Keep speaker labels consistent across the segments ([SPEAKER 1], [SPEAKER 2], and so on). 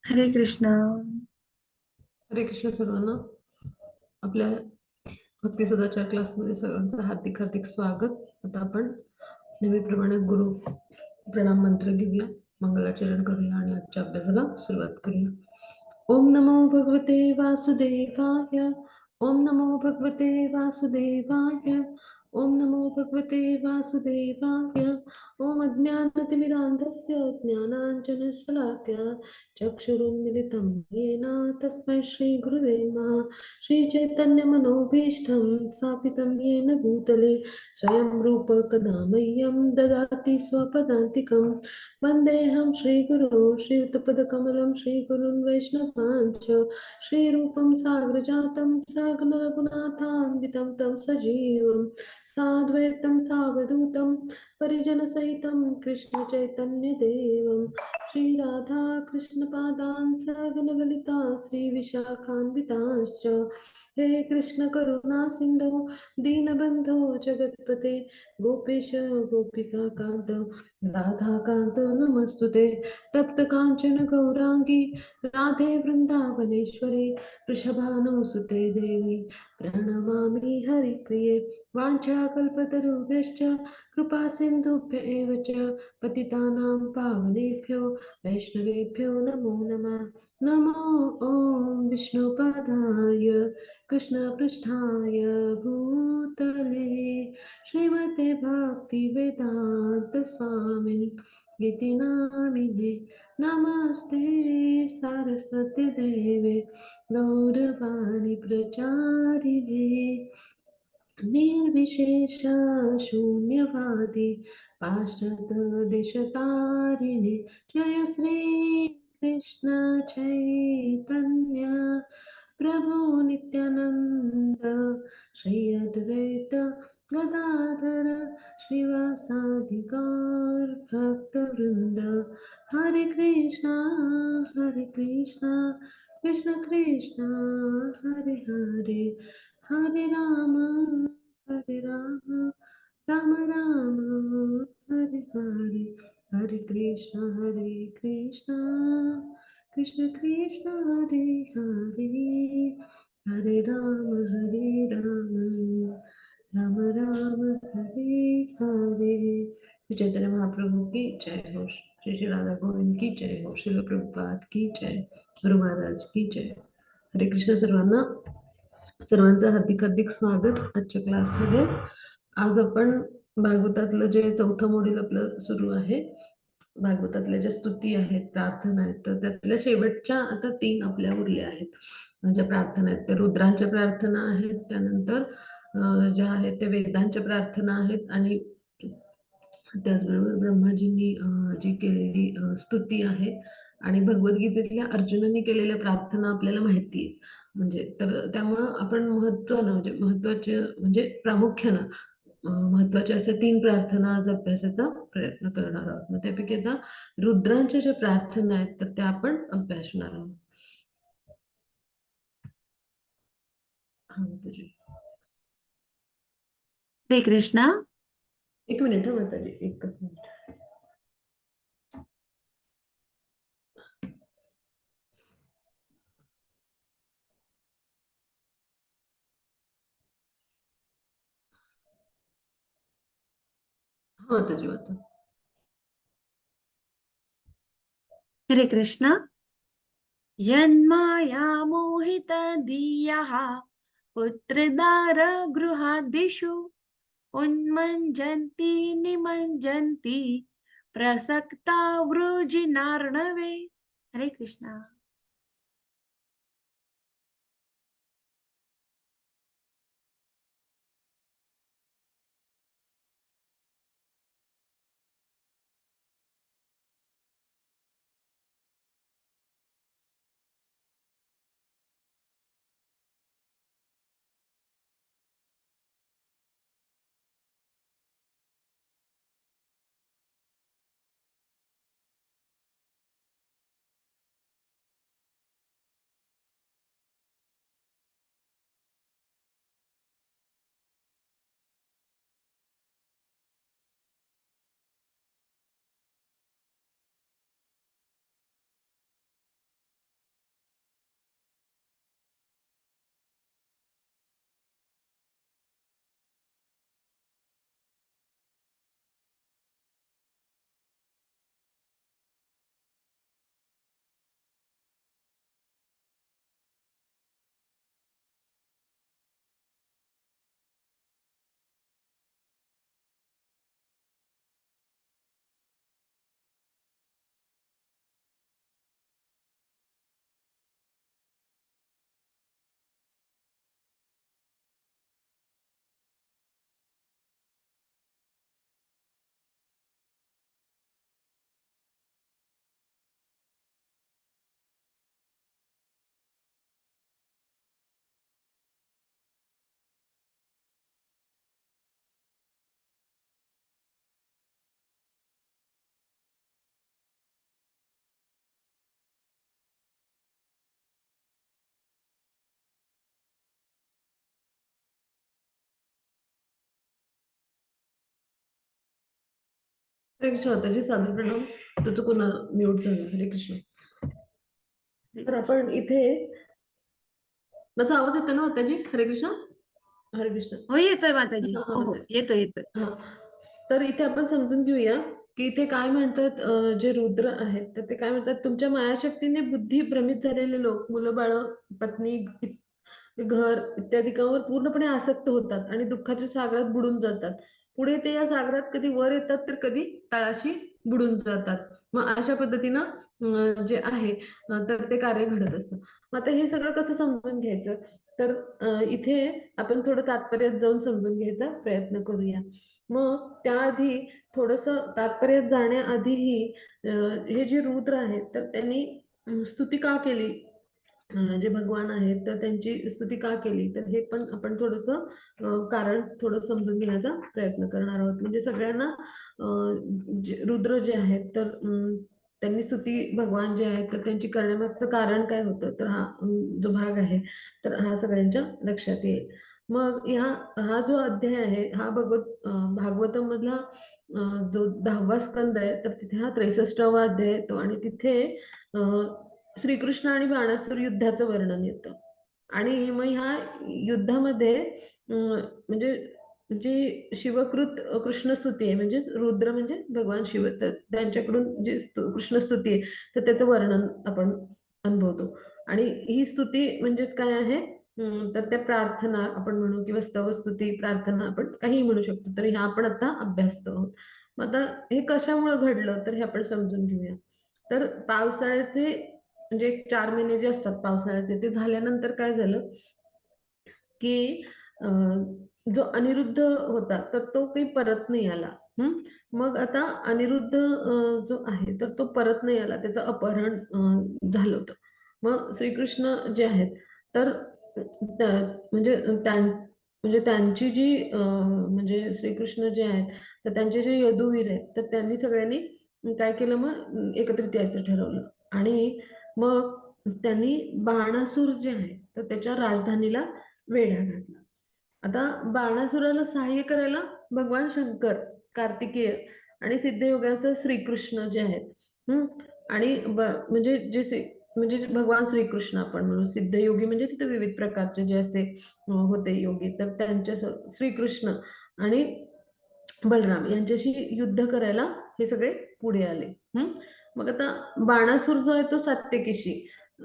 [SPEAKER 1] हरे कृष्णा.
[SPEAKER 2] हरे कृष्ण सर्वांना. आपल्या भक्ती सदाचार क्लासमध्ये सर्वांचं हार्दिक हार्दिक स्वागत. आता आपण नेहमीप्रमाणे गुरु प्रणाम मंत्र घेऊया, मंगलाचरण करूया आणि आजच्या अभ्यासाला सुरुवात करूया. ओम नमो भगवते वासुदेवाय. ओम नमो भगवते वासुदेवाय. ओम नमो भगवते वासुदेवाय. ओम अज्ञानतिमिरान्धस्य ज्ञानाञ्जनशलाकया चक्षुरुन्मिलितं येन तस्मै श्रीगुरुवे नमः. श्रीचैतन्यमनोभीष्टं स्थापितं येन भूतले स्वयं रूप कदा मह्यं ददाति स्वपदान्तिकं. वन्देऽहं श्रीगुरो श्रीयुतपदकमलं श्रीगुरुन् वैष्णवाञ्च श्रीरूपं साग्रजातं साग्ररघुनाथान्वितं तं सजीवं साद्वैतं सावधूतं परिजनसहितं कृष्णचैतन्यदेवं श्रीराधा कृष्णपादान् सगणललिता श्रीविशाखान्वितांश्च. हे कृष्ण करुणा सिन्धो दीनबन्धो जगत्पते गोपेश गोपिका कान्त राधाकान्त नमस्तुते. तप्त काञ्चन गौराङ्गी राधे वृन्दावनेश्वरी वृषभानुसुते देवी प्रणमामि हरिप्रिये. वाञ्छाकल्पतरुभ्यश्च कृपा सिन्धुभ्य एव च पतितानां पावनेभ्यो वैष्णवेभ्यो नमो नमः. नमो ॐ विष्णुपदाय कृष्णपृष्ठाय भूतले श्रीमते भक्तिवेदान्त स्वामिनि इति नामिने. नमस्ते सरस्वती देवे गौरवाणी प्रचारिणे निर्विशेष शून्यवादी पाश्चात्देशतारिणे. जय श्री कृष्ण चैतन्य प्रभु नित्यानंद श्री अद्वैत गदाधर श्रीवासादि गौर भक्तवृंद. हरे कृष्णा कृष्ण कृष्णा हरे हरे, हरे राम हरे राम राम राम हरे हरे. हरे कृष्ण कृष्ण कृष्ण हरे हरे, हरे राम राम राम हरे हरे. श्री चैतन्य महाप्रभु की जय हो. श्री श्री राधा गोविंद की जय हो. श्रील प्रभुपाद की जय. गुरु महाराज की जय. हरे कृष्ण सर्वांना. सर्वांचं हार्दिक हार्दिक स्वागत आजच्या क्लासमध्ये. आज आपण भागवतातलं जे चौथं मॉड्यूल आपलं सुरू आहे, भागवतातल्या ज्या स्तुती आहेत, प्रार्थना आहेत, तर त्यातल्या शेवटच्या आता 3 आपल्या उरल्या आहेत. ज्या प्रार्थना आहेत त्या रुद्रांच्या प्रार्थना आहेत, त्यानंतर ज्या आहेत त्या वेदांच्या प्रार्थना आहेत आणि त्याचबरोबर ब्रह्माजींनी जी केलेली स्तुती आहे आणि भगवद्गीतेतल्या अर्जुनाने केलेल्या प्रार्थना आपल्याला माहिती आहे. म्हणजे तर त्यामुळं आपण महत्त्वानं म्हणजे महत्त्वाचे म्हणजे प्रामुख्यानं महत्त्वाच्या अशा 3 प्रार्थना आज अभ्यासाचा प्रयत्न करणार आहोत. मग त्यापैकी आता रुद्रांच्या ज्या प्रार्थना आहेत तर त्या आपण अभ्यासणार आहोत. हा, माताजी.
[SPEAKER 1] हरे कृष्णा.
[SPEAKER 2] एक मिनिट हा माताजी, एकच मिनिट. हा माताजी वाचा.
[SPEAKER 1] हरे कृष्णा. यन्माया मोहितधियः पुत्रदारगृहादिषु उन्मञ्जन्ति निमज्जन्ति प्रसक्ता वृजिनार्णवे. हरे कृष्णा.
[SPEAKER 2] हरे कृष्ण माताजी, सादर प्रणाम. तो चुकून म्यूट झाला. हरे कृष्ण.
[SPEAKER 1] हरे
[SPEAKER 2] तर
[SPEAKER 1] कृष्ण.
[SPEAKER 2] आपण इथे, माझा आवाज येतो ना माताजी? हरे कृष्ण. हरे कृष्ण.
[SPEAKER 1] हो येतोय माताजी,
[SPEAKER 2] हा,
[SPEAKER 1] हो हो
[SPEAKER 2] माताजी.
[SPEAKER 1] येतोय येतोय.
[SPEAKER 2] हा, तर इथे आपण समजून घेऊया की इथे काय म्हणतात, जे रुद्र आहेत तर ते काय म्हणतात, तुमच्या मायाशक्तीने बुद्धी भ्रमित झालेले लोक, मुलं बाळ, पत्नी, घर इत्यादिकांवर पूर्णपणे आसक्त होतात आणि दुःखाच्या सागरात बुडून जातात. पुढे ते या सागरात कधी वर येतात तर कधी तळाशी बुडून जातात. मग अशा पद्धतीनं जे आहे तर ते कार्य घडत असतं. मग आता हे सगळं कसं समजून घ्यायचं, तर इथे आपण थोडं तात्पर्यात जाऊन समजून घ्यायचा प्रयत्न करूया. मग त्याआधी थोडस तात्पर्यात जाण्याआधीही हे जे रुद्र आहेत तर त्यांनी स्तुती का केली, जे भगवान आहेत तर त्यांची स्तुती का केली, तर हे पण आपण थोडस कारण थोडं समजून घेण्याचा प्रयत्न करणार आहोत. म्हणजे सगळ्यांना रुद्र जे आहेत तर त्यांनी स्तुती भगवान जे आहेत तर त्यांची करण्यामागचं कारण काय होतं, तर हा जो भाग आहे तर हा सगळ्यांच्या लक्षात येईल. मग हा जो अध्याय आहे हा भागवतम मधला जो 10वा स्कंद आहे तर तिथे हा 63वा अध्याय येतो आणि तिथे श्रीकृष्ण आणि बाणासुर युद्धाचं वर्णन येतं. आणि मग ह्या युद्धामध्ये म्हणजे जी शिवकृत कृष्णस्तुती आहे, म्हणजे रुद्र म्हणजे भगवान शिव, तर त्यांच्याकडून जी कृष्णस्तुती आहे तर त्याचं वर्णन आपण अनुभवतो. आणि ही स्तुती म्हणजेच काय आहे, तर त्या प्रार्थना आपण म्हणू किंवा स्तवस्तुती प्रार्थना आपण काही म्हणू शकतो. तर ह्या आपण आता अभ्यासतो आहोत. मग आता हे कशामुळे घडलं तर हे आपण समजून घेऊया. तर पावसाळ्याचे म्हणजे 4 महिने जे असतात पावसाळ्याचे ते झाल्यानंतर काय झालं की जो अनिरुद्ध होता तर तो काही परत नाही आला. मग आता अनिरुद्ध जो आहे तर तो परत नाही आला, त्याचं अपहरण झालं होतं. मग श्रीकृष्ण जे आहेत तर म्हणजे म्हणजे त्यांची जी म्हणजे श्रीकृष्ण जे आहेत तर त्यांचे जे यदुवीर आहेत तर त्यांनी सगळ्यांनी काय केलं, मग एकत्रित यायचं ठरवलं. आणि मग त्यांनी बाणासूर जे आहे तर त्याच्या राजधानीला वेढा घातला. आता बाणासुराला सहाय्य करायला भगवान शंकर, कार्तिकेय आणि सिद्धयोगाचं श्रीकृष्ण जे आहेत, आणि म्हणजे म्हणजे जे भगवान श्रीकृष्ण आपण म्हणू, सिद्धयोगी म्हणजे तिथे विविध प्रकारचे जे असे होते योगी, तर त्यांच्या श्रीकृष्ण आणि बलराम यांच्याशी युद्ध करायला हे सगळे पुढे आले. मग आता बाणासूर जो आहे तो सात्यकीशी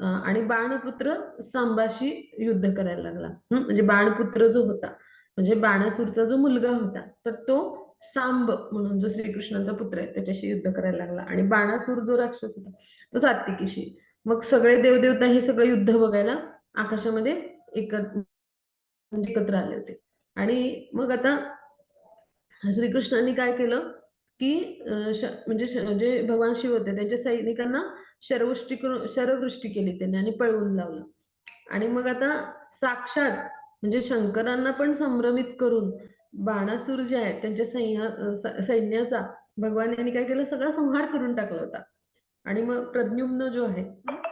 [SPEAKER 2] आणि बाणपुत्र सांबाशी युद्ध करायला लागला. म्हणजे बाणपुत्र जो होता म्हणजे बाणासूरचा जो मुलगा होता तर तो सांब म्हणून जो श्रीकृष्णाचा पुत्र आहे त्याच्याशी युद्ध करायला लागला. आणि बाणासूर जो राक्षस होता तो सात्यकीशी. मग सगळे देवदेवता हे सगळं युद्ध बघायला आकाशामध्ये एकत्र आले होते. आणि मग आता श्रीकृष्णांनी काय केलं की म्हणजे जे भगवान शिव होते त्यांच्या सैनिकांना शरवृष्टी केली त्यांनी आणि पळवून लावलं. आणि मग आता साक्षात म्हणजे शंकरांना पण संभ्रमित करून बाणासूर जे आहेत त्यांच्या सैन्याचा भगवान यांनी काय केलं, सगळा संहार करून टाकला होता. आणि मग प्रद्युम्न जो आहे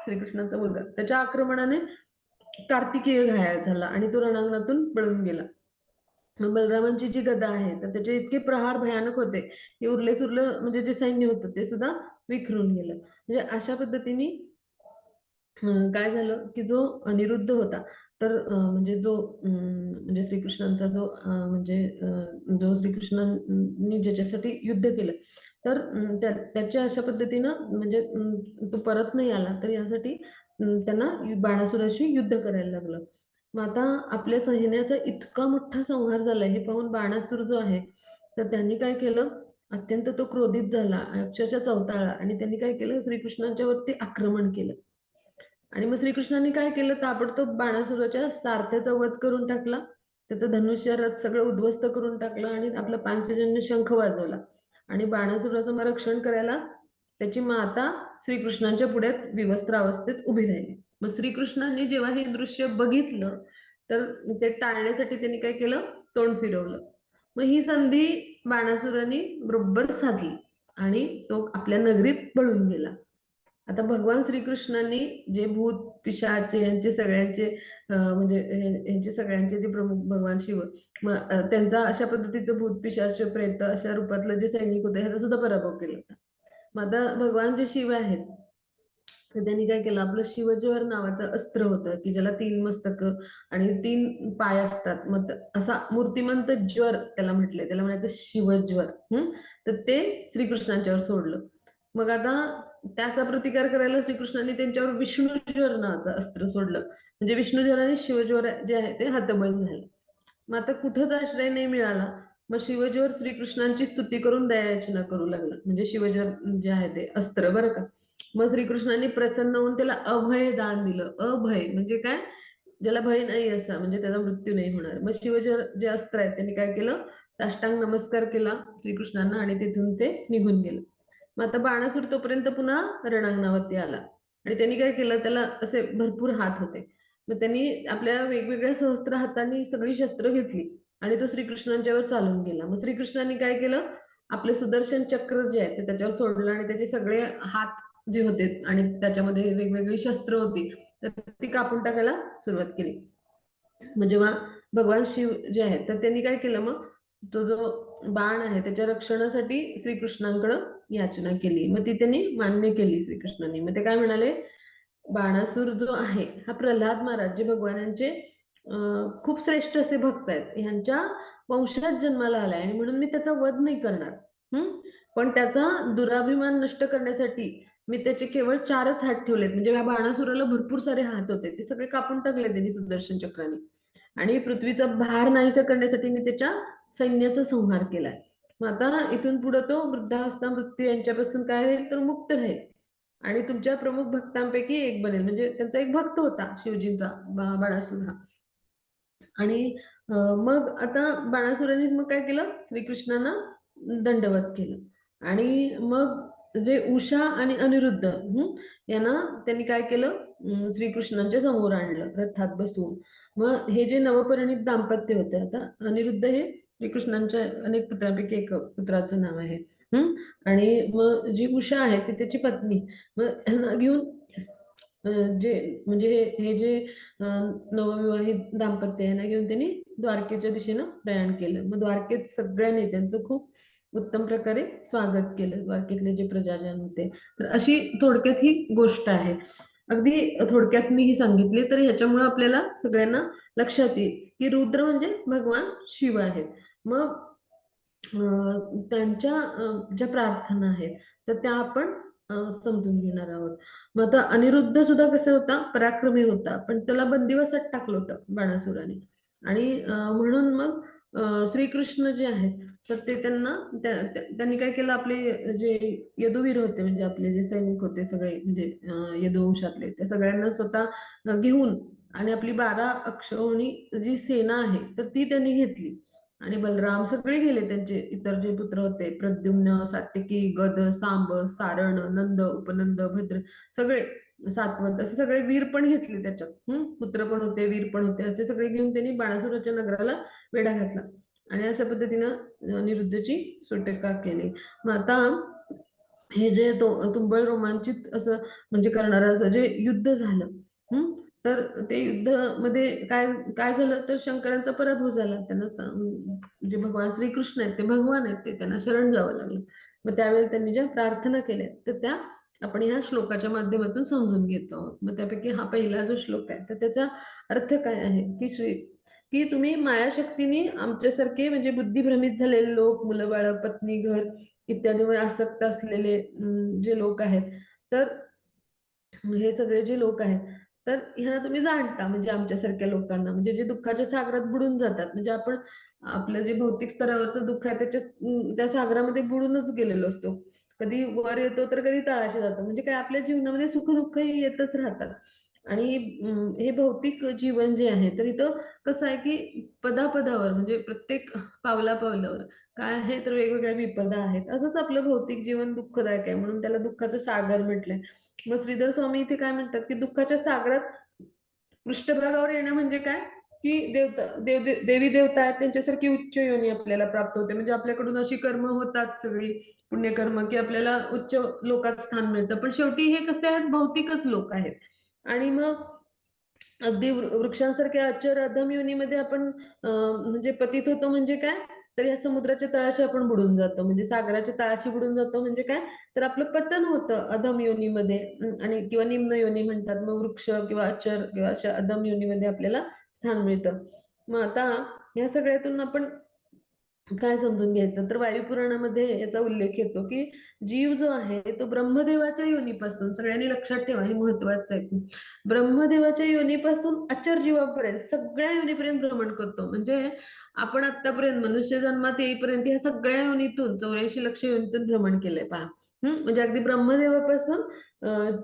[SPEAKER 2] श्रीकृष्णाचा मुलगा त्याच्या आक्रमणाने कार्तिकेय घायल झाला आणि तो रणांगणातून पळून गेला. बलरामांची जी गदा आहे तर त्याचे इतके प्रहार भयानक होते की उरले सुरलं म्हणजे जे सैन्य होतं ते सुद्धा विखरून गेलं. म्हणजे अशा पद्धतीने काय झालं की जो अनिरुद्ध होता तर म्हणजे जो म्हणजे श्रीकृष्णांचा जो म्हणजे जो श्रीकृष्णांनी ज्याच्यासाठी युद्ध केलं तर त्याच्या अशा पद्धतीनं म्हणजे तो परत नाही आला तर यासाठी त्यांना बाणासुराशी युद्ध करायला लागलं. मग आता आपल्या सैन्याचा इतका मोठा संहार झाला हे पाहून बाणासूर जो आहे तर त्यांनी काय केलं, अत्यंत तो क्रोधित झाला, अक्षरशः चवताळला आणि त्यांनी काय केलं, श्रीकृष्णांच्या वरती आक्रमण केलं. आणि मग श्रीकृष्णांनी काय केलं, ताबडतोब बाणासुराच्या सारथ्याचा वध करून टाकला, त्याचं धनुष्य रथ सगळं उद्ध्वस्त करून टाकलं आणि आपला पांचजन्य शंख वाजवला. आणि बाणासुराचं मग रक्षण करायला त्याची माता श्रीकृष्णांच्या पुढ्यात विवस्त्र अवस्थेत उभी राहिली. मग श्रीकृष्णांनी जेव्हा हे दृश्य बघितलं तर ते टाळण्यासाठी त्यांनी काय केलं, तोंड फिरवलं. मग ही संधी बाणासुराने बरोबर साधली आणि तो आपल्या नगरीत पळून गेला.
[SPEAKER 1] आता भगवान श्रीकृष्णांनी जे भूत पिशाच यांचे सगळ्यांचे म्हणजे यांचे सगळ्यांचे जे प्रमुख भगवान शिव त्यांचा अशा पद्धतीचं भूत पिशाच प्रेत अशा रूपातलं जे सैनिक होते ह्याचा सुद्धा पराभव केला होता. मग आता भगवान जे शिव आहेत तर त्यांनी काय केलं, आपलं शिवज्वर नावाचं अस्त्र होतं की ज्याला 3 मस्तक आणि 3 पाय असतात. मग असा मूर्तिमंत ज्वर त्याला म्हटलंय, त्याला म्हणायचं शिवज्वर. तर ते श्रीकृष्णांच्यावर सोडलं. मग आता त्याचा प्रतिकार करायला श्रीकृष्णांनी त्यांच्यावर विष्णुज्वर नावाचं अस्त्र सोडलं. म्हणजे विष्णुज्वराने शिवज्वर जे आहे ते हतबल झालं. मग आता कुठंच आश्रय नाही मिळाला. मग शिवज्वर श्रीकृष्णांची स्तुती करून दयायाचना करू लागला. म्हणजे शिवज्वर जे आहे ते अस्त्र बरं का. मग श्रीकृष्णांनी प्रसन्न होऊन त्याला अभय दान दिलं. अभय म्हणजे काय, ज्याला भय नाही असा, म्हणजे त्याचा मृत्यू नाही होणार. मग शिवज्वर जे अस्त्र आहे त्यांनी काय केलं, साष्टांग नमस्कार केला श्रीकृष्णांना आणि तिथून ते निघून गेलं. मग आता बाणासूर तोपर्यंत पुन्हा रणांगणावरती आला आणि त्यांनी काय केलं, त्याला असे भरपूर हात होते. मग त्यांनी आपल्या वेगवेगळ्या सहस्त्र हातांनी सगळी शस्त्र घेतली आणि तो श्रीकृष्णांच्यावर चालून गेला. मग श्रीकृष्णांनी काय केलं, आपले सुदर्शन चक्र जे आहे ते त्याच्यावर सोडलं आणि त्याचे सगळे हात जे होते आणि त्याच्यामध्ये वेगवेगळी शस्त्र होती तर ती कापून टाकायला सुरुवात केली. मग जेव्हा भगवान शिव जे आहेत तर त्यांनी काय केलं, मग तो जो बाण आहे त्याच्या रक्षणासाठी श्रीकृष्णांकडं याचना केली. मग ती त्यांनी मान्य केली श्रीकृष्णांनी. मग ते काय म्हणाले, बाणासूर जो आहे हा प्रल्हाद महाराज जे भगवानांचे खूप श्रेष्ठ असे भक्त आहेत, ह्यांच्या वंशात जन्माला आलाय आणि म्हणून मी त्याचा वध नाही करणार. पण त्याचा दुराभिमान नष्ट करण्यासाठी मी त्याचे केवळ 4च हात ठेवलेत. म्हणजे या बाणासुराला भरपूर सारे हात होते, ते सगळे कापून टाकले त्यांनी सुदर्शन चक्राने. आणि पृथ्वीचा भार नाहीसा करण्यासाठी मी त्याच्या सैन्याचा संहार केलाय. मग आता इथून पुढे तो वृद्धावस्था मृत्यू यांच्यापासून काय होईल तर मुक्त राहील आणि तुमच्या प्रमुख भक्तांपैकी एक बनेल. म्हणजे त्यांचा एक भक्त होता शिवजींचा बाणासूर हा. आणि मग आता बाणासुराने मग काय केलं, श्रीकृष्णांना दंडवत केलं. आणि मग जे उषा आणि अनिरुद्ध यांना त्यांनी काय केलं, श्रीकृष्णांच्या समोर आणलं रथात बसवून. मग हे जे नवपरिणित दाम्पत्य होते, आता अनिरुद्ध हे श्रीकृष्णांच्या अनेक पुत्रांपैकी एक पुत्राचं नाव आहे. आणि मग जी उषा आहे ती त्याची पत्नी. मग ह्यांना घेऊन जे म्हणजे हे जे नवविवाहित दाम्पत्य यांना घेऊन त्यांनी द्वारकेच्या दिशेनं प्रयाण केलं. मग द्वारकेत सगळ्यांनी त्यांचं खूप उत्तम प्रकारे स्वागत केलं, द्वारकेतले जे प्रजाजन होते. तर अशी थोडक्यात ही गोष्ट आहे. अगदी थोडक्यात मी ही सांगितली तर ह्याच्यामुळे आपल्याला सगळ्यांना लक्षात येईल की रुद्र म्हणजे भगवान शिव आहेत. मग त्यांच्या ज्या प्रार्थना आहेत तर त्या आपण समजून घेणार आहोत. मग आता अनिरुद्ध सुद्धा कसा होता, पराक्रमी होता, पण त्याला बंदिवासात टाकलं होतं बाणासुराने. आणि म्हणून मग श्रीकृष्ण जे आहेत तर ते त्यांनी काय केलं, आपले जे यदुवीर होते म्हणजे आपले जे सैनिक होते सगळे म्हणजे यदुवंशातले, त्या सगळ्यांना स्वतः घेऊन आणि आपली 12 अक्षौहिणी जी सेना आहे तर ती त्यांनी घेतली. आणि बलराम सगळे गेले, त्यांचे इतर जे पुत्र होते प्रद्युम्न, सात्यकी, गद, सांब, सारण, नंद, उपनंद, भद्र, सगळे सातवत असे सगळे वीर पण घेतले त्याच्यात. पुत्र पण होते, वीर पण होते, असे सगळे घेऊन त्यांनी बाणासुराच्या नगराला वेढा घातला आणि अशा पद्धतीनं अनिरुद्धची सुटका केली. मग आता हे जे तुंबळ रोमांचित असं म्हणजे करणारं असं जे युद्ध झालं, तर ते युद्धामध्ये काय काय झालं तर शंकरांचा पराभव झाला. त्यांना जे भगवान श्रीकृष्ण आहेत ते भगवान आहेत, ते त्यांना शरण जावं लागलं. मग त्यावेळेस त्यांनी ज्या प्रार्थना केल्या तर त्या आपण ह्या श्लोकाच्या माध्यमातून समजून घेतो आहोत. मग त्यापैकी हा पहिला जो श्लोक आहे तर त्याचा अर्थ काय आहे की तुम्ही मायाशक्तीने आमच्यासारखे म्हणजे बुद्धिभ्रमित झालेले लोक, मुलं बाळ, पत्नी, घर इत्यादीवर आसक्त असलेले जे लोक आहेत, तर हे सगळे जे लोक आहेत तर ह्यांना तुम्ही जाणता. म्हणजे आमच्यासारख्या लोकांना म्हणजे जे दुःखाच्या सागरात बुडून जातात, म्हणजे आपण आपलं जे भौतिक स्तरावरचं दुःख आहे त्याच्यात त्या सागरामध्ये बुडूनच गेलेलो असतो. कधी वर येतो तर कधी तळाशी जातो. म्हणजे काय आपल्या जीवनामध्ये सुख दुःख ही येतच राहतात. आणि हे भौतिक जीवन जे आहे तर इथं कसं आहे की पदापदावर म्हणजे प्रत्येक पावला पावलावर काय आहे तर वेगवेगळ्या विपदा आहेत. असंच आपलं भौतिक जीवन दुःखदायक आहे, म्हणून त्याला दुःखाचं सागर म्हटलंय. मग श्रीधर स्वामी इथे काय म्हणतात की दुःखाच्या सागरात पृष्ठभागावर येणं म्हणजे काय की देवी देवता आहेत त्यांच्यासारखी उच्च योनी आपल्याला प्राप्त होते. म्हणजे आपल्याकडून अशी कर्म होतात सगळी पुण्यकर्म की आपल्याला उच्च लोकात स्थान मिळतं. पण शेवटी हे कसे आहेत, भौतिकच लोक आहेत. आणि मग अगदी वृक्षांसारख्या अचर अधम योनीमध्ये आपण म्हणजे पतित होतो म्हणजे काय, तर या समुद्राच्या तळाशी आपण बुडून जातो. म्हणजे सागराच्या तळाशी बुडून जातो म्हणजे काय, तर आपलं पतन होतं अधम योनीमध्ये. आणि किंवा निम्न योनी म्हणतात. मग वृक्ष किंवा अचर किंवा अशा अधम योनीमध्ये आपल्याला स्थान मिळतं. मग आता या सगळ्यातून आपण काय समजून घ्यायचं, तर वायुपुराणामध्ये याचा उल्लेख येतो की जीव जो आहे तो ब्रह्मदेवाच्या योनीपासून, सगळ्यांनी लक्षात ठेवा हे महत्वाचं आहे खूप, ब्रह्मदेवाच्या योनीपासून अचर जीवापर्यंत सगळ्या योनीपर्यंत भ्रमण करतो. म्हणजे आपण आतापर्यंत मनुष्य जन्मात येईपर्यंत ह्या सगळ्या योनीतून 84 लक्ष योनीतून भ्रमण केलंय पहा. म्हणजे अगदी ब्रह्मदेवापासून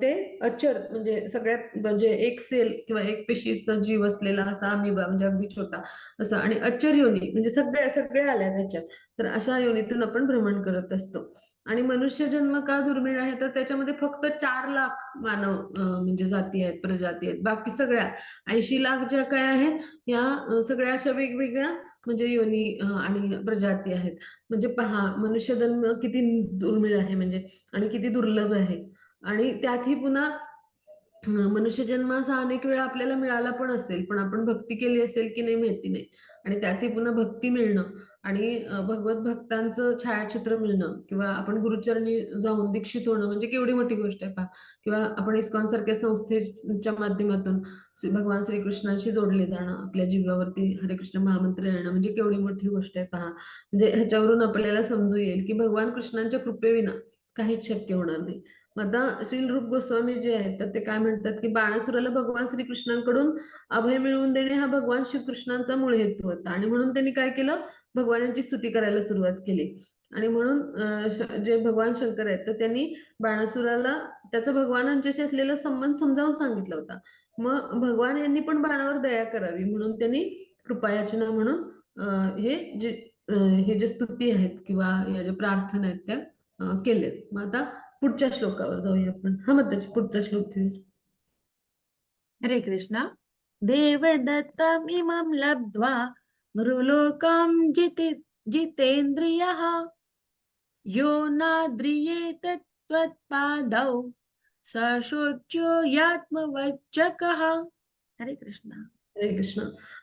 [SPEAKER 1] ते अचर म्हणजे सगळ्यात म्हणजे एक सेल किंवा एक पेशीचा जीव असलेला असा अमिबा म्हणजे अगदी छोटा असं, आणि अचर योनी म्हणजे सगळ्या सगळ्या आल्या त्याच्यात. तर अशा योनीतून आपण भ्रमण करत असतो. आणि मनुष्य जन्म का दुर्मिळ आहे, तर त्याच्यामध्ये फक्त 4 लाख मानव म्हणजे जाती आहेत, प्रजाती आहेत. बाकी सगळ्या 80 लाख ज्या काय आहेत ह्या सगळ्या अशा वेगवेगळ्या म्हणजे योनी आणि प्रजाती आहेत. म्हणजे पहा मनुष्य जन्म किती दुर्मिळ आहे म्हणजे, आणि किती दुर्लभ आहे. आणि त्यातही पुन्हा मनुष्य जन्म असा अनेक वेळा आपल्याला मिळाला पण असेल, पण आपण भक्ती केली असेल की नाही माहिती नाही. आणि त्यातही पुन्हा भक्ती मिळणं आणि भगवत भक्तांचं छायाचित्र मिळणं किंवा आपण गुरुचरणी जाऊन दीक्षित होणं म्हणजे केवढी मोठी गोष्ट आहे पहा. किंवा आपण इस्कॉन सारख्या संस्थेच्या माध्यमातून भगवान श्रीकृष्णांशी जोडले जाणं, आपल्या जीवावरती हरे कृष्ण महामंत्र येणं म्हणजे केवढी मोठी गोष्ट आहे पहा. म्हणजे ह्याच्यावरून आपल्याला समजू येईल की भगवान कृष्णांच्या कृपेविना काहीच शक्य होणार नाही. मग आता श्रील रूप गोस्वामी जे आहेत तर ते काय म्हणतात की बाणासुराला भगवान श्रीकृष्णांकडून अभय मिळवून देणे हा भगवान श्रीकृष्णांचा मूळ हेतू होता. आणि म्हणून त्यांनी काय केलं, भगवानांची स्तुती करायला सुरुवात केली. आणि म्हणून जे भगवान शंकर आहेत तर त्यांनी बाणासुराला त्याचा भगवानांच्याशी असलेला संबंध समजावून सांगितला होता. मग भगवान यांनी पण बाणावर दया करावी म्हणून त्यांनी कृपायाचना म्हणून हे जे हे जे स्तुती आहेत किंवा या ज्या प्रार्थना आहेत त्या केलेत. मग आता पुढच्या श्लोकावर जाऊया आपण. हा मग त्याचा पुढचा श्लोक घेऊया.
[SPEAKER 3] हरे कृष्ण. देवदत्तमिमं लब्ध्वा नृलोकं जितेन्द्रियः यो नाद्रियेत त्वत्पादौ स शोच्यो यात्मवच्चकः. हरे कृष्ण.
[SPEAKER 1] हरे कृष्ण.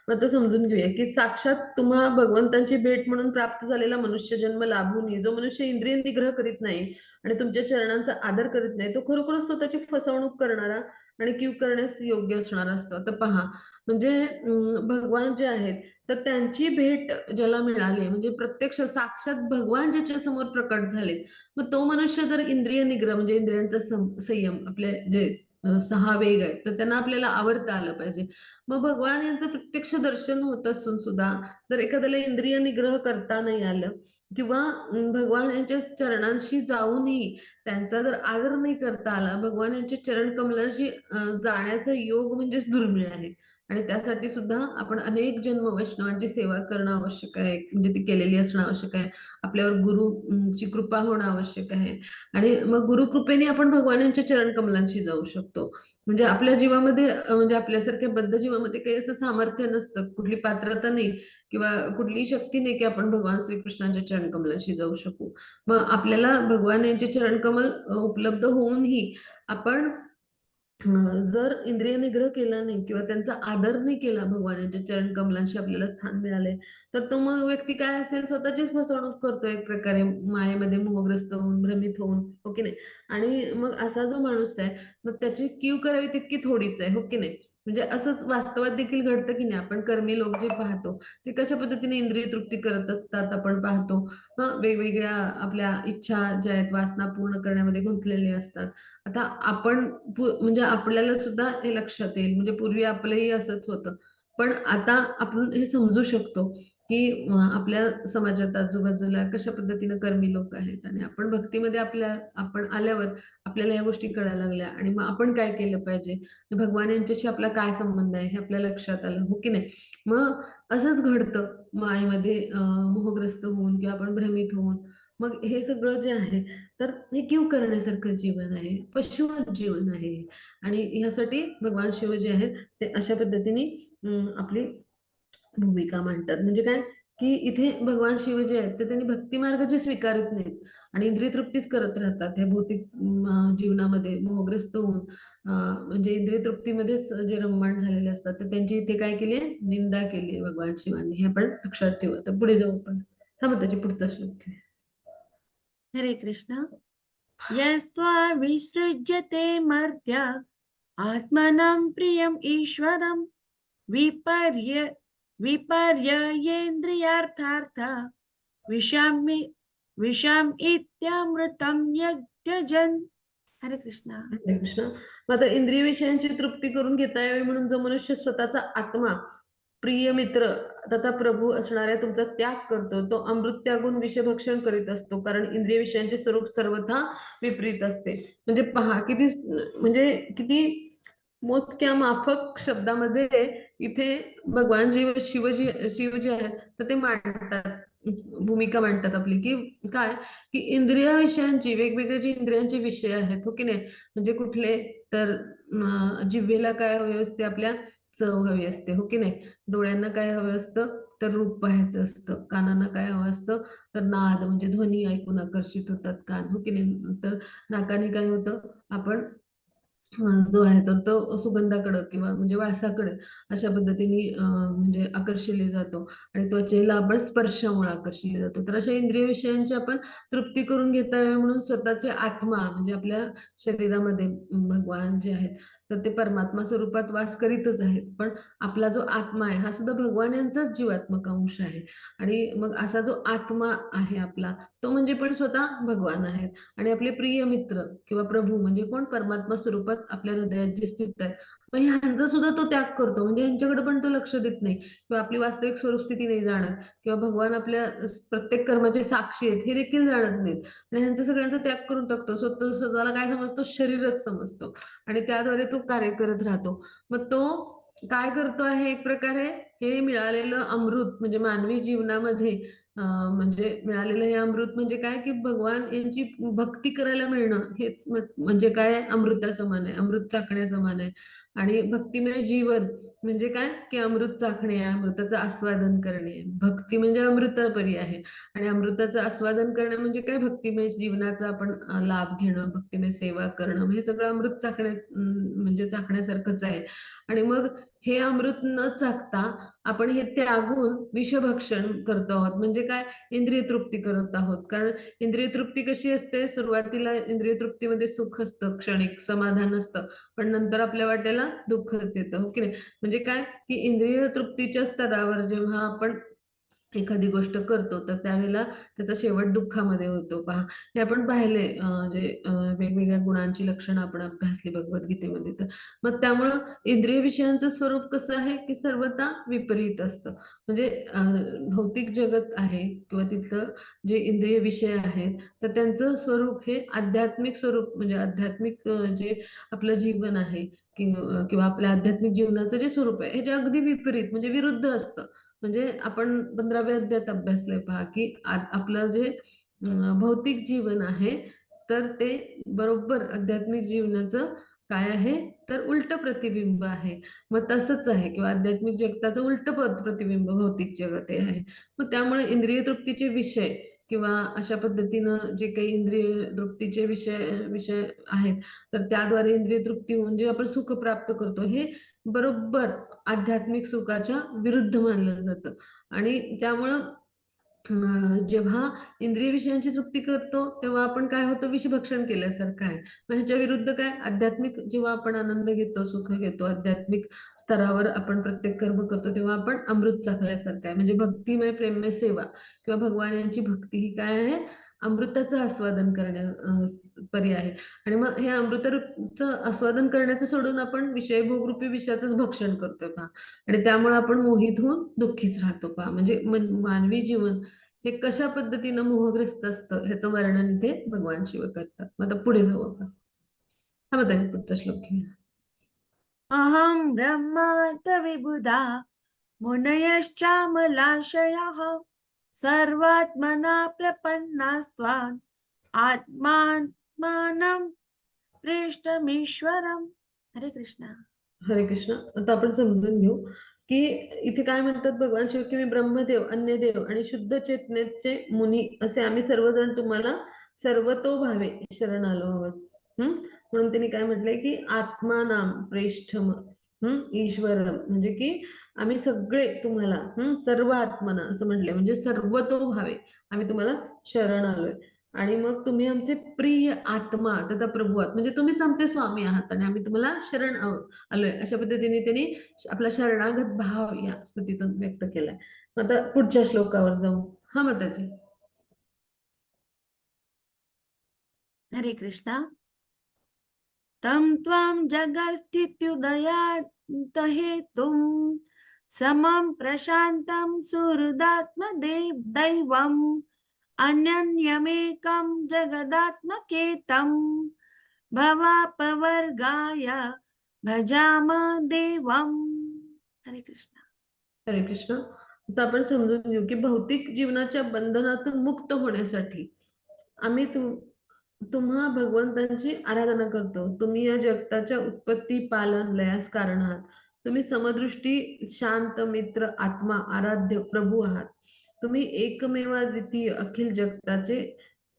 [SPEAKER 1] मग आता समजून घेऊया की साक्षात तुम्हा भगवंतांची भेट म्हणून प्राप्त झालेला मनुष्य जन्म लाभूनही जो मनुष्य इंद्रिय निग्रह करीत नाही आणि तुमच्या चरणांचा आदर करीत नाही, तो खरोखरच स्वतःची फसवणूक करणारा आणि कीव करण्यास योग्य असणारा असतो. तर पहा म्हणजे भगवान जे आहेत तर त्यांची भेट ज्याला मिळाली म्हणजे प्रत्यक्ष साक्षात भगवान ज्याच्या समोर प्रकट झाले, मग तो मनुष्य जर इंद्रिय निग्रह म्हणजे इंद्रियांचा संयम आपले जे 6 वेग आहेत तर त्यांना आपल्याला आवडता आलं पाहिजे. मग भगवान यांचं प्रत्यक्ष दर्शन होत असून सुद्धा जर एखाद्याला इंद्रिय निग्रह करता नाही आलं किंवा भगवान यांच्या चरणांशी जाऊनही त्यांचा जर आदर नाही करता आला, भगवान यांच्या चरण कमलाशी जाण्याचा योग म्हणजेच दुर्मिळ आहे. आणि त्यासाठी सुद्धा आपण अनेक जन्म वैष्णवांची सेवा करणं आवश्यक आहे, म्हणजे ती केलेली असणं आवश्यक आहे. आपल्यावर गुरुची कृपा होणं आवश्यक आहे. आणि मग गुरुकृपेने आपण भगवानांच्या चरण कमलांशी जाऊ शकतो. म्हणजे आपल्या जीवामध्ये म्हणजे आपल्यासारख्या बद्ध जीवामध्ये काही असं सामर्थ्य नसतं, कुठली पात्रता नाही किंवा कुठलीही शक्ती नाही की आपण भगवान श्रीकृष्णांच्या चरणकमलाशी जाऊ शकू. मग आपल्याला भगवान यांचे चरणकमल उपलब्ध होऊनही आपण जर इंद्रिय निग्रह केला नाही किंवा त्यांचा आदर नाही केला, भगवान यांच्या चरण कमलांशी आपल्याला स्थान मिळाले, तर तो मग व्यक्ती काय असेल स्वतःचीच फसवणूक करतो एक प्रकारे मायेमध्ये मोहग्रस्त होऊन भ्रमित होऊन, हो की नाही. आणि मग असा जो माणूस आहे मग त्याची कीव करावी तितकी थोडीच आहे, हो की नाही. म्हणजे असंच वास्तवात देखील घडतं की नाही. आपण कर्मी लोक जे पाहतो ते कशा पद्धतीने इंद्रिय तृप्ती करत असतात आपण पाहतो. वेगवेगळ्या आपल्या इच्छा ज्या आहेत वासना पूर्ण करण्यामध्ये गुंतलेले असतात. आता आपण म्हणजे आपल्याला सुद्धा हे लक्षात येईल म्हणजे पूर्वी आपलंही असंच होतं. पण आता आपण हे समजू शकतो की आपल्या समाजात आजूबाजूला कशा पद्धतीनं कर्मी लोक आहेत आणि आपण भक्तीमध्ये आपण आल्यावर आपल्याला या गोष्टी कळायला लागल्या आणि मग आपण काय केलं पाहिजे, भगवान यांच्याशी आपला काय संबंध आहे हे आपल्या लक्षात आलं, हो की नाही. मग असंच घडतं मायेमध्ये मोहग्रस्त होऊन किंवा आपण भ्रमित होऊन. मग हे सगळं जे आहे तर हे कीव करण्यासारखं जीवन आहे, पशुवत जीवन आहे. आणि ह्यासाठी भगवान शिव जे आहेत ते अशा पद्धतीने आपली भूमिका मांडतात. म्हणजे काय की इथे भगवान शिव जे आहेत ते त्यांनी भक्ती मार्गाचे स्वीकारत नाहीत आणि इंद्रिय तृप्तीच करत राहतात. हे भौतिक जीवनामध्ये मोहग्रस्त होऊन म्हणजे इंद्रिय तृप्तीमध्येच जे रममाण झालेले असतात, तर त्यांची इथे काय केली आहे, निंदा केली आहे भगवान शिवांनी. हे आपण लक्षात ठेवू. तर पुढे जाऊ आपण. थांबा, त्याची पुढचा श्लोक घेऊया.
[SPEAKER 3] हरे कृष्ण. यस्त्वा विसृज्यते मर्त्य आत्मनं प्रियम् ईश्वरं विपर्य विपर्ययेन्द्रियार्थार्थ विषामि विषम इत्यामृतं यत्यजन्. हरे कृष्णा.
[SPEAKER 1] हरे कृष्ण. मग आता इंद्रिय विषयांची तृप्ती करून घेता यावी म्हणून जो मनुष्य स्वतःचा आत्मा, प्रिय मित्र तथा प्रभू असणाऱ्या तुमचा त्याग करतो, तो अमृत त्यागून विषभक्षण करीत असतो. कारण इंद्रिय विषयांचे स्वरूप सर्वथा विपरीत असते. म्हणजे पहा किती म्हणजे किती मोजक्या माफक शब्दामध्ये इथे भगवान शिवजी आहेत तर ते मांडतात, भूमिका मांडतात आपली, की काय की इंद्रिय विषयांची, वेगवेगळे जे इंद्रियांचे विषय आहेत, हो की नाही, म्हणजे कुठले तर जिभेला काय हवे असते, आपल्या चव हवी असते, हो की नाही, डोळ्यांना काय हवं असतं तर रूप पाहायचं असतं, कानांना काय हवं असतं तर नाद म्हणजे ध्वनी ऐकून आकर्षित होतात कान, हो की नाही, तर नाकाने काय होतं, आपण जो आहे तर तो सुगंधाकडे किंवा म्हणजे वासाकडे अशा पद्धतीने म्हणजे आकर्षिले जातो आणि त्वचेला आपण स्पर्शामुळे आकर्षिले जातो. तर अशा इंद्रिय विषयांची आपण तृप्ती करून घेता यावी म्हणून स्वतःचे आत्मा म्हणजे आपल्या शरीरामध्ये भगवान जे आहेत तर ते परमात्मा स्वरूपात वास करीतच आहेत. पण आपला जो आत्मा आहे हा सुद्धा भगवान यांचाच जीवात्मक अंश आहे आणि मग असा जो आत्मा आहे आपला, तो म्हणजे पण स्वतः भगवान आहे आणि आपले प्रिय मित्र किंवा प्रभू म्हणजे कोण, परमात्मा स्वरूपात आपल्या हृदयात जे स्थित आहे, मग ह्यांचा सुद्धा तो त्याग करतो. म्हणजे ह्यांच्याकडे पण तो लक्ष देत नाही किंवा आपली वास्तविक स्वरूपस्थिती नाही जाणत किंवा भगवान आपल्या प्रत्येक कर्माचे साक्षी आहेत हे देखील जाणत नाहीत आणि ह्यांचा सगळ्यांचा त्याग करून टाकतो. स्वतःला काय समजतो, शरीरच समजतो आणि त्याद्वारे तो कार्य करत राहतो. मग तो काय करतो आहे, एक प्रकारे हे मिळालेलं अमृत म्हणजे मानवी जीवनामध्ये म्हणजे मिळालेलं हे अमृत म्हणजे काय की भगवान यांची भक्ती करायला मिळणं हेच म्हणजे काय, अमृता समान आहे, अमृत चाखण्या समान आहे. आणि भक्तिमय जीवन म्हणजे काय की अमृत चाखणे, अमृताचं आस्वादन करणे. भक्ती म्हणजे अमृतापरी आहे आणि अमृताचं आस्वादन करणं म्हणजे काय, भक्तिमय जीवनाचा आपण लाभ घेणं, भक्तिमय सेवा करणं, हे सगळं अमृत चाखण्या म्हणजे चाखण्यासारखंच आहे. आणि मग हे अमृत न चाखता आपण हे त्यागून विषभक्षण करतो आहोत. म्हणजे काय, इंद्रिय तृप्ती करत आहोत. कारण इंद्रिय तृप्ती कशी असते, सुरुवातीला इंद्रिय तृप्तीमध्ये सुख असतं, क्षणिक समाधान असतं, पण नंतर आपल्या वाट्याला दुःखच येतं, हो की नाही. म्हणजे काय की इंद्रिय तृप्तीच्या स्तरावर जेव्हा आपण एखादी गोष्ट करतो तर त्यावेळेला त्याचा शेवट दुःखामध्ये होतो. पहा, हे आपण पाहिले जे वेगवेगळ्या गुणांची लक्षणं आपण अभ्यासली भगवद्गीतेमध्ये. तर मग त्यामुळं इंद्रिय विषयांचं स्वरूप कसं आहे की सर्वथा विपरीत असतं. म्हणजे भौतिक जगत आहे किंवा तिथलं जे इंद्रिय विषय आहेत तर त्यांचं स्वरूप हे आध्यात्मिक स्वरूप म्हणजे आध्यात्मिक जे आपलं जीवन आहे किंवा आपल्या आध्यात्मिक जीवनाचं जे स्वरूप आहे हे जे अगदी विपरीत म्हणजे विरुद्ध असतं. म्हणजे आपण 15व्या अध्यायात अभ्यासलंय पहा की आपलं जे भौतिक जीवन आहे तर ते बरोबर आध्यात्मिक जीवनाचं काय आहे तर उलट प्रतिबिंब आहे. मग तसंच आहे किंवा आध्यात्मिक जगताचं उलट प्रतिबिंब भौतिक जगत हे आहे. मग त्यामुळे इंद्रिय तृप्तीचे विषय किंवा अशा पद्धतीनं जे काही इंद्रिय तृप्तीचे विषय विषय आहेत तर त्याद्वारे इंद्रिय तृप्ती होऊन जे आपण सुख प्राप्त करतो हे बरोबर आध्यात्मिक सुखाच्या विरुद्ध मानलं जातं आणि त्यामुळं जेव्हा इंद्रिय विषयांची तृप्ती करतो तेव्हा आपण काय होतं, विषभक्षण केल्यासारखं आहे. मग ह्याच्या विरुद्ध काय, आध्यात्मिक जेव्हा आपण आनंद घेतो, सुख घेतो, आध्यात्मिक स्तरावर आपण प्रत्येक कर्म करतो तेव्हा आपण अमृत चाखल्यासारखं आहे. म्हणजे भक्तिमय प्रेममय सेवा किंवा भगवान यांची भक्ती ही काय आहे, अमृताचं आस्वादन परी आहे. आणि मग हे अमृताचं आस्वादन करण्याचं सोडून आपण विषयभोगरूपी विषयाचंच भक्षण करतोय पहा आणि त्यामुळे आपण मोहित होऊन दुःखीच राहतो पहा. म्हणजे मानवी जीवन हे कशा पद्धतीनं मोहग्रस्त असतं ह्याचं वर्णन इथे भगवान शिव करतात. मग आता पुढे जाऊ आपण. हा बघा पुढचा श्लोक घेऊया.
[SPEAKER 3] अहं ब्रह्मार्तविबुधा मुनयश्चामलाशयाः सर्वात्मना प्रपन्नास्त्वां आत्मात्मानं प्रेष्ठमीश्वरम्. हरे कृष्णा.
[SPEAKER 1] हरे कृष्ण. आता आपण समजून घेऊ की इथे काय म्हणतात भगवान शिव की मी ब्रह्मदेव, अन्यदेव आणि शुद्ध चेतनेचे मुनी असे आम्ही सर्वजण तुम्हाला सर्वतोभावे शरण आलो आहोत. म्हणून त्यांनी काय म्हटलंय की आत्मानाम प्रेष्ठम ईश्वरम, म्हणजे की आम्ही सगळे तुम्हाला सर्व आत्मना असं म्हटलंय, म्हणजे सर्वतोभावे आम्ही तुम्हाला शरण आलोय. आणि मग तुम्ही आमचे प्रिय आत्मा तथा प्रभू आहात, म्हणजे तुम्हीच आमचे स्वामी आहात आणि आम्ही तुम्हाला शरण आलोय, अशा पद्धतीने त्यांनी आपला शरणागत भाव या स्तुतीतून व्यक्त केलाय. आता पुढच्या श्लोकावर जाऊ. हा माताजी.
[SPEAKER 3] हरे कृष्णा. तं त्वां जगत्स्थित्युदयान्तहेतुं समं प्रशान्तं सुहृदात्मदैवम् अनन्यमेकं जगदात्मकेतं भवापवर्गाय भजाम देवम्. हरे कृष्णा.
[SPEAKER 1] हरे कृष्ण. आता आपण समजून घेऊ की भौतिक जीवनाच्या बंधनातून मुक्त होण्यासाठी आम्ही तुम्हा भगवंतांची आराधना करतो. तुम्ही या जगताच्या उत्पत्ती पालन लयास कारण आहात. तुम्ही समदृष्टी शांत मित्र आत्मा आराध्य प्रभू आहात. तुम्ही एकमेवाद्वितीय अखिल जगताचे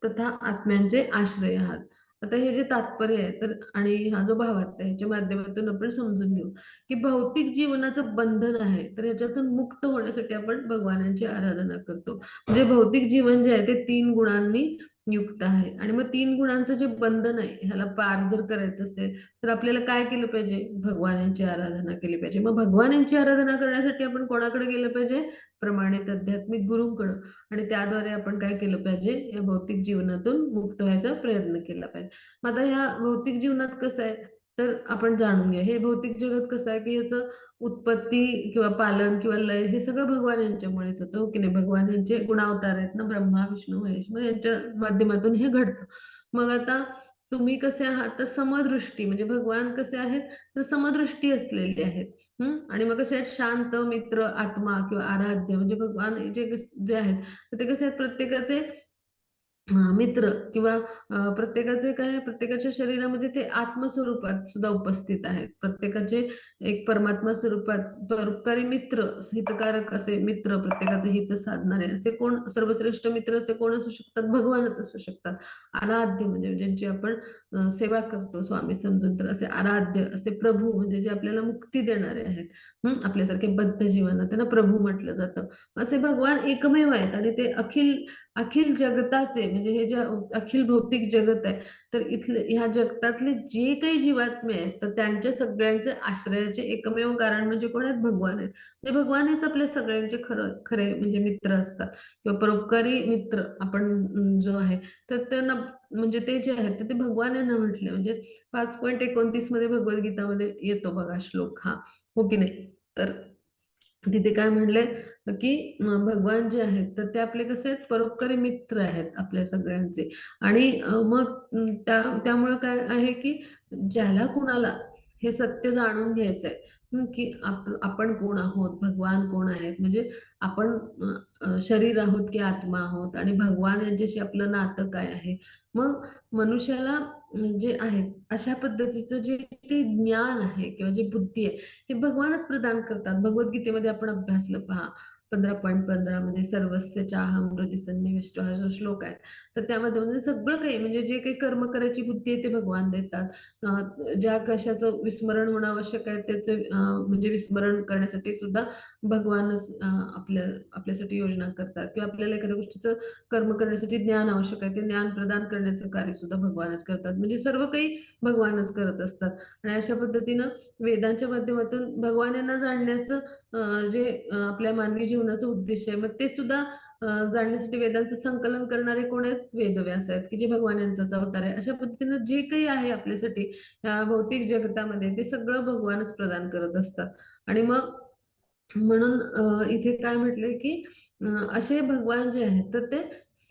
[SPEAKER 1] तथा आत्म्यांचे आश्रय आहात. आता हे जे तात्पर्य आहे तर आणि हा जो भावार्थ आहे ह्याच्या माध्यमातून आपण समजून घेऊ की भौतिक जीवनाचं बंधन आहे तर ह्याच्यातून मुक्त होण्यासाठी आपण भगवानांची आराधना करतो. म्हणजे भौतिक जीवन जे आहे ते 3 गुणांनी युक्त आहे आणि मग 3 गुणांचं जे बंधन आहे ह्याला पार जर करायचं असेल तर आपल्याला काय केलं पाहिजे? भगवानांची आराधना केली पाहिजे. मग भगवानांची आराधना करण्यासाठी आपण कोणाकडे गेलं पाहिजे? प्रमाणित आध्यात्मिक गुरूंकडे. आणि त्याद्वारे आपण काय केलं पाहिजे? या भौतिक जीवनातून मुक्त व्हायचा प्रयत्न केला पाहिजे. मग आता ह्या भौतिक जीवनात कसं आहे तर आपण जाणून घ्या. हे भौतिक जगत कसं आहे की याचं उत्पत्ती किंवा पालन किंवा लय हे सगळं भगवान यांच्यामुळेच होतं, हो की नाही? भगवान यांचे गुणावतार आहेत ना, ब्रह्मा विष्णू महेश, मग यांच्या माध्यमातून हे घडतं. मग आता तुम्ही कसे आहात तर समदृष्टी, म्हणजे भगवान कसे आहेत तर समदृष्टी असलेले आहेत. आणि मग कसे आहेत? शांत मित्र आत्मा किंवा आराध्य, म्हणजे भगवान जे आहेत तर ते कसे आहेत? प्रत्येकाचे मित्र किंवा प्रत्येकाचे काय आहे, प्रत्येकाच्या शरीरामध्ये ते आत्मस्वरूपात सुद्धा उपस्थित आहेत. प्रत्येकाचे एक परमात्मा स्वरूपात परोपकारी मित्र, हितकारक असे मित्र, प्रत्येकाचे हित साधणारे असे कोण सर्वश्रेष्ठ मित्र असे कोण असू शकतात? भगवानच असू शकतात. आराध्य म्हणजे ज्यांची आपण सेवा करतो स्वामी समजून, तर असे आराध्य असे प्रभू म्हणजे जे आपल्याला मुक्ती देणारे आहेत. आपल्यासारखे बद्ध जीवांना त्यांना प्रभू म्हटलं जातं. असे भगवान एकमेव आहेत आणि ते अखिल अखिल जगताचे, म्हणजे हे जे अखिल भौतिक जगत आहे तर इथले ह्या जगतातले जे काही जीवात्मे आहेत तर त्यांच्या सगळ्यांचे आश्रयाचे एकमेव कारण म्हणजे कोण आहेत? भगवान आहेत. म्हणजे भगवान हेच आपल्या सगळ्यांचे खरे म्हणजे मित्र असतात किंवा परोपकारी मित्र आपण जो आहे तर त्यांना म्हणजे ते जे आहेत तर ते भगवान यांना म्हटले. म्हणजे 5.29 मध्ये भगवद्गीतामध्ये येतो बघा श्लोक हा, हो की नाही? तर तिथे काय म्हणलंय की भगवान जे आहेत तर ते आपले कसे आहेत? परोपकारी मित्र आहेत आपल्या सगळ्यांचे. आणि मग त्यामुळे काय आहे की ज्याला कुणाला हे सत्य जाणून घ्यायचंय की आपण कोण आहोत, भगवान कोण आहेत, म्हणजे आपण शरीर आहोत की आत्मा आहोत आणि भगवान यांच्याशी आपलं नातं काय आहे. मग मनुष्याला जे आहेत अशा पद्धतीचं जे काही ज्ञान आहे किंवा जी बुद्धी आहे हे भगवानच प्रदान करतात. भगवद्गीतेमध्ये आपण अभ्यासलं पहा 15.15 मध्ये सर्वस्य चाहम हृदि सन्निविष्टो हा जो श्लोक आहे तर त्यामध्ये म्हणजे सगळं काही म्हणजे जे काही कर्म करायची बुद्धी आहे ते भगवान देतात. ज्या कशाचं विस्मरण होणं आवश्यक आहे त्याचं म्हणजे विस्मरण करण्यासाठी सुद्धा भगवानच आपल्यासाठी योजना करतात किंवा आपल्याला एखाद्या गोष्टीचं कर्म करण्यासाठी ज्ञान आवश्यक आहे ते ज्ञान प्रदान करण्याचं कार्य सुद्धा भगवानच करतात. म्हणजे सर्व काही भगवानच करत असतात. आणि अशा पद्धतीनं वेदांच्या माध्यमातून भगवान यांना जाणण्याचं जे आपल्या मानवी जीवनाचं उद्देश आहे मग ते सुद्धा जाणण्यासाठी वेदांचं संकलन करणारे कोण आहेत? वेदव्यास आहेत की जे भगवान यांचाच अवतार आहे. अशा पद्धतीनं जे काही आहे आपल्यासाठी या भौतिक जगतामध्ये ते सगळं भगवानच प्रदान करत असतात. आणि मग म्हणून इथे काय म्हटलंय की असे भगवान जे आहेत तर ते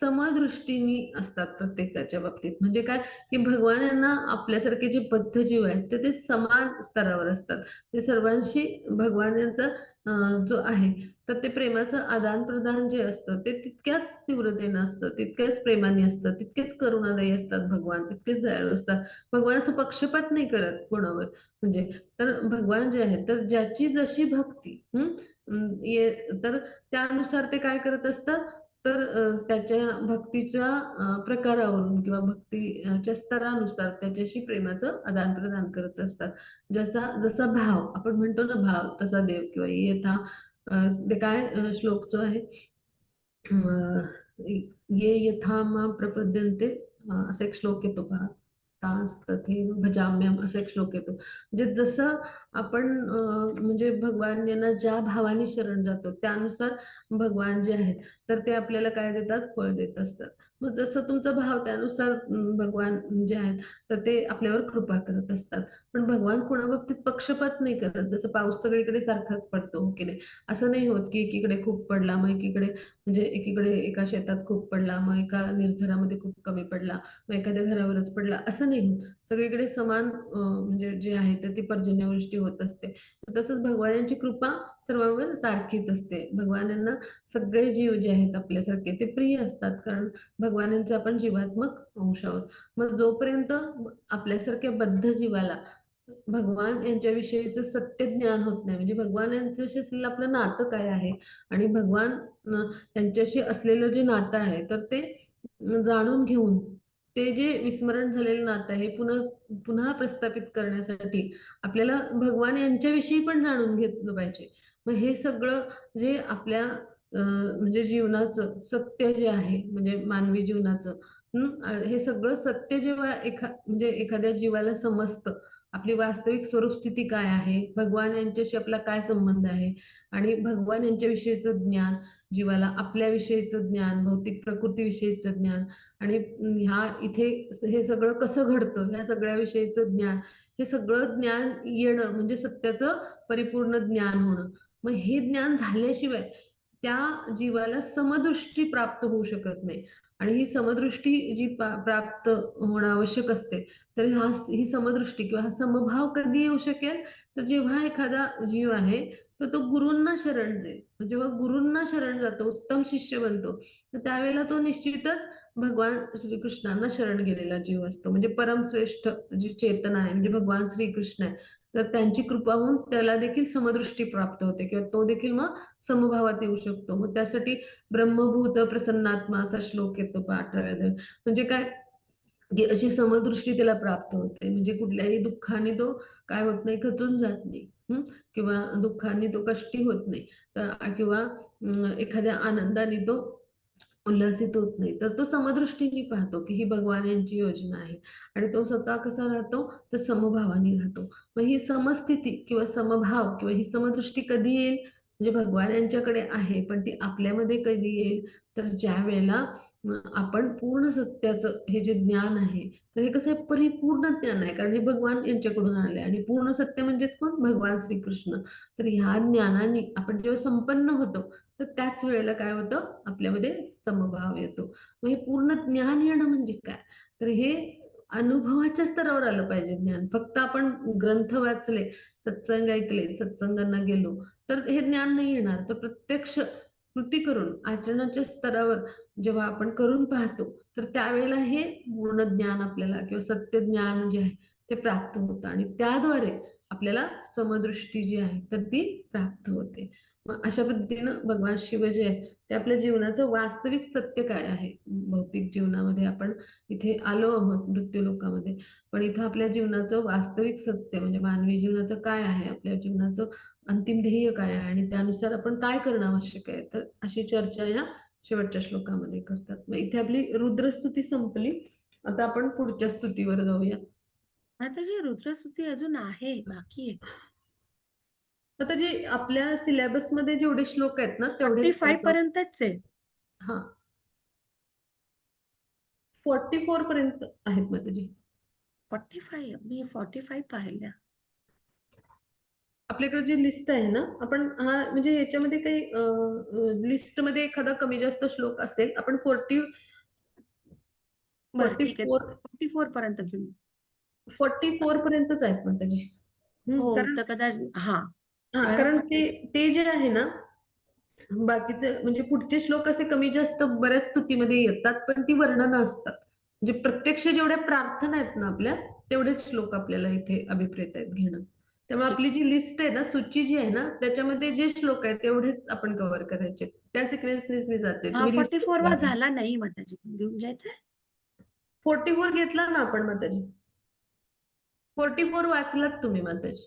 [SPEAKER 1] समदृष्टीनी असतात प्रत्येकाच्या बाबतीत. म्हणजे काय की भगवान यांना आपल्यासारखे जे बद्ध जीव आहेत तर ते समान स्तरावर असतात. ते सर्वांशी भगवान यांचा जो आहे, तर ते प्रेमाचं आदान-प्रदान जे असतं ते तितक्याच तीव्रतेनं असतं, तितक्याच प्रेमाने असतं, तितकेच करुणादायी असतात भगवान, तितकेच दयाळू असतात. भगवान असं पक्षपात नाही करत कोणावर. म्हणजे तर भगवान जे आहेत, तर ज्याची जशी भक्ती तर त्यानुसार ते काय करत असतात, तर त्याच्या भक्तीच्या प्रकारावरून किंवा भक्तीच्या स्तरानुसार त्याच्याशी प्रेमाचं आदान-प्रदान करत असतात. जसा जसा भाव आपण म्हणतो ना, भाव तसा देव किंवा येथा ते काय श्लोक जो आहे ये यथा मां प्रपद्यन्ते असा एक श्लोक येतो पहा. तास तथैव भजाम्यहम् असा एक श्लोक येतो. म्हणजे जसं आपण म्हणजे भगवान यांना ज्या भावाने शरण जातो त्यानुसार भगवान जे आहेत तर ते आपल्याला काय देतात? फळ देत असतात. मग जसं तुमचा भाव त्यानुसार भगवान जे आहेत तर ते आपल्यावर कृपा करत असतात. पण भगवान कोणाबाबतीत पक्षपात नाही करत. जसं पाऊस सगळीकडे सारखाच पडतो, हो की नाही? असं नाही होत की एकीकडे खूप पडला, मग एकीकडे म्हणजे एकीकडे एका शेतात खूप पडला, मग एका निर्झरामध्ये खूप कमी पडला, मग एखाद्या घरावरच पडला, असं नाही होत. सगळीकडे समान म्हणजे जे आहे तर ती पर्जन्यवृष्टी होत असते. तसंच भगवानांची कृपा सर्वांवर सारखीच असते. भगवानांना सगळे जीव जे आहेत आपल्यासारखे ते प्रिय असतात, कारण भगवानांचे आपण जीवात्मक अंश आहोत. मग जोपर्यंत आपल्यासारख्या बद्ध जीवाला भगवान यांच्याविषयीचं सत्य ज्ञान होत नाही, म्हणजे भगवान यांच्याशी असलेलं आपलं नातं काय आहे आणि भगवान त्यांच्याशी असलेलं जे नातं आहे तर ते जाणून घेऊन ते जे विस्मरण झालेलं नातं आहे पुन्हा पुन्हा प्रस्थापित करण्यासाठी आपल्याला भगवान यांच्याविषयी पण जाणून घेतलं पाहिजे. मग हे सगळं जे आपल्या म्हणजे जीवनाचं सत्य जे आहे म्हणजे मानवी जीवनाचं हे सगळं सत्य जेव्हा म्हणजे एखाद्या जीवाला समजतं, आपली वास्तविक स्वरूप स्थिती काय आहे, भगवान यांच्याशी आपला काय संबंध आहे आणि भगवान यांच्याविषयीचं ज्ञान जीवाला आपल्याविषयीचं ज्ञान, भौतिक प्रकृतीविषयीचं ज्ञान आणि ह्या इथे हे सगळं कसं घडतं, ह्या सगळ्याविषयीचं ज्ञान, हे सगळं ज्ञान येणं म्हणजे सत्याचं परिपूर्ण ज्ञान होणं. मग हे ज्ञान झाल्याशिवाय त्या जीवाला समदृष्टी प्राप्त होऊ शकत नाही आणि ही समदृष्टी जी प्राप्त होणं आवश्यक असते, तर ही समदृष्टी किंवा हा समभाव कधी येऊ शकेल? तर जेव्हा एखादा जीव आहे तर तो गुरूंना शरण जाईल. जेव्हा गुरूंना शरण जातो, उत्तम शिष्य बनतो, तर त्यावेळेला तो निश्चितच भगवान श्रीकृष्णांना शरण गेलेला जीव असतो. म्हणजे परमश्रेष्ठ जी चेतना आहे, म्हणजे भगवान श्रीकृष्ण आहे. तर त्यांची कृपा होऊन त्याला देखील समदृष्टी प्राप्त होते किंवा तो देखील मग समभावात येऊ शकतो. मग त्यासाठी ब्रह्मभूत प्रसन्नात्मा असा श्लोक येतो 18व्या अध्यायात. म्हणजे काय? की अशी समदृष्टी त्याला प्राप्त होते. म्हणजे कुठल्याही दुःखाने तो काय होत नाही, खचून जात नाही. किंवा दुःखाने तो कष्टी होत नाही. तर किंवा एखाद्या आनंदाने तो उल्हसित होत नाही. तर तो समदृष्टीने पाहतो, की ही भगवान यांची योजना आहे आणि तो स्वतः कसा राहतो, तर समभावाने राहतो. मग ही समस्थिती किंवा समभाव किंवा ही समदृष्टी कधी येईल? म्हणजे भगवान यांच्याकडे आहे, पण ती आपल्यामध्ये कधी येईल? तर ज्यावेळेला आपण पूर्ण सत्याचं हे जे ज्ञान आहे, तर हे कसं आहे परिपूर्ण ज्ञान आहे, कारण हे भगवान यांच्याकडून आलंय आणि पूर्ण सत्य म्हणजेच कोण? भगवान श्रीकृष्ण. तर ह्या ज्ञानाने आपण जेव्हा संपन्न होतो, तर त्याच वेळेला काय होतं? आपल्यामध्ये समभाव येतो. मग हे पूर्ण ज्ञान येणं म्हणजे काय? तर हे अनुभवाच्या स्तरावर आलं पाहिजे ज्ञान. फक्त आपण ग्रंथ वाचले, सत्संग ऐकले, सत्संगांना गेलो, तर हे ज्ञान नाही येणार. तर प्रत्यक्ष कृती करून आचरणाच्या स्तरावर जेव्हा आपण करून पाहतो, तर त्यावेळेला हे पूर्ण ज्ञान आपल्याला किंवा सत्य ज्ञान जे आहे ते प्राप्त होतं आणि त्याद्वारे आपल्याला समदृष्टी जी आहे तर ती प्राप्त होते. मग अशा पद्धतीनं भगवान शिव जे आहे ते आपल्या जीवनाचं वास्तविक सत्य काय आहे? भौतिक जीवनामध्ये आपण इथे आलो आहोत मृत्यूलोकामध्ये, पण इथं आपल्या जीवनाचं वास्तविक सत्य म्हणजे मानवी जीवनाचं काय आहे? आपल्या जीवनाचं अंतिम ध्येय काय आहे? आणि त्यानुसार आपण काय करणं आवश्यक आहे? तर अशी चर्चा या शेवटच्या श्लोकामध्ये करतात. मग इथे आपली रुद्रस्तुती संपली. आता आपण पुढच्या स्तुतीवर जाऊया.
[SPEAKER 3] माताजी रुद्रस्तुती अजून आहे, बाकी आहे.
[SPEAKER 1] आता जे आपल्या सिलेबसमध्ये जेवढे श्लोक आहेत ना तेवढेच
[SPEAKER 3] 45 पर्यंतच आहे.
[SPEAKER 1] हां. 44 पर्यंत आहेत माताजी.
[SPEAKER 3] 45 मी 45 पाहिल्या.
[SPEAKER 1] आपल्याकडे जी लिस्ट आहे ना, आपण हा म्हणजे याच्यामध्ये काही लिस्टमध्ये एखादा कमी जास्त श्लोक असेल, आपण
[SPEAKER 3] बरं ठीक आहे.
[SPEAKER 1] 44
[SPEAKER 3] 44 पर्यंत घेऊ.
[SPEAKER 1] 44 पर्यंतच आहेत माताजी.
[SPEAKER 3] हो
[SPEAKER 1] कारण
[SPEAKER 3] तर कदाच हा
[SPEAKER 1] हा,
[SPEAKER 3] कळलं?
[SPEAKER 1] कारण ते ते जे आहे ना, बाकीचे म्हणजे पुढचे श्लोक असे कमी जास्त बऱ्याच स्तुतीमध्ये येतात, पण ती वर्णनं असतात. म्हणजे प्रत्यक्ष जेवढ्या प्रार्थना आहेत ना आपल्या, तेवढेच श्लोक आपल्याला इथे अभिप्रेत आहेत घेणं. त्यामुळे
[SPEAKER 3] ठीक.
[SPEAKER 1] आपली जी लिस्ट आहे ना, सूची जी आहे ना, त्याच्यामध्ये जे श्लोक आहेत तेवढेच आपण कव्हर करायचे. त्या सिक्वेन्सनेच मी जाते.
[SPEAKER 3] हा
[SPEAKER 1] तुम्ही लिस्ट
[SPEAKER 3] 44 वा झाला नाही माताजी, घेऊन घ्यायचंय.
[SPEAKER 1] 44 घेतला ना आपण माताजी. 44 वाचलात तुम्ही माताजी.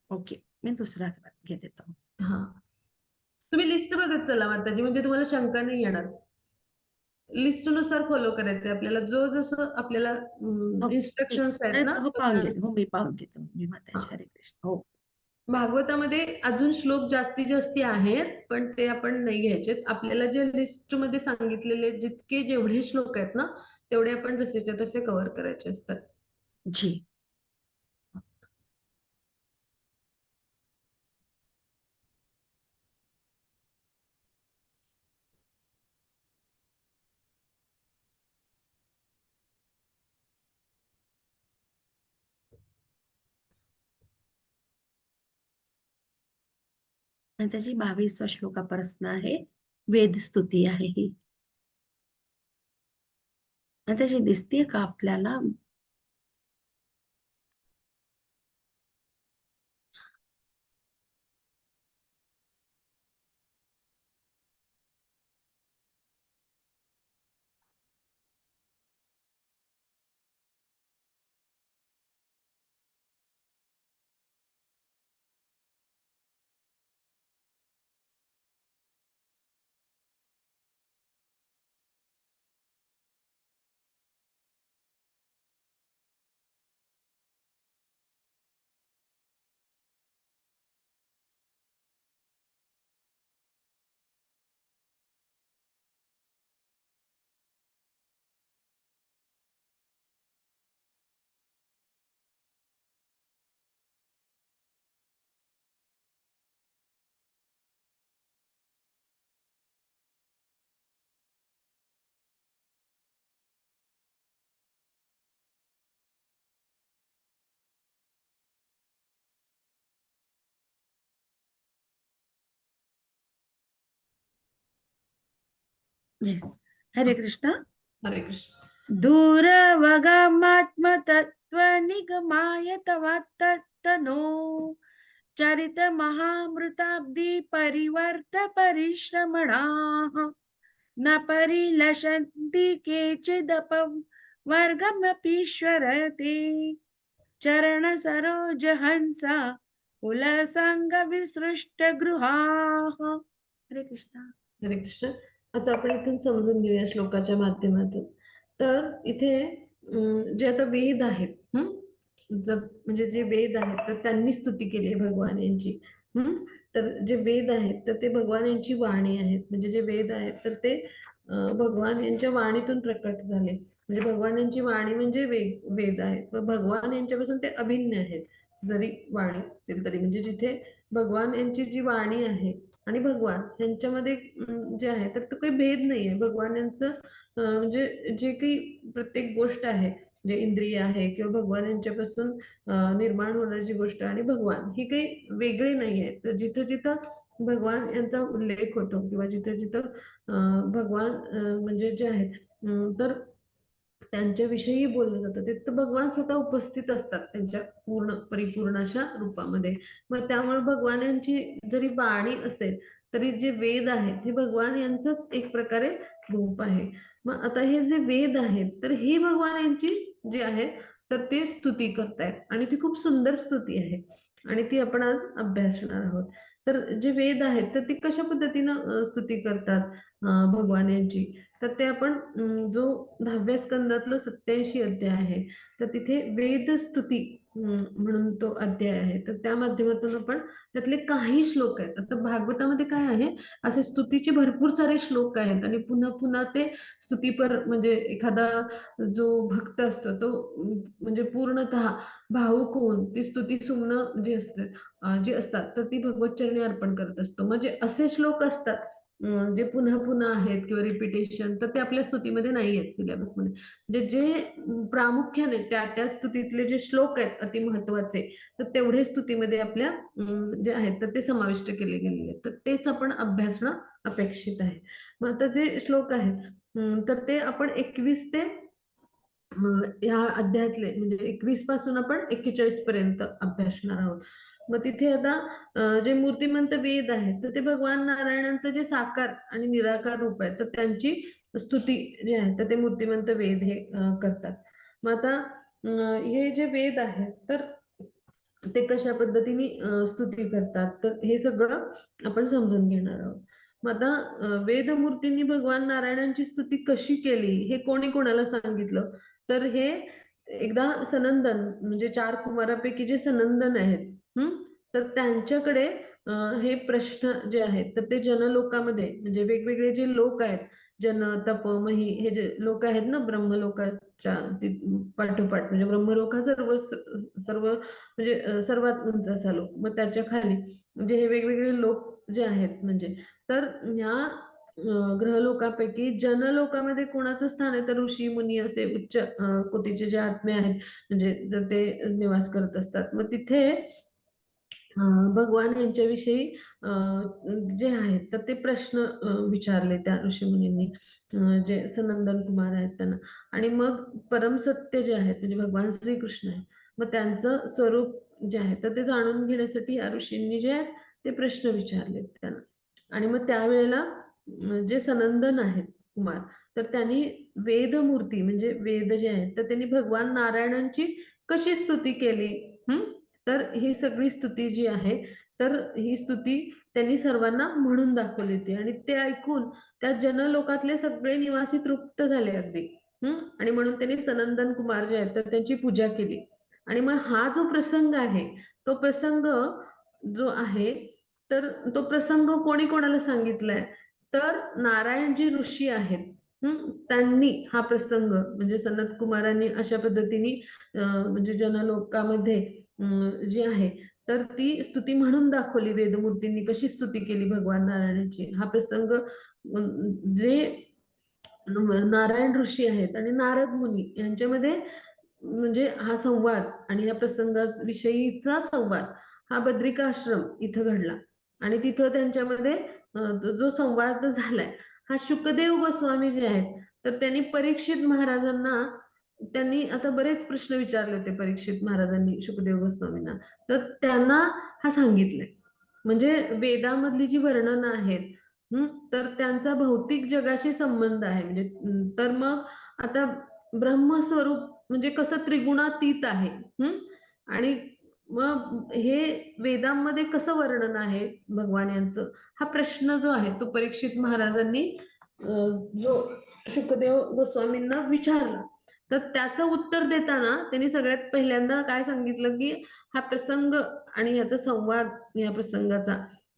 [SPEAKER 3] ओके, मी दुसरा घेते तो.
[SPEAKER 1] हा, तुम्ही लिस्ट बघत चला माताजी, म्हणजे तुम्हाला शंका नाही येणार. लिस्टनुसार फॉलो करायचंय आपल्याला. जो जसं आपल्याला
[SPEAKER 3] ओके, ठीक
[SPEAKER 1] इन्स्ट्रक्शन्स आहेत ना,
[SPEAKER 3] आहे. हो, पाहून घेते. हो, मी पाहून घेते. मी माताजी, हरे कृष्ण. हो.
[SPEAKER 1] भागवतामध्ये अजून श्लोक जास्तीत जास्ती आहेत, पण ते आपण नाही घ्यायचेत. आपल्याला जे लिस्टमध्ये सांगितलेले जितके जेवढे श्लोक आहेत ना, तेवढे आपण जसेच्या तसे कव्हर करायचे असतात.
[SPEAKER 3] जी. माताजी 22वा श्लोकापासून आहे. वेद स्तुती आहे ही. माताजी दिसतीये का आपल्याला? येस. हरे कृष्ण.
[SPEAKER 1] हरे कृष्ण.
[SPEAKER 3] दूरवगमात्मतत्त्वनिगमाय तवात्तनो चरितमहामृताब्धि परिवर्त परिश्रमणाः न परिलशन्ति केचिदपं वर्गमपीश्वरते चरणसरोजहंसा कुलसङ्गविसृष्टगृहाः. हरे कृष्ण.
[SPEAKER 1] हरे कृष्ण. आता आपण इथून समजून घेऊया श्लोकाच्या माध्यमातून. तर इथे जे आता वेद आहेत, जर म्हणजे जे वेद आहेत तर त्यांनी स्तुती केली आहे भगवान यांची. तर जे वेद आहेत तर ते भगवान यांची वाणी आहेत. म्हणजे जे वेद आहेत तर ते भगवान यांच्या वाणीतून प्रकट झाले. म्हणजे भगवान यांची वाणी म्हणजे वेद आहेत व भगवान यांच्यापासून ते अभिन्न आहेत. जरी वाणी असेल तरी, म्हणजे जिथे भगवान यांची जी वाणी आहे आणि भगवान यांच्यामध्ये जे आहे तर तो काही भेद नाहीये. भगवान यांचं म्हणजे जे काही प्रत्येक गोष्ट आहे, जे इंद्रिय आहे किंवा भगवान यांच्यापासून निर्माण होणारी जी गोष्ट आणि भगवान ही काही वेगळी नाहीये. तर जिथं जिथं भगवान यांचा उल्लेख होतो किंवा जिथं जिथं भगवान म्हणजे जे आहेत तर त्यांच्याविषयी बोललं जातं, तिथं भगवान स्वतः उपस्थित असतात त्यांच्या पूर्ण परिपूर्ण अशा रूपामध्ये. मग त्यामुळे भगवान यांची जरी वाणी असेल तरी जे वेद आहेत हे भगवान यांचंच एक प्रकारे रूप आहे. मग आता हे जे वेद आहेत तर हे भगवान यांची जी आहे तर ते स्तुती करतायत आणि ती खूप सुंदर स्तुती आहे आणि ती आपण आज अभ्यासणार आहोत. तर जे वेद आहेत तर ती कशा पद्धतीनं स्तुती करतात भगवान यांची, तर ते आपण जो 10व्या स्कंदातलं 87 अध्याय आहे तर तिथे वेद स्तुती म्हणून तो अध्याय आहे. तर त्या माध्यमातून आपण त्यातले काही श्लोक आहेत. आता भागवतामध्ये काय आहे, असे स्तुतीचे भरपूर सारे श्लोक आहेत आणि पुन्हा पुन्हा ते स्तुतीपर म्हणजे एखादा जो भक्त असतो तो म्हणजे पूर्णतः भावुक होऊन ती स्तुती सुमनं जी असतात तर ती भगवत चरणी अर्पण करत असतो. म्हणजे असे श्लोक असतात जे पुन्हा पुन्हा आहेत किंवा रिपिटेशन, तर ते आपल्या स्तुतीमध्ये नाही आहेत सिलेबसमध्ये. म्हणजे जे प्रामुख्याने त्या त्या स्तुतीतले जे श्लोक आहेत अति महत्वाचे, तर तेवढे स्तुतीमध्ये आपल्या जे आहेत तर ते समाविष्ट केले गेलेले आहेत. तर तेच आपण अभ्यासणं अपेक्षित आहे. मग आता जे श्लोक आहेत तर ते आपण 21 ते ह्या अध्यायातले म्हणजे 21 पासून आपण 41 पर्यंत अभ्यासणार आहोत. मग तिथे आता जे मूर्तिमंत वेद आहेत तर ते भगवान नारायणांचं जे साकार आणि निराकार रूप आहे तर त्यांची स्तुती जे आहे तर ते मूर्तिमंत वेद हे करतात. मग आता हे जे वेद आहेत तर ते कशा पद्धतीने स्तुती करतात तर हे सगळं आपण समजून घेणार आहोत. मग आता वेदमूर्तींनी भगवान नारायणांची स्तुती कशी केली हे कोणी कोणाला सांगितलं, तर हे एकदा सनंदन म्हणजे 4 कुमारापैकी जे सनंदन आहेत तर त्यांच्याकडे हे प्रश्न जे आहेत तर ते जनलोकामध्ये म्हणजे वेगवेगळे जे लोक आहेत, जन, तप, मही हे जे लोक आहेत ना ब्रह्मलोकाच्या पाठोपाठ म्हणजे ब्रह्मलोक हा सर्व म्हणजे सर्वात उंच असा लोक. मग त्याच्या खाली म्हणजे हे वेगवेगळे लोक जे आहेत म्हणजे तर ह्या ग्रहलोकापैकी जनलोकामध्ये कोणाचं स्थान आहे तर ऋषी मुनी असे उच्च कोटीचे जे आत्मे आहेत म्हणजे जर ते निवास करत असतात. मग तिथे भगवान यांच्याविषयी जे आहेत तर ते प्रश्न विचारले त्या ऋषीमुनींनी जे सनंदन कुमार आहेत त्यांना. आणि मग परमसत्य जे आहेत म्हणजे भगवान श्रीकृष्ण आहे मग त्यांचं स्वरूप जे आहे तर ते जाणून घेण्यासाठी या ऋषींनी जे आहेत ते प्रश्न विचारले त्यांना. आणि मग त्यावेळेला जे सनंदन आहेत कुमार तर त्यांनी वेदमूर्ती म्हणजे वेद जे आहेत तर त्यांनी भगवान नारायणांची कशी स्तुती केली तर ही सगळी स्तुती जी आहे तर ही स्तुती त्यांनी सर्वांना म्हणून दाखवली होती आणि ते ऐकून त्या जनलोकातले सगळे निवासी तृप्त झाले अगदी. आणि म्हणून त्यांनी सनंदन कुमार जे आहेत तर त्यांची पूजा केली. आणि मग हा जो प्रसंग आहे तो प्रसंग जो आहे तर तो प्रसंग कोणी कोणाला सांगितलाय तर नारायण जी ऋषी आहेत त्यांनी हा प्रसंग म्हणजे सनत कुमारांनी अशा पद्धतीने म्हणजे जनलोकामध्ये जी आहे तर ती स्तुती म्हणून दाखवली. वेदमूर्तींनी कशी स्तुती केली भगवान नारायणाची हा प्रसंग जे नारायण ऋषी आहेत आणि नारद मुनी यांच्यामध्ये म्हणजे हा संवाद आणि या प्रसंगाविषयीचा संवाद हा बद्रिकाश्रम इथं घडला. आणि तिथं त्यांच्यामध्ये जो संवाद झालाय हा शुकदेव गोस्वामी जे आहेत तर त्यांनी परीक्षित महाराजांना त्यांनी आता बरेच प्रश्न विचारले होते परीक्षित महाराजांनी शुकदेव गोस्वामींना तर त्यांना हा सांगितलंय. म्हणजे वेदामधली जी वर्णनं आहेत तर त्यांचा भौतिक जगाशी संबंध आहे म्हणजे तर मग आता ब्रह्मस्वरूप म्हणजे कसं त्रिगुणातीत आहे आणि मग हे वेदांमध्ये कसं वर्णन आहे भगवान यांचं हा प्रश्न जो आहे तो परीक्षित महाराजांनी जो शुकदेव गोस्वामींना विचारला. तर त्याचं उत्तर देताना त्यांनी सगळ्यात पहिल्यांदा काय सांगितलं की हा प्रसंग आणि याचा संवाद या प्रसंगाचा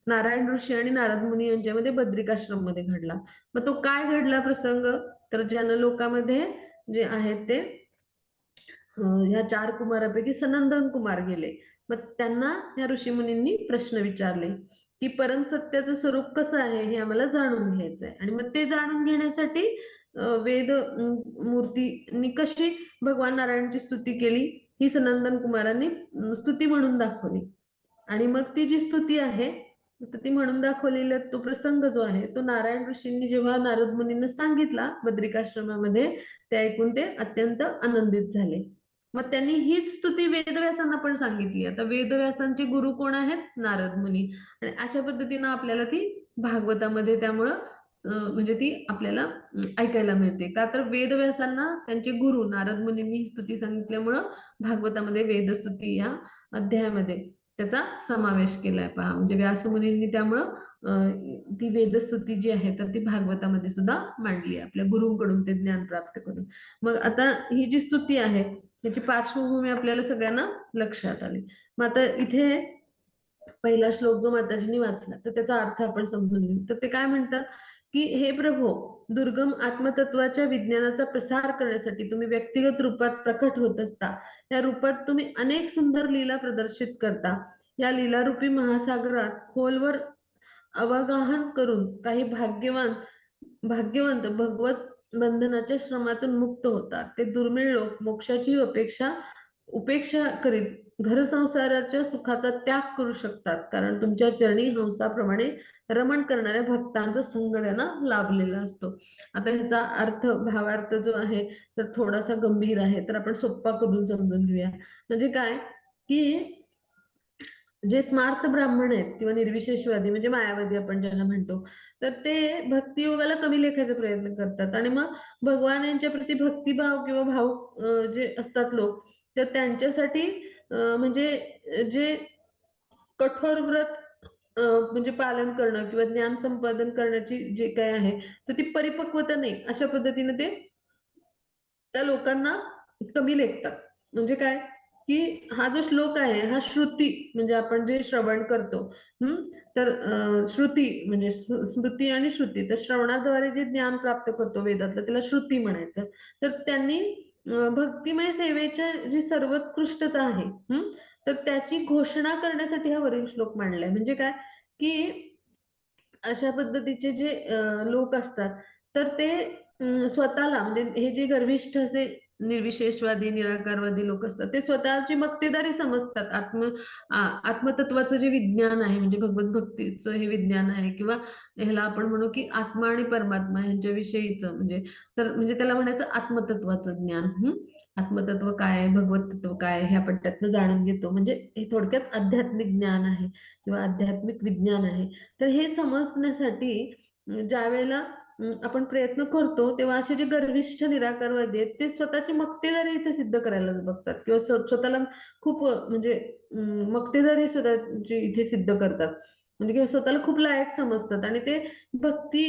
[SPEAKER 1] नारायण ऋषी आणि नारद मुनी यांच्यामध्ये बद्रिकाश्रम मध्ये घडला. मग तो काय घडला प्रसंग तर जनलोकामध्ये जे आहेत ते ह्या 4 कुमारापैकी सनंदन कुमार गेले. मग त्यांना ह्या ऋषीमुनींनी प्रश्न विचारले की परम सत्याचं स्वरूप कसं आहे हे आम्हाला जाणून घ्यायचं आहे. आणि मग ते जाणून घेण्यासाठी वेद मूर्तींनी कशी भगवान नारायणची स्तुती केली ही सनंदन कुमारांनी स्तुती म्हणून दाखवली. आणि मग ती जी स्तुती आहे तर ती म्हणून दाखवलेला तो प्रसंग जो आहे तो नारायण ऋषींनी जेव्हा नारद मुनींना सांगितला बद्रिकाश्रमामध्ये ते ऐकून ते अत्यंत आनंदित झाले. मग त्यांनी हीच स्तुती वेदव्यासांना पण सांगितली. आता वेदव्यासांचे गुरु कोण आहेत नारद मुनी आणि अशा पद्धतीनं आपल्याला ती भागवतामध्ये त्यामुळं म्हणजे ती आपल्याला ऐकायला मिळते. का तर वेदव्यासांना त्यांचे गुरु नारद मुनींनी ही स्तुती सांगितल्यामुळं भागवतामध्ये वेदस्तुती या अध्यायामध्ये त्याचा समावेश केलाय पहा. म्हणजे व्यासमुनींनी त्यामुळं ती वेदस्तुती जी आहे तर ती भागवतामध्ये सुद्धा मांडली आपल्या गुरुंकडून ते ज्ञान प्राप्त करून. मग आता ही जी स्तुती आहे त्याची पार्श्वभूमी आपल्याला सगळ्यांना लक्षात आली. मग आता इथे पहिला श्लोक जो माताजींनी वाचला तर त्याचा अर्थ आपण समजून घेऊ. तर ते काय म्हणतात की हे प्रभो दुर्गम आत्मतत्वाच्या विज्ञानाचा प्रसार करण्यासाठी तुम्ही व्यक्तिगत रूपात प्रकट होत असता. या रूपात तुम्ही अनेक सुंदर लीला प्रदर्शित करता. या लीलारूपी महासागरात खोलवर अवगाहन करून काही भाग्यवंत भगवत बंधनाच्या श्रमातून मुक्त होतात. ते दुर्मिळ लोक मोक्षाची उपेक्षा करीत घरसंसाराच्या सुखाचा त्याग करू शकतात, कारण तुमच्या चरणी हंसाप्रमाणे रमण करणाऱ्या भक्तांचा संग त्यांना लाभलेला असतो. आता ह्याचा भावार्थ जो आहे तर थोडासा गंभीर आहे, तर आपण सोप्पा करून समजून घेऊया. म्हणजे काय की जे स्मार्त ब्राह्मण आहेत किंवा निर्विशेषवादी म्हणजे मायावादी आपण ज्यांना म्हणतो, तर ते भक्तियोगाला कमी लेखायचा प्रयत्न करतात आणि मग भगवान यांच्या प्रती भक्तिभाव किंवा भाव जे असतात लोक, तर त्यांच्यासाठी म्हणजे जे कठोर व्रत म्हणजे पालन करणं किंवा ज्ञान संपादन करण्याची जे काय आहे, तर ती परिपक्वता नाही, अशा पद्धतीने ते त्या लोकांना कमी लेखतात. म्हणजे काय, की हा जो श्लोक आहे हा श्रुती म्हणजे आपण जे श्रवण करतो, हं, तर श्रुती म्हणजे स्मृती आणि श्रुती. तर श्रवणाद्वारे जे ज्ञान प्राप्त करतो वेदातलं त्याला श्रुती म्हणायचं. तर त्यांनी भक्तिमय सेवेच्या जी सर्वोत्कृष्टता आहे, तर त्याची घोषणा करण्यासाठी हा वरील श्लोक मांडलाय. म्हणजे काय, की अशा पद्धतीचे जे लोक असतात, तर ते स्वतःला म्हणजे हे जे गर्विष्ठ असे निर्विशेषवादी, निराकारवादी लोक असतात, ते स्वतःची मक्तेदारी समजतात. आत्मतत्वाचं जे विज्ञान आहे म्हणजे भगवत भक्तीचं हे विज्ञान आहे किंवा ह्याला आपण म्हणू की आत्मा आणि परमात्मा ह्यांच्याविषयीचं म्हणजे त्याला म्हणायचं आत्मतत्वाचं ज्ञान. आत्मतत्व काय आहे, भगवत तत्व काय आहे, हे आपण त्यातनं जाणून घेतो. म्हणजे हे थोडक्यात आध्यात्मिक ज्ञान आहे किंवा आध्यात्मिक विज्ञान आहे. तर हे समजण्यासाठी ज्यावेळेला आपण प्रयत्न करतो, तेव्हा असे जे गर्विष्ठ निराकारवादी आहेत, ते स्वतःची मक्तेदारी इथे सिद्ध करायला बघतात किंवा स्वतःला खूप म्हणजे मक्तेदारी स्वतःची इथे सिद्ध करतात. म्हणजे किंवा स्वतःला खूप लायक समजतात आणि ते भक्ती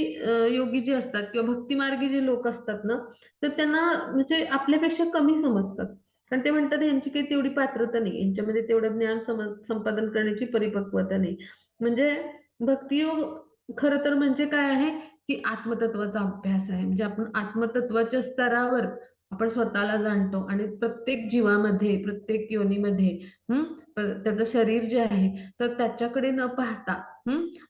[SPEAKER 1] योगी जे असतात किंवा भक्तिमार्गी जे लोक असतात ना, तर त्यांना म्हणजे आपल्यापेक्षा कमी समजतात. कारण ते म्हणतात यांची काही तेवढी पात्रता नाही, यांच्यामध्ये तेवढं ज्ञान संपादन करण्याची परिपक्वता नाही. म्हणजे भक्तियोग खरं तर म्हणजे काय आहे, की आत्मतत्वाचा अभ्यास आहे. म्हणजे आपण आत्मतत्वाच्या स्तरावर आपण स्वतःला जाणतो आणि प्रत्येक जीवामध्ये, प्रत्येक योनीमध्ये हं, त्याचं शरीर जे आहे, तर त्याच्याकडे न पाहता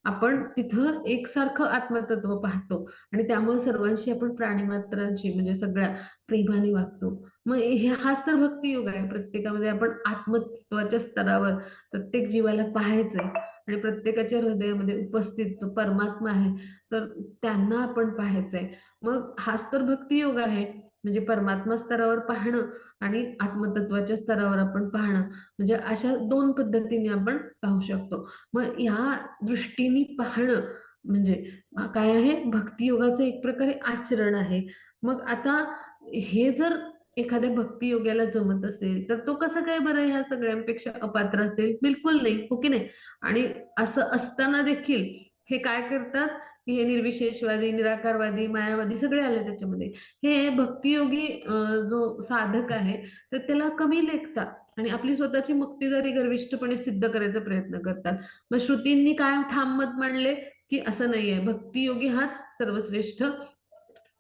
[SPEAKER 1] आपण तिथं एकसारखं आत्मतत्व पाहतो आणि त्यामुळे सर्वांशी आपण प्राणिमात्रांशी म्हणजे सगळ्या प्रेमाने वागतो. मग हाच तर भक्तियोग आहे. प्रत्येकामध्ये आपण आत्मतत्वाच्या स्तरावर प्रत्येक जीवाला पाहायचंय आणि प्रत्येकाच्या हृदयामध्ये उपस्थित जो परमात्मा आहे, तर त्यांना आपण पाहायचंय. मग हाच तर भक्तियोग आहे. म्हणजे परमात्मा स्तरावर पाहणं आणि आत्मतत्वाच्या स्तरावर आपण पाहणं, म्हणजे अशा 2 पद्धतीने आपण पाहू शकतो. मग ह्या दृष्टीने पाहणं म्हणजे काय आहे, भक्तियोगाचं एक प्रकारे आचरण आहे. मग आता हे जर एखाद्या भक्तियोग्याला जमत असेल, तर तो कसं काय बरं ह्या सगळ्यांपेक्षा अपात्र असेल? बिलकुल नाही, हो की नाही? आणि असं असताना देखील हे काय करतात, की हे निर्विशेषवादी, निराकारवादी, मायावादी सगळे आले त्याच्यामध्ये. हे भक्तियोगी जो साधक आहे, तर त्याला कमी लेखतात आणि आपली स्वतःची मक्तेदारी गर्विष्ठपणे सिद्ध करायचा प्रयत्न करतात. मग श्रुतींनी काय ठाम मत मांडले, की असं नाहीये, भक्तियोगी हाच सर्वश्रेष्ठ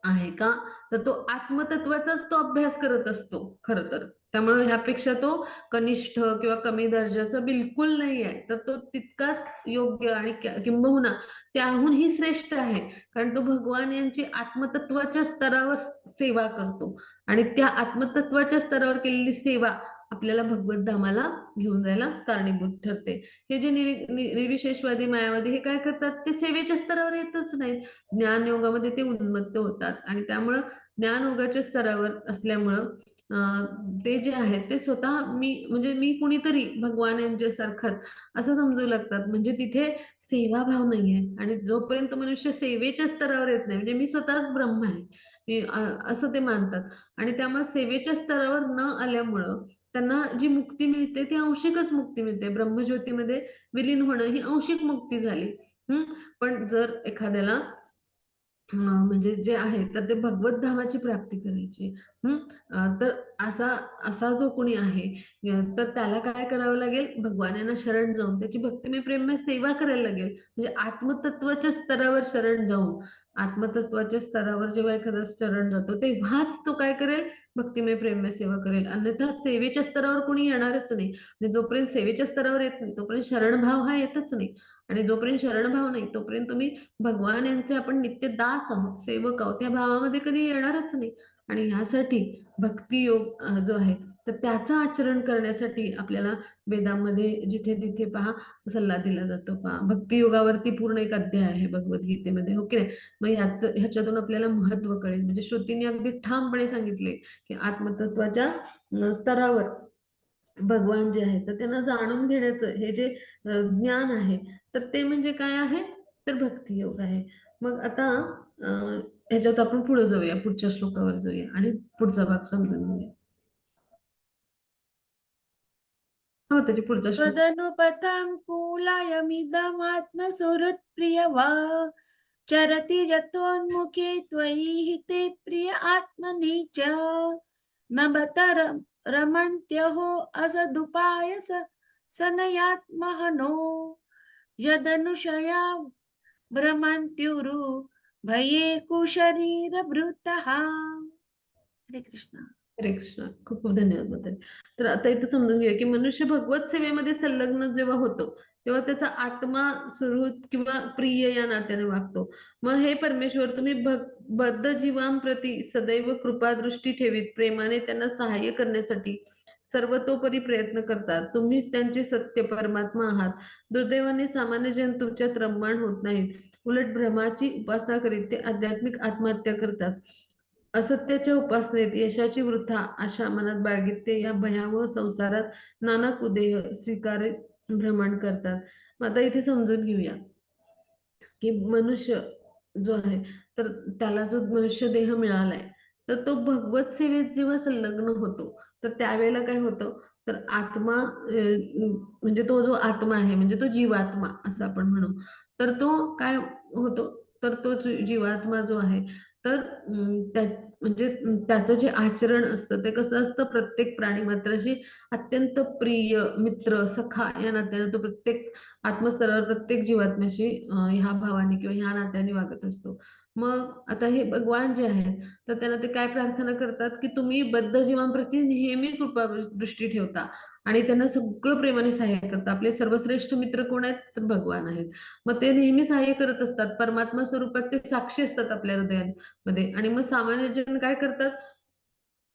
[SPEAKER 1] आहे का? तर तो आत्मतत्वाचाच तो अभ्यास करत असतो खरं तर. त्यामुळे ह्यापेक्षा तो कनिष्ठ किंवा कमी दर्जाचा बिलकुल नाहीये. तर तो तितकाच योग्य आणि किंबहुना त्याहूनही श्रेष्ठ आहे. कारण तो भगवान यांची आत्मतत्वाच्या स्तरावर सेवा करतो आणि त्या आत्मतत्वाच्या स्तरावर केलेली सेवा आपल्याला भगवत धामाला घेऊन जायला कारणीभूत ठरते. हे जे निर्विशेषवादी, मायावादी हे काय करतात? ते सेवेच्या स्तरावर येतच नाहीत. ज्ञानयोगामध्ये ते उन्मत्त होतात आणि त्यामुळं ज्ञानयोगाच्या स्तरावर असल्यामुळं ते जे आहेत ते स्वतः म्हणजे मी कुणीतरी भगवान यांच्यासारखाच असं समजू लागतात. म्हणजे तिथे सेवाभाव नाहीये आणि जोपर्यंत मनुष्य सेवेच्या स्तरावर येत नाही, म्हणजे मी स्वतःच ब्रह्म आहे. असं ते मानतात आणि त्यामुळे सेवेच्या स्तरावर न आल्यामुळं त्यांना जी मुक्ती मिळते ती आंशिकच मुक्ती मिळते. ब्रह्मज्योतीमध्ये विलीन होणं ही आंशिक मुक्ती झाली. पण जर एखाद्याला म्हणजे जे आहे तर ते भगवत धामाची प्राप्ती करायची. हं. तर असा असा जो कोणी आहे तर त्याला काय करावं लागेल? भगवान यांना शरण जाऊन त्याची भक्तिमय प्रेममय सेवा करायला लागेल. म्हणजे आत्मतत्वाच्या स्तरावर शरण जाऊन, आत्मतत्वाच्या स्तरावर जेव्हा एखादा शरण जातो, तेव्हाच तो काय करेल? भक्तिमय प्रेममय सेवा करेल. अन्यथा सेवेच्या स्तरावर कोणी येणारच नाही. आणि जोपर्यंत सेवेच्या स्तरावर येत नाही तोपर्यंत शरणभाव हा येतच नाही. आणि जोपर्यंत शरणभाव नाही तोपर्यंत तुम्ही भगवान यांचे आपण नित्य दास आहोत, सेवक आहोत, त्या भावामध्ये कधी येणारच नाही. आणि ह्यासाठी भक्ती योग जो आहे तर त्याचं आचरण करण्यासाठी आपल्याला वेदांमध्ये जिथे तिथे पहा सल्ला दिला जातो. पहा भक्ती योगावरती पूर्ण एक अध्याय आहे भगवद्गीतेमध्ये, हो की नाही? मग ह्याच्यातून आपल्याला महत्व कळेल. म्हणजे श्रुतीने अगदी ठामपणे सांगितले की आत्मतत्वाच्या स्तरावर भगवान जे आहे तर त्यांना जाणून घेण्याचं हे जे ज्ञान आहे तर ते म्हणजे काय आहे तर भक्ती योग आहे. मग आता ह्याच्यात आपण पुढे जाऊया, पुढच्या श्लोकावर जाऊया आणि पुढचा भाग समजून घेऊया. हो, त्याची पुढचा श्लोक.
[SPEAKER 3] त्वदनुपथाङ्कूलायमिदमात्मसुहृत्प्रियवा चरति यतोन्मुखे त्वयि हिते प्रिय आत्मनि च नभत रमन्त्यहो असदुपाय सनयात्महनो यदनुशया भ्रमन्त्युरु भये कुशरीरभृतः. हरे कृष्ण.
[SPEAKER 1] हरे कृष्ण. खूप खूप धन्यवाद माताजी. तर आता इथं समजून घेऊया की मनुष्य भगवत सेवेमध्ये संलग्न जेव्हा होतो तेव्हा त्याचा आत्मा सुहृद किंवा प्रिय या नात्याने वागतो. मग हे परमेश्वर तुम्ही बद्ध जीवांप्रती सदैव कृपादृष्टी ठेवीत प्रेमाने त्यांना सहाय्य करण्यासाठी सर्वतोपरी प्रयत्न करतात. तुम्हीच त्यांचे सत्य परमात्मा आहात. दुर्दैवाने सामान्य जन तुमच्यात रममाण होत नाहीत. उलट भ्रमाची उपासना करीत ते आध्यात्मिक आत्महत्या करतात. असत्याच्या उपासनेत यशाची वृथा आशा मनात बाळगीत ते या भयावह संसारात नाना कुदेह स्वीकारित भ्रमण करतात. मग आता इथे समजून घेऊया की मनुष्य जो आहे तर त्याला जो मनुष्य देह मिळालाय तर तो भगवत सेवेत जेव्हा संलग्न होतो तर त्यावेळेला काय होतं तर आत्मा म्हणजे तो जो आत्मा आहे म्हणजे तो जीवात्मा असं आपण म्हणू, तर तो काय होतो तर तो जीवात्मा जो आहे तर म्हणजे त्याचं जे आचरण असतं ते कसं असतं प्रत्येक प्राणी मात्राशी अत्यंत प्रिय मित्र सखा या नात्याने तो प्रत्येक आत्मस्तरावर प्रत्येक जीवात्म्याशी ह्या भावाने किंवा ह्या नात्याने वागत असतो. मग आता हे भगवान जे आहेत तर त्यांना ते काय प्रार्थना करतात की तुम्ही बद्ध जीवांप्रती नेहमी कृपा दृष्टी ठेवता आणि त्यांना सगळं प्रेमाने सहाय्य करता. आपले सर्वश्रेष्ठ मित्र कोण आहेत तर भगवान आहेत. मग ते नेहमी सहाय्य करत असतात. परमात्मा स्वरूपात ते साक्षी असतात आपल्या हृदयांमध्ये. आणि मग सामान्य जन काय करतात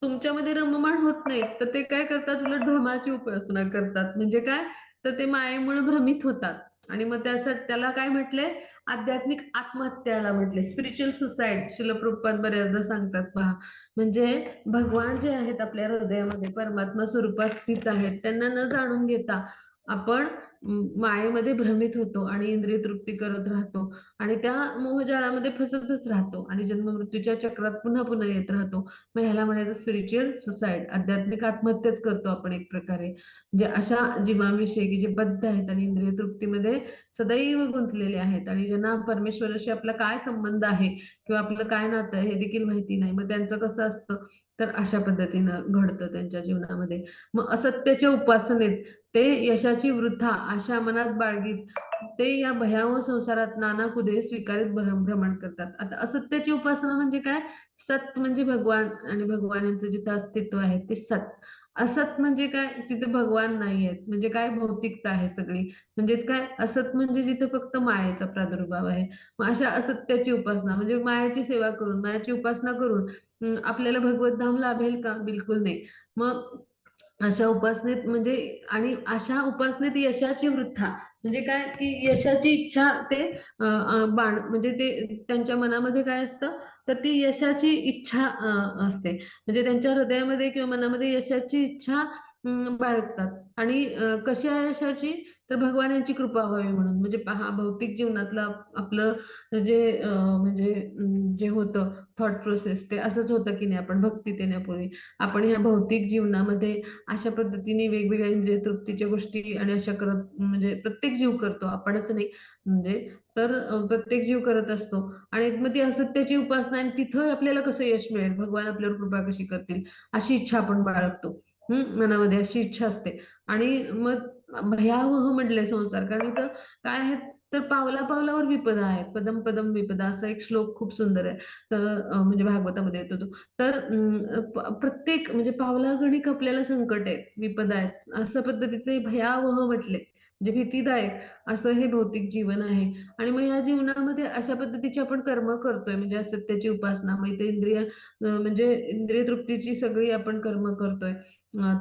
[SPEAKER 1] तुमच्यामध्ये रममाण होत नाहीत तर ते काय करतात उलट भ्रमाची उपासना करतात. म्हणजे काय तर ते मायेमुळे भ्रमित होतात आणि मग त्यासाठी त्याला काय म्हटले आध्यात्मिक आत्महत्याला म्हटले स्पिरिच्युअल सुसाईड. श्रील प्रभुपाद बऱ्याचदा सांगतात पहा. म्हणजे भगवान जे आहेत आपल्या हृदयामध्ये परमात्मा स्वरूपात स्थित आहेत त्यांना न जाणून घेता आपण मायेमध्ये भ्रमित होतो आणि इंद्रिय तृप्ती करत राहतो आणि त्या मोहजाळामध्ये फसतच राहतो आणि जन्म मृत्यूच्या चक्रात पुन्हा पुन्हा येत राहतो. मग ह्याला म्हणायचं स्पिरिच्युअल सुसाईड, आध्यात्मिक आत्महत्याच करतो आपण एक प्रकारे. म्हणजे अशा जीवांविषयी की जे बद्ध आहेत आणि इंद्रिय तृप्तीमध्ये सदैव गुंतलेले आहेत आणि ज्यांना परमेश्वराशी आपला काय संबंध आहे किंवा आपलं काय नातं आहे हे देखील माहिती नाही. मग त्यांचं कसं असतं तर अशा पद्धतीनं घडतं त्यांच्या जीवनामध्ये. मग असत्याच्या उपासनेत ते यशाची वृथा आशा मनात बाळगीत ते या भयावह संसारात नाना कुदे स्वीकारित भ्रमण करतात. आता असत्याची उपासना म्हणजे काय सत म्हणजे भगवान आणि भगवानांचं जिथं अस्तित्व आहे ते सत. असत म्हणजे काय जिथे भगवान नाही आहेत म्हणजे काय भौतिकता आहे सगळी. म्हणजेच काय असत म्हणजे जिथे फक्त मायेचा प्रादुर्भाव आहे. मग अशा असत्याची उपासना म्हणजे मायाची सेवा करून मायाची उपासना करून आपल्याला भगवत धाम लाभेल का बिलकुल नाही. मग अशा उपासनेत म्हणजे आणि अशा उपासनेत यशाची वृथा म्हणजे काय की यशाची इच्छा ते बाण म्हणजे ते त्यांच्या मनामध्ये काय असतं तर ती यशाची इच्छा असते. म्हणजे त्यांच्या हृदयामध्ये किंवा मनामध्ये यशाची इच्छा बाळगतात आणि कशी आहे यशाची तर भगवान यांची कृपा व्हावी म्हणून. म्हणजे पहा भौतिक जीवनातलं आपलं जे म्हणजे जे होतं थॉट प्रोसेस ते असंच होतं की नाही. आपण भक्तीत येण्यापूर्वी आपण ह्या भौतिक जीवनामध्ये अशा पद्धतीने वेगवेगळ्या इंद्रिय तृप्तीच्या गोष्टी आणि अशा करत म्हणजे प्रत्येक जीव करतो आपणच नाही. म्हणजे तर प्रत्येक जीव करत असतो आणि मग ती असत्याची उपासना आणि तिथं आपल्याला कसं यश मिळेल भगवान आपल्यावर कृपा कशी करतील अशी इच्छा आपण बाळगतो. मनामध्ये अशी इच्छा असते आणि मग भयावह म्हटले संसार कारण इथं काय आहेत तर पावला पावलावर विपदा आहे, पदम पदम विपदा असा एक श्लोक खूप सुंदर आहे. तर म्हणजे भागवतामध्ये येतो तो. तर प्रत्येक म्हणजे पावलागणिक आपल्याला संकट आहेत, विपदा आहेत. अशा पद्धतीचे भयावह म्हटले म्हणजे भीतीदायक असं हे भौतिक जीवन आहे. आणि मग या जीवनामध्ये अशा पद्धतीची आपण कर्म करतोय म्हणजे असत्याची उपासना, मग इथे म्हणजे इंद्रिय तृप्तीची सगळी आपण कर्म करतोय.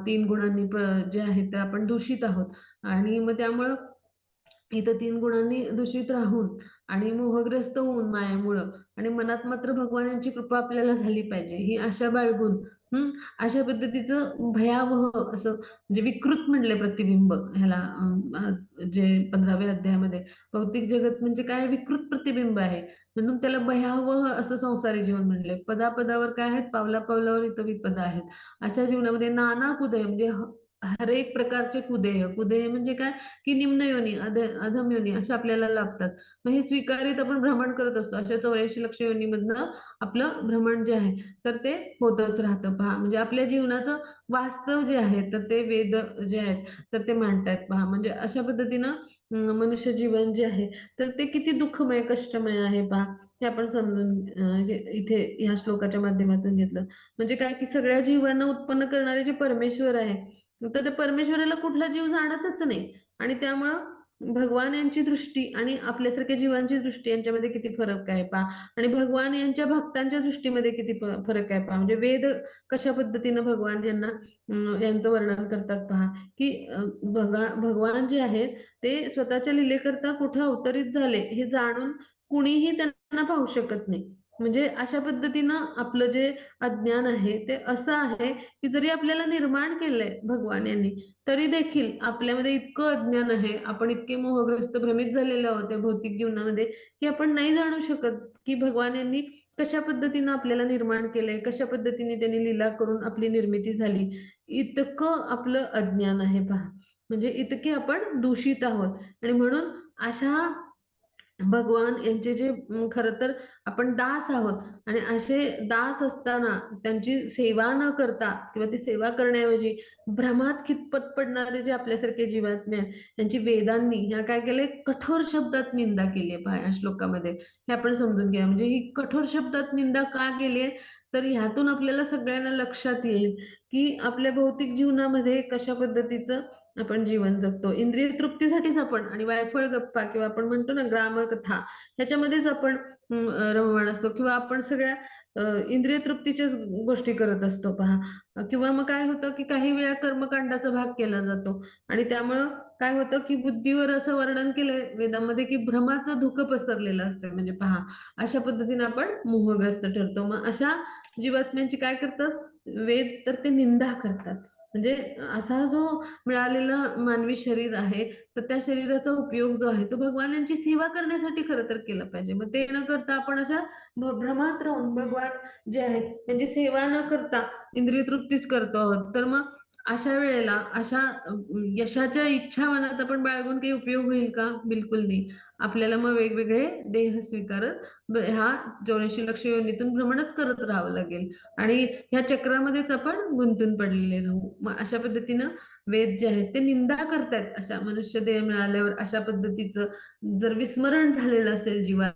[SPEAKER 1] 3 गुणांनी जे आहेत, तर आपण दूषित आहोत आणि मग त्यामुळं इथं 3 गुणांनी दूषित राहून आणि मोहग्रस्त होऊन मायेमुळं आणि मनात मात्र भगवान यांची कृपा आपल्याला झाली पाहिजे, ही आशा बाळगून हं, अशा पद्धतीचं भयावह असं म्हणजे विकृत म्हणले प्रतिबिंब ह्याला जे 15व्या अध्यायामध्ये भौतिक जगत म्हणजे काय विकृत प्रतिबिंब आहे. म्हणून त्याला भयावह असं संसारी जीवन म्हणले. पदापदावर काय आहेत, पावला-पावलावर इथं विपदा आहेत. अशा जीवनामध्ये नाना कुदेह म्हणजे हर एक प्रकारचे कुदेह. कुदेह म्हणजे काय, की निम्न योनी, अधम योनी अशा आपल्याला लाभतात. मग हे स्वीकारित आपण भ्रमण करत असतो. अशा 84 लक्ष योनीमधनं आपलं भ्रमण जे आहे, तर ते होतच राहतं पहा. म्हणजे आपल्या जीवनाचं वास्तव जे आहे, तर ते वेद जे आहेत, तर ते मांडतायत पहा. म्हणजे अशा पद्धतीनं मनुष्य जीवन जे आहे, तर ते किती दुःखमय, कष्टमय आहे पहा. हे आपण समजून इथे ह्या श्लोकाच्या माध्यमातून घेतलं. म्हणजे काय, की सगळ्या जीवांना उत्पन्न करणारे जे परमेश्वर आहे, तर त्या परमेश्वराला कुठला जीव जाणतच नाही आणि त्यामुळं भगवान यांची दृष्टी आणि आपल्यासारख्या जीवांची दृष्टी यांच्यामध्ये किती फरक आहे पहा आणि भगवान यांच्या भक्तांच्या दृष्टीमध्ये किती फरक आहे पहा. म्हणजे वेद कशा पद्धतीनं भगवान ज्यांना यांचं वर्णन करतात पहा, की भगवान जे आहेत ते स्वतःच्या लीलेकरता कुठं अवतरित झाले हे जाणून कुणीही त्यांना पाहू शकत नाही. म्हणजे अशा पद्धतीनं आपलं जे अज्ञान आहे ते असं आहे, की जरी आपल्याला निर्माण केलंय भगवान यांनी, तरी देखील आपल्यामध्ये इतकं अज्ञान आहे, आपण इतके मोहग्रस्त, भ्रमित झालेले आहोत या भौतिक जीवनामध्ये, की आपण नाही जाणू शकत, की भगवान यांनी कशा पद्धतीनं आपल्याला निर्माण केलंय, कशा पद्धतीने त्यांनी लीला करून आपली निर्मिती झाली. इतकं आपलं अज्ञान आहे पहा. म्हणजे इतके आपण दूषित आहोत आणि म्हणून अशा भगवान यांचे जे खरं तर आपण दास आहोत आणि असे दास असताना त्यांची सेवा न करता किंवा ती सेवा करण्याऐवजी भ्रमात खितपत पडणारे जे आपल्यासारखे जीवात्मे आहेत, त्यांची वेदांनी ह्या काय केलंय, कठोर शब्दात निंदा केली आहे पहा या श्लोकामध्ये. हे आपण समजून घ्या. म्हणजे ही कठोर शब्दात निंदा का केली आहे, तर ह्यातून आपल्याला सगळ्यांना लक्षात येईल, की आपल्या भौतिक जीवनामध्ये कशा पद्धतीचं आपण जीवन जगतो. इंद्रिय तृप्तीसाठीच आपण आणि वायफळ गप्पा किंवा आपण म्हणतो ना ग्रामकथा ह्याच्यामध्येच आपण रममाण असतो किंवा आपण सगळ्या इंद्रिय तृप्तीच्याच गोष्टी करत असतो पहा. किंवा मग काय होतं, की काही वेळा कर्मकांडाचा भाग केला जातो आणि त्यामुळं काय होतं, की बुद्धीवर असं वर्णन केलंय वेदामध्ये, की भ्रमाचं धुकं पसरलेलं असतं. म्हणजे पहा, अशा पद्धतीने आपण मोहग्रस्त ठरतो. मग अशा जीवात्म्यांची काय करतात वेद, तर ते निंदा करतात. म्हणजे असा जो मिळालेला मानवी शरीर आहे, तर त्या शरीराचा उपयोग जो आहे, तो भगवान यांची सेवा करण्यासाठी खरं तर केला पाहिजे. मग ते न करता आपण अशा भ्रमात राहून भगवान जे आहेत, त्यांची सेवा न करता इंद्रिय तृप्तीच करतो आहोत. तर मग अशा वेळेला अशा यशाच्या इच्छा मनात आपण बाळगून काही उपयोग होईल का? बिलकुल नाही. आपल्याला मग वेगवेगळे देह स्वीकारत ह्या 84 लक्ष योनीतून भ्रमणच करत राहावं लागेल आणि ह्या चक्रामध्येच आपण गुंतून पडलेले राहू. मग अशा पद्धतीनं वेद जे आहेत ते निंदा करतायत अशा मनुष्य देह मिळाल्यावर अशा पद्धतीचं जर विस्मरण झालेलं असेल जीवात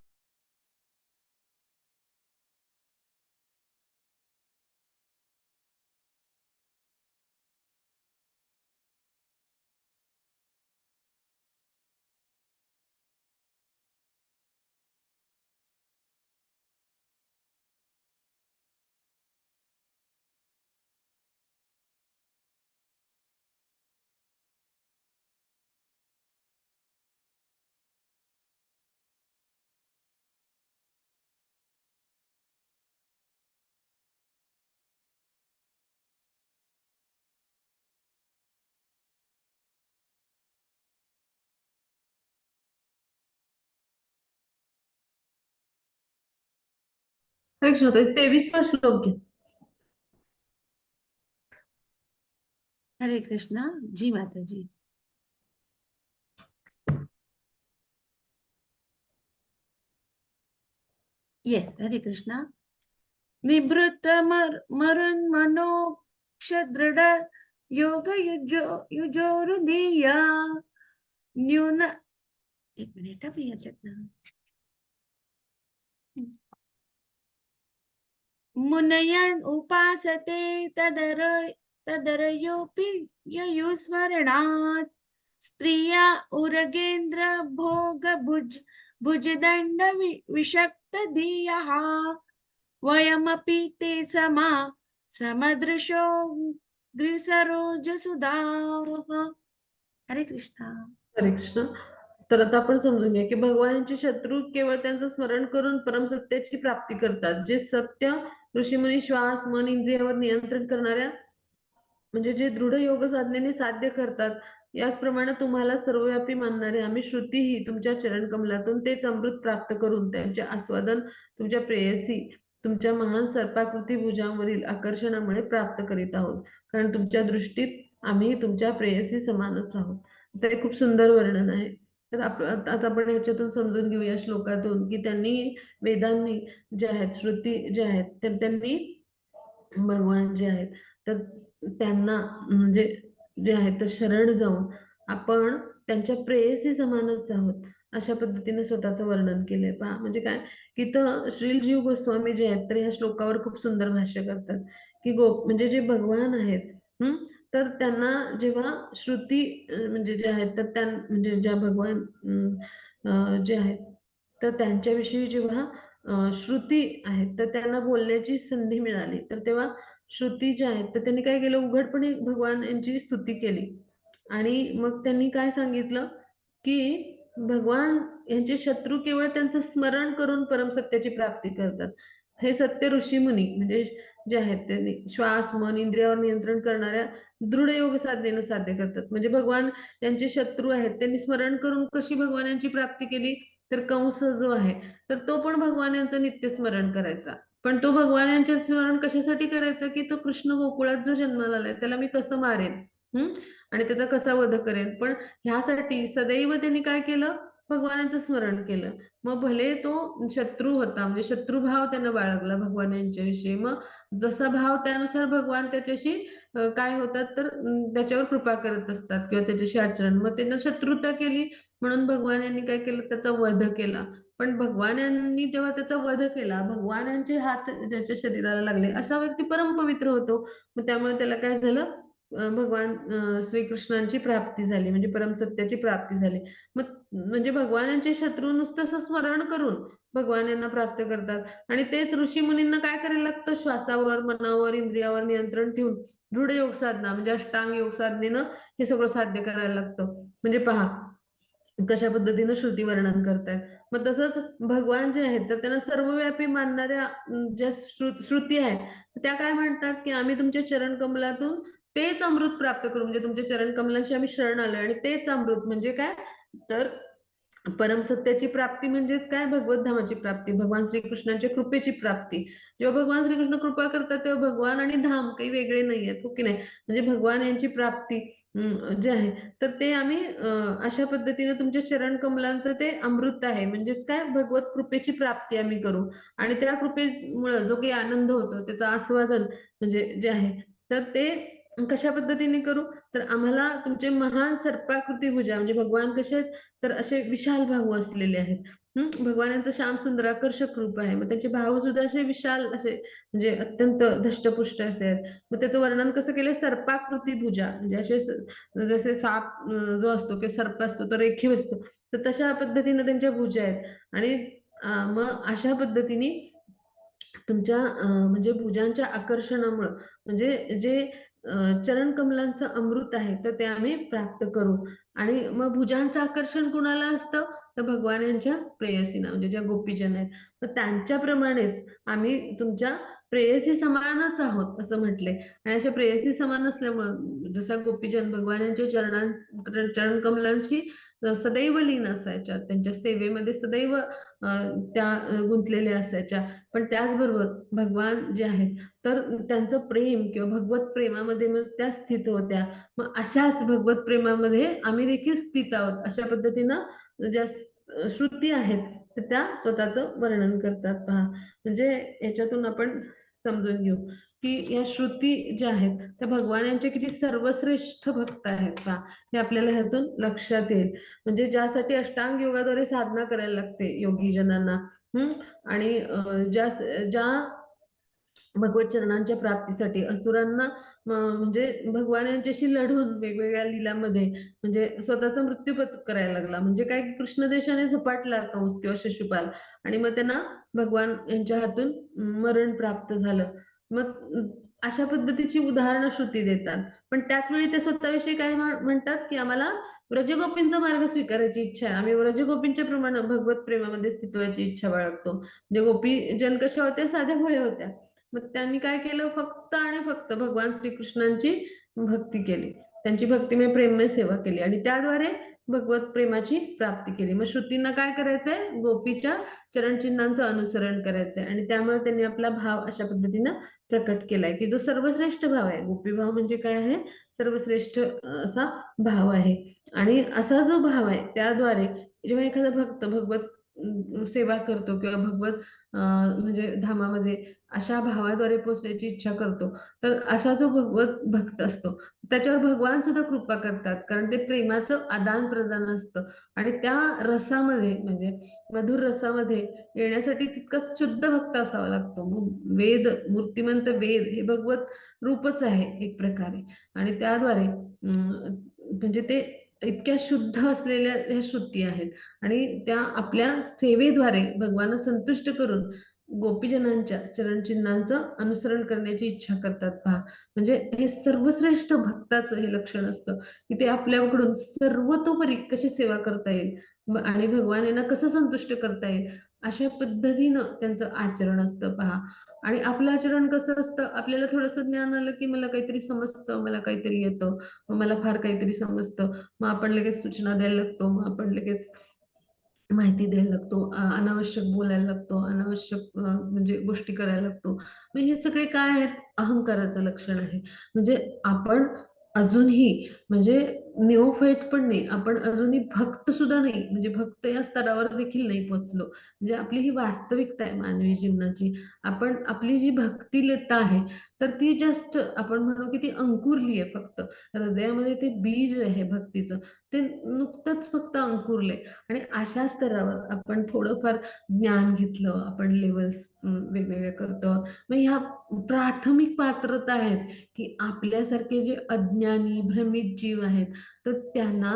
[SPEAKER 1] परीक्षा होते 23वा श्लोक घे.
[SPEAKER 3] हरे कृष्णा. जी माता जी. येस, हरे कृष्णा. निवृत्त मरुन् मनोक्ष दृढ योग युजोरुदीया न्यून एक मिनिट मी याच्यात ना. मुनयन् उपासते तदरयोऽपि ययुस्मरणात् स्त्रिया उरगेन्द्र भोग भुजदण्ड विषक्त धियः वयमपि ते समदृशो ग्रीसरोजसुधाः. हरे कृष्णा.
[SPEAKER 1] हरे कृष्ण. तर आता आपण समजून घ्या की भगवानांचे शत्रू केवळ त्यांचं स्मरण करून परमसत्याची प्राप्ती करतात. जे सत्य ऋषीमुनी श्वास मन इंद्रियावर नियंत्रण करणाऱ्या म्हणजे जे दृढ योग साधनेने साध्य करतात. याचप्रमाणे तुम्हाला सर्वव्यापी मानणारे आम्ही श्रुतीही तुमच्या चरण कमलातून तेच अमृत प्राप्त करून त्यांचे आस्वादन तुमच्या प्रेयसी तुमच्या महान सर्पाकृती भुजांवरील आकर्षणामुळे प्राप्त करीत आहोत. कारण तुमच्या दृष्टीत आम्ही तुमच्या प्रेयसी समानच आहोत. तर हे खूप सुंदर वर्णन आहे. तर आता आपण याच्यातून समजून घेऊ या श्लोकातून की त्यांनी वेदांनी जे आहेत श्रुती जे आहेत तर त्यांनी भगवान जे आहेत तर त्यांना म्हणजे जे आहे तर शरण जाऊन आपण त्यांच्या प्रेयसी समानच आहोत अशा पद्धतीने स्वतःचं वर्णन केलंय. पहा म्हणजे काय की तर श्रील जीव गोस्वामी जे आहेत तर या श्लोकावर खूप सुंदर भाष्य करतात की म्हणजे जे भगवान आहेत तर त्यांना जेव्हा श्रुती म्हणजे जे आहेत तर म्हणजे ज्या भगवान जे आहेत तर त्यांच्याविषयी जेव्हा श्रुती आहेत तर त्यांना बोलण्याची संधी मिळाली तर तेव्हा श्रुती ज्या आहेत तर त्यांनी काय केलं उघडपणे भगवान यांची स्तुती केली आणि मग त्यांनी काय सांगितलं की भगवान यांचे शत्रू केवळ त्यांचं स्मरण करून परमसत्याची प्राप्ती करतात. हे सत्य ऋषीमुनी म्हणजे जे आहेत त्यांनी श्वास मन इंद्रियावर नियंत्रण करणाऱ्या दृढ योग साधनेनं साध्य करतात. म्हणजे भगवान यांचे शत्रू आहेत त्यांनी स्मरण करून कशी भगवानांची प्राप्ती केली तर कंस जो आहे तर तो पण भगवान यांचं नित्य स्मरण करायचा. पण तो भगवान यांचे स्मरण कशासाठी करायचं की तो कृष्ण गोकुळात जो जन्माला आलाय त्याला मी कसं मारेन आणि त्याचा कसा वध करेन. पण ह्यासाठी सदैव त्यांनी काय केलं भगवानांचं स्मरण केलं. मग भले तो शत्रू होता म्हणजे शत्रुभाव त्यांना बाळगला भगवान यांच्याविषयी. मग जसा भाव त्यानुसार भगवान त्याच्याशी काय होतात तर त्याच्यावर कृपा करत असतात किंवा त्याच्याशी आचरण. मग त्यांना शत्रुता केली म्हणून भगवान यांनी काय केलं त्याचा वध केला. पण भगवान यांनी जेव्हा त्याचा वध केला भगवानांचे हात ज्याच्या शरीराला लागले असा व्यक्ती परमपवित्र होतो. मग त्यामुळे त्याला काय झालं भगवान श्रीकृष्णांची प्राप्ती झाली म्हणजे परमसत्याची प्राप्ती झाली. मग म्हणजे भगवानांचे शत्रू नुसतं असं स्मरण करून भगवान यांना प्राप्त करतात आणि तेच ऋषी मुनींना काय करायला लागतं श्वासावर मनावर इंद्रियावर नियंत्रण ठेवून दृढ योग साधना म्हणजे अष्टांग योग साधनेनं हे सगळं साध्य करायला लागतं. म्हणजे पहा कशा पद्धतीनं श्रुती वर्णन करतायत. मग तसंच भगवान जे आहेत तर त्यांना सर्वव्यापी मानणाऱ्या ज्या श्रुती आहेत त्या काय म्हणतात की आम्ही तुमच्या चरण कमलातून तेच अमृत प्राप्त करू म्हणजे तुमच्या चरण कमलांशी आम्ही शरण आलोय आणि तेच अमृत म्हणजे काय तर परमसत्याची प्राप्ती म्हणजेच काय भगवत धामाची प्राप्ती भगवान श्रीकृष्णांच्या कृपेची प्राप्ती. जेव्हा भगवान श्रीकृष्ण कृपा करतात तेव्हा भगवान आणि धाम काही वेगळे नाही आहेत हो की नाही. म्हणजे भगवान यांची प्राप्ती जे आहे तर ते आम्ही अशा पद्धतीने तुमच्या चरण कमलांचं ते अमृत आहे म्हणजेच काय भगवत कृपेची प्राप्ती आम्ही करू आणि त्या कृपेमुळे जो काही आनंद होतो त्याचं आस्वादन म्हणजे जे आहे तर ते कशा पद्धतीने करू तर आम्हाला तुमचे महान सर्पाकृती भुजा म्हणजे भगवान कसे तर असे विशाल बाहू असलेले आहेत. भगवान यांचं श्याम सुंदर आकर्षक रूप आहे. मग त्यांचे बाहू सुद्धा असे विशाल असे म्हणजे अत्यंत धष्टपुष्ट असे आहेत. मग त्याचं वर्णन कसं केलंय सर्पाकृती भुजा म्हणजे असे जसे साप जो असतो किंवा सर्प असतो तो रेखीव असतो तर तशा पद्धतीने त्यांच्या भुजा आहेत आणि मग अशा पद्धतीने तुमच्या म्हणजे भुजांच्या आकर्षणामुळं म्हणजे जे चरण कमलांचं अमृत आहे तर ते आम्ही प्राप्त करू आणि मग भुजांचं आकर्षण कुणाला असतं तर भगवान यांच्या प्रेयसीना म्हणजे ज्या गोपीजन आहेत तर त्यांच्याप्रमाणेच आम्ही तुमच्या प्रेयसी समानच आहोत असं म्हटलंय. आणि अशा प्रेयसी समान असल्यामुळं जसा गोपीजन भगवान यांच्या चरण कमलांशी सदैव लीन असायच्या त्यांच्या सेवेमध्ये सदैव त्या गुंतलेल्या असायच्या. पण त्याचबरोबर भगवान जे आहेत तर त्यांचं प्रेम किंवा भगवत प्रेमामध्ये मग त्या स्थित होत्या. मग अशाच भगवत प्रेमामध्ये आम्ही देखील स्थित आहोत अशा पद्धतीनं ज्या श्रुती आहेत तर त्या स्वतःचं वर्णन करतात. पहा म्हणजे याच्यातून आपण समजून घेऊ की या श्रुती ज्या आहेत त्या भगवान यांचे किती सर्वश्रेष्ठ भक्त आहेत का, हे आपल्याला ह्यातून लक्षात येईल. म्हणजे ज्यासाठी अष्टांग योगाद्वारे साधना करायला लागते योगी जनांना, आणि ज्या भगवत चरणांच्या प्राप्तीसाठी असुरांना म्हणजे भगवान यांच्याशी लढून वेगवेगळ्या लीलामध्ये म्हणजे स्वतःचा मृत्यू करायला लागला. म्हणजे काय, कृष्ण देशाने झपाटला कंस किंवा शिशुपाल, आणि मग त्यांना भगवान यांच्या हातून मरण प्राप्त झालं. मग अशा पद्धतीची उदाहरणं श्रुती देतात. पण त्याच वेळी ते स्वतःविषयी काय म्हणतात, की आम्हाला व्रजगोपींचा मार्ग स्वीकारायची इच्छा आहे, आम्ही व्रजगोपींच्या प्रमाणे भगवत प्रेमामध्ये स्थित व्हायची इच्छा बाळगतो. म्हणजे गोपी जन कशा होत्या, साध्या भोळ्या होत्या. मग त्यांनी काय केलं, फक्त आणि फक्त भगवान श्रीकृष्णांची भक्ती केली, त्यांची भक्तिमय प्रेममय सेवा केली आणि त्याद्वारे भगवत प्रेमाची प्राप्ती केली. मग श्रुतींना काय करायचंय, गोपीच्या चरणचिन्हांचं अनुसरण करायचंय आणि त्यामुळे त्यांनी आपला भाव अशा पद्धतीनं प्रकट केलाय, की जो सर्वश्रेष्ठ भाव आहे. गोपी भाव म्हणजे काय आहे, सर्वश्रेष्ठ असा भाव आहे. आणि असा जो भाव आहे त्याद्वारे जेव्हा एखादा भक्त भगवत सेवा करतो किंवा भगवत म्हणजे धामामध्ये अशा भावाद्वारे पोचण्याची इच्छा करतो, तर असा जो भगवत भक्त असतो त्याच्यावर भगवान सुद्धा कृपा करतात, कारण ते प्रेमाचं आदान प्रदान असतं. आणि त्या रसामध्ये म्हणजे मधुर रसामध्ये येण्यासाठी तितकाच शुद्ध भक्त असावा लागतो. वेद, मूर्तिमंत वेद हे भगवत रूपच आहे एक प्रकारे, आणि त्याद्वारे म्हणजे ते इतक्या शुद्ध असलेल्या ह्या श्रुती आहेत आणि त्या आपल्या सेवेद्वारे भगवान संतुष्ट करून गोपीजनांच्या चरणचिन्हांचं अनुसरण करण्याची इच्छा करतात पहा. म्हणजे हे सर्वश्रेष्ठ भक्ताचं हे लक्षण असतं, की ते आपल्याकडून सर्वतोपरी कशी सेवा करता येईल आणि भगवान यांना कसं संतुष्ट करता येईल अशा पद्धतीनं त्यांचं आचरण असतं पहा. आणि आपलं आचरण कसं असतं, आपल्याला थोडंसं ज्ञान आलं की मला काहीतरी समजतं, मला काहीतरी येतं, मला फार काहीतरी समजतं, मग आपण लगेच सूचना द्यायला लागतो, मग आपण लगेच माहिती द्यायला लागतो, अनावश्यक बोलायला लागतो, अनावश्यक म्हणजे गोष्टी करायला लागतो. मग हे सगळे काय आहेत, अहंकाराचं लक्षण आहे. म्हणजे आपण अजूनही म्हणजे निओफाईट पण नाही, आपण अजूनही भक्त सुद्धा नाही, म्हणजे भक्त या स्तरावर देखील नाही पोचलो. म्हणजे आपली ही वास्तविकता आहे मानवी जीवनाची. आपण आपली जी भक्तिलता आहे तर ती जस्ट आपण म्हणू की ती अंकुरली आहे फक्त. हृदयामध्ये ते बीज आहे भक्तीचं, ते नुकतंच फक्त अंकुरले. आणि अशा स्तरावर आपण थोडंफार ज्ञान घेतलं, आपण लेवल्स वेगवेगळे करतो. मग ह्या प्राथमिक पात्रता आहेत, की आपल्यासारखे जे अज्ञानी भ्रमित जीव आहेत, तर त्यांना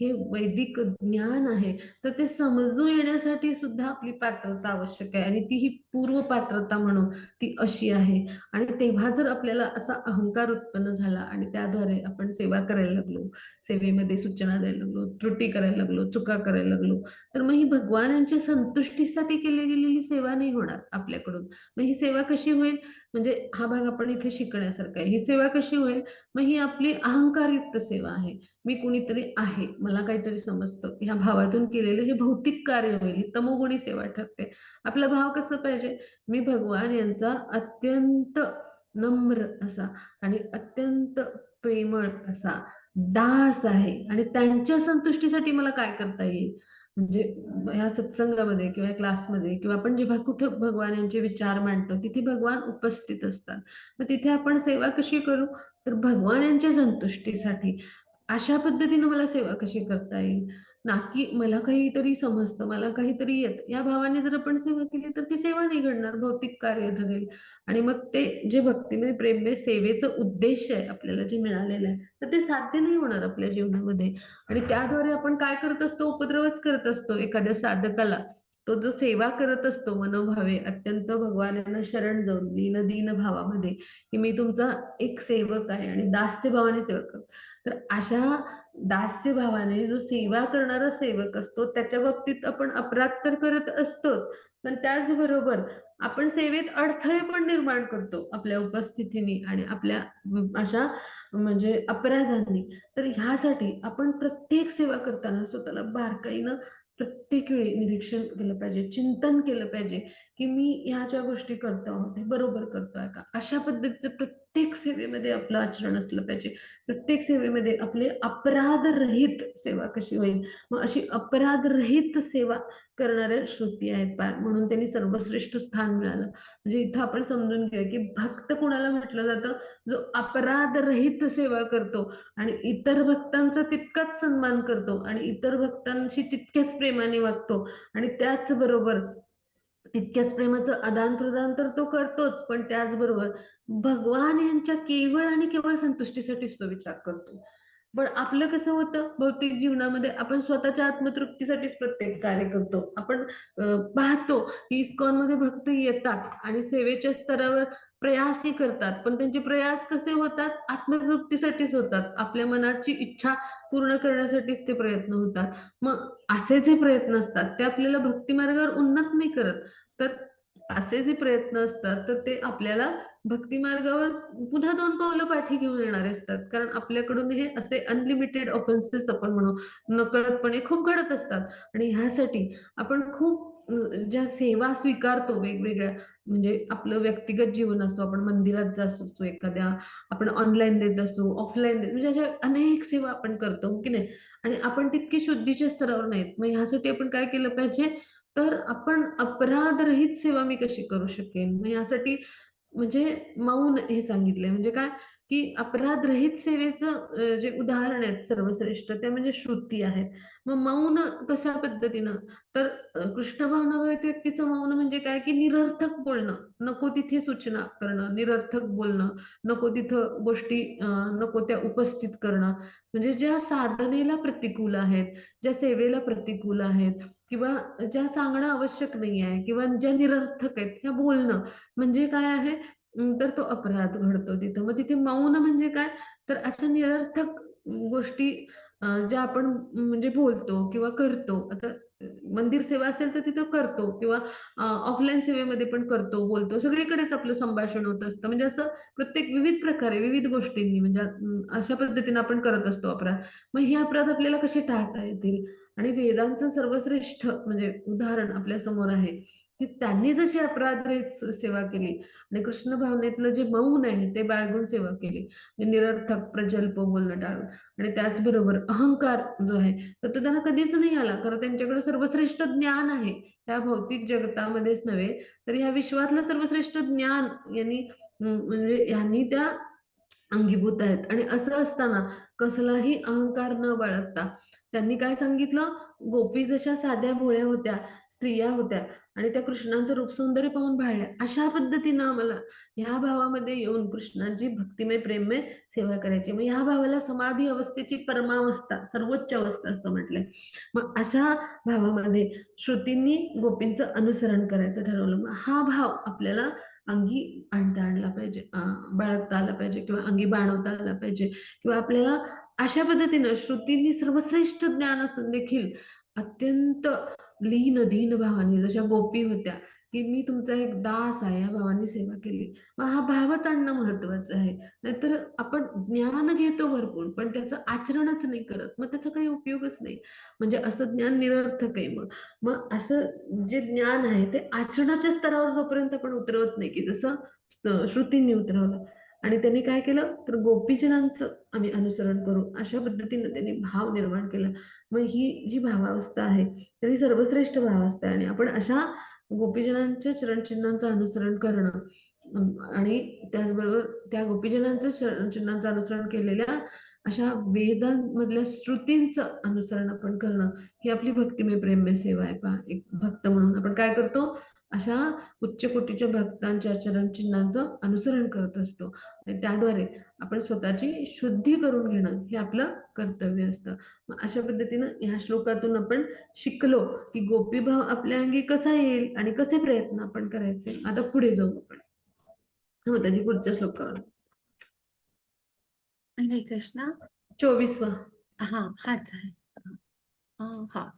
[SPEAKER 1] हे वैदिक ज्ञान आहे, तर ते समजून येण्यासाठी सुद्धा आपली पात्रता आवश्यक आहे आणि ती ही पूर्व पात्रता म्हणू ती अशी आहे. आणि तेव्हा जर आपल्याला असा अहंकार उत्पन्न झाला आणि त्याद्वारे आपण सेवा करायला लागलो, सेवेमध्ये सूचना द्यायला लागलो, त्रुटी करायला लागलो, चुका करायला लागलो, तर मग ही भगवान यांच्या संतुष्टीसाठी केली गेलेली सेवा नाही होणार आपल्याकडून. मग ही सेवा कशी होईल, म्हणजे हा भाग आपण इथे शिकण्यासारखा आहे. ही सेवा कशी होईल, मग ही आपली अहंकारयुक्त सेवा आहे. मी कुणीतरी आहे, मला काहीतरी समजतं, ह्या भावातून केलेलं हे भौतिक कार्य होईल, ही तमोगुणी सेवा ठरते. आपला भाव कसं पाहिजे, मी भगवान यांचा अत्यंत नम्र असा आणि अत्यंत प्रेमळ असा दास आहे आणि त्यांच्या संतुष्टीसाठी मला काय करता येईल. म्हणजे ह्या सत्संगामध्ये किंवा क्लासमध्ये किंवा आपण जेव्हा कुठं भगवान यांचे विचार मांडतो तिथे भगवान उपस्थित असतात. मग तिथे आपण सेवा कशी करू, तर भगवान यांच्या संतुष्टीसाठी अशा पद्धतीनं मला सेवा कशी करता येईल, ना की मला काहीतरी समजतं, मला काहीतरी येतं, या भावाने जर आपण सेवा केली तर ती सेवा नाही घडणार, भौतिक कार्य ठरेल. आणि मग ते जे भक्तिमय प्रेममय सेवेचं उद्देश आहे आपल्याला जे मिळालेलं आहे, तर ते साध्य नाही होणार आपल्या जीवनामध्ये. आणि त्याद्वारे आपण काय करत असतो, उपद्रवच करत असतो एखाद्या साधकाला. तो जो सेवा करत असतो मनोभावे अत्यंत भगवान यांना शरण जाऊन दीन भावामध्ये, की मी तुमचा एक सेवक आहे आणि दास्य भावाने सेवा करतो. तर अशा दास्य भावाने जो सेवा करणारा सेवक असतो त्याच्या बाबतीत आपण अपराध तर करत असतोच, पण त्याचबरोबर आपण सेवेत अडथळे पण निर्माण करतो आपल्या उपस्थितीने आणि आपल्या अशा म्हणजे अपराधांनी. तर ह्यासाठी आपण प्रत्येक सेवा करताना स्वतःला बारकाईनं प्रत्येक वेळी निरीक्षण केलं पाहिजे, चिंतन केलं पाहिजे, की मी ह्या ज्या गोष्टी करतो आहोत, ते बरोबर करतोय का? अशा पद्धतीचं प्रत्येक प्रत्येक सेवेमध्ये आपलं आचरण असलं पाहिजे. प्रत्येक सेवेमध्ये आपले अपराधरहित सेवा कशी होईल, मग अशी अपराधरहित सेवा करणाऱ्या श्रुती आहेत पहा, म्हणून त्यांनी सर्वश्रेष्ठ स्थान मिळालं. म्हणजे इथं आपण समजून घेऊया की भक्त कुणाला म्हटलं जातं, जो अपराधरहित सेवा करतो आणि इतर भक्तांचा तितकाच सन्मान करतो आणि इतर भक्तांशी तितक्याच प्रेमाने वागतो आणि त्याचबरोबर तितक्याच प्रेमाचं आदान-प्रदान तर तो करतोच, पण त्याचबरोबर भगवान यांच्या केवळ आणि केवळ संतुष्टीसाठीच तो विचार करतो. पण आपलं कसं होतं भौतिक जीवनामध्ये आपण स्वतःच्या आत्मतृप्तीसाठीच प्रत्येक कार्य करतो. आपण पाहतो की इस्कॉनमध्ये भक्त येतात आणि सेवेच्या स्तरावर प्रयासही करतात. पण त्यांचे प्रयास कसे होतात? आत्मतृप्तीसाठीच होतात. आपल्या मनाची इच्छा पूर्ण करण्यासाठीच ते प्रयत्न होतात. मग असे जे प्रयत्न असतात ते आपल्याला भक्ती मार्गावर उन्नत नाही करत. तर असे जे प्रयत्न असतात तर ते आपल्याला भक्ती मार्गावर पुन्हा 2 पावलं पाठी घेऊन येणारे असतात. कारण आपल्याकडून हे असे अनलिमिटेड ऑफेन्सेस आपण म्हणू, नकळतपणे खूप घडत असतात आणि ह्यासाठी आपण खूप ज्या सेवा स्वीकारतो वेगवेगळ्या, म्हणजे आपलं व्यक्तिगत जीवन असो, आपण मंदिरात जात असू एखाद्या, आपण ऑनलाईन देत असू, ऑफलाईन देत, म्हणजे अशा अनेक सेवा आपण करतो, हो की नाही? आणि आपण तितके शुद्धीच्या स्तरावर नाहीत. मग ह्यासाठी आपण काय केलं पाहिजे? तर आपण अपराधरहित सेवा मी कशी करू शकेन? मग यासाठी म्हणजे मौन हे सांगितलंय. म्हणजे काय, की अपराधरहित सेवेचं जे उदाहरण आहेत सर्वश्रेष्ठ ते म्हणजे श्रुती आहेत. मग मौन कशा पद्धतीनं? तर कृष्ण भावनामय व्यक्तीचं मौन म्हणजे काय, की निरर्थक बोलणं, नको तिथे सूचना करणं, निरर्थक बोलणं, नको तिथं गोष्टी नको त्या उपस्थित करणं. म्हणजे ज्या साधनेला प्रतिकूल आहेत, ज्या सेवेला प्रतिकूल आहेत किंवा ज्या सांगणं आवश्यक नाही आहे किंवा ज्या निरर्थक आहेत, ह्या बोलणं. म्हणजे काय आहे, तर तो अपराध घडतो तिथं. मग तिथे मौन म्हणजे काय? तर अशा निरर्थक गोष्टी ज्या आपण म्हणजे बोलतो किंवा करतो. आता मंदिर सेवा असेल तर तिथं करतो किंवा ऑफलाईन सेवेमध्ये पण करतो, बोलतो. सगळीकडेच आपलं संभाषण होत असतं. म्हणजे असं प्रत्येक विविध प्रकारे, विविध गोष्टींनी म्हणजे अशा पद्धतीने आपण करत असतो अपराध. मग हे अपराध आपल्याला कसे टाळता येतील? आणि वेदांचं सर्वश्रेष्ठ म्हणजे उदाहरण आपल्या समोर आहे, की त्यांनी जशी अपराधरहित सेवा केली आणि कृष्ण भावनेतलं जे मौन आहे ते बाळगून सेवा केली. म्हणजे निरर्थक प्रजल्प बोलणं टाळून आणि त्याचबरोबर अहंकार जो आहे तर तो त्यांना कधीच नाही आला. कारण त्यांच्याकडे सर्वश्रेष्ठ ज्ञान आहे. त्या भौतिक जगतामध्येच नव्हे, तर ह्या विश्वातलं सर्वश्रेष्ठ ज्ञान यांनी म्हणजे ह्यांनी त्या अंगीभूत आहेत आणि असं असताना कसलाही अहंकार न बाळगता त्यांनी काय सांगितलं, गोपी जशा साध्या भोळ्या होत्या, स्त्रिया होत्या आणि त्या कृष्णाचं रूप सौंदर्य पाहून भाळल्या. अशा पद्धतीनं आम्हाला ह्या भावामध्ये येऊन कृष्णाची भक्तिमय, प्रेममय सेवा करायची. मग ह्या भावाला समाधी अवस्थेची परमावस्था, सर्वोच्च अवस्था असं म्हटलंय. मग अशा भावामध्ये श्रुतींनी गोपींचं अनुसरण करायचं ठरवलं. मग हा भाव आपल्याला अंगी आणता आणला पाहिजे, बाळगता आला पाहिजे किंवा अंगी बाणवता आला पाहिजे किंवा आपल्याला अशा पद्धतीनं श्रुतींनी सर्वश्रेष्ठ ज्ञान असून देखील अत्यंत लीन दीन भावाने जशा गोपी होत्या, की मी तुमचा एक दास आहे, या भावाने सेवा केली. मग हा भावच आणणं महत्वाचं आहे. नाहीतर आपण ज्ञान घेतो भरपूर, पण त्याचं आचरणच नाही करत, मग त्याचा काही उपयोगच नाही. म्हणजे असं ज्ञान निरर्थक आहे मग. मग असं जे ज्ञान आहे ते आचरणाच्या स्तरावर जोपर्यंत आपण उतरवत नाही, की जसं श्रुतींनी उतरवलं आणि त्यांनी काय केलं, तर गोपीजनांचं आम्ही अनुसरण करू, अशा पद्धतीनं त्यांनी भाव निर्माण केला. मग ही जी भावावस्था आहे, तर ही सर्वश्रेष्ठ भावावस्था आहे आणि आपण अशा गोपीजनांच्या चरणचिन्हांचं अनुसरण करणं आणि त्याचबरोबर त्या गोपीजनांचं चरणचिन्हांचं अनुसरण केलेल्या अशा वेदांमधल्या श्रुतींचं अनुसरण आपण करणं, ही आपली भक्तिमय प्रेममय सेवा आहे पहा. एक भक्त म्हणून आपण काय करतो, अशा उच्च कोटीच्या भक्तांच्या चरणचिन्हांचं अनुसरण करत असतो आणि त्याद्वारे आपण स्वतःची शुद्धी करून घेणं हे आपलं कर्तव्य असतं. मग अशा पद्धतीनं ह्या श्लोकातून आपण शिकलो, की गोपीभाव आपल्या अंगी कसा येईल आणि कसे प्रयत्न आपण करायचे. आता पुढे जाऊ आपण. हो, त्याची पुढच्या श्लोकावर.
[SPEAKER 3] हरे कृष्णा.
[SPEAKER 1] 24वा.
[SPEAKER 3] हा हाच आहे. हा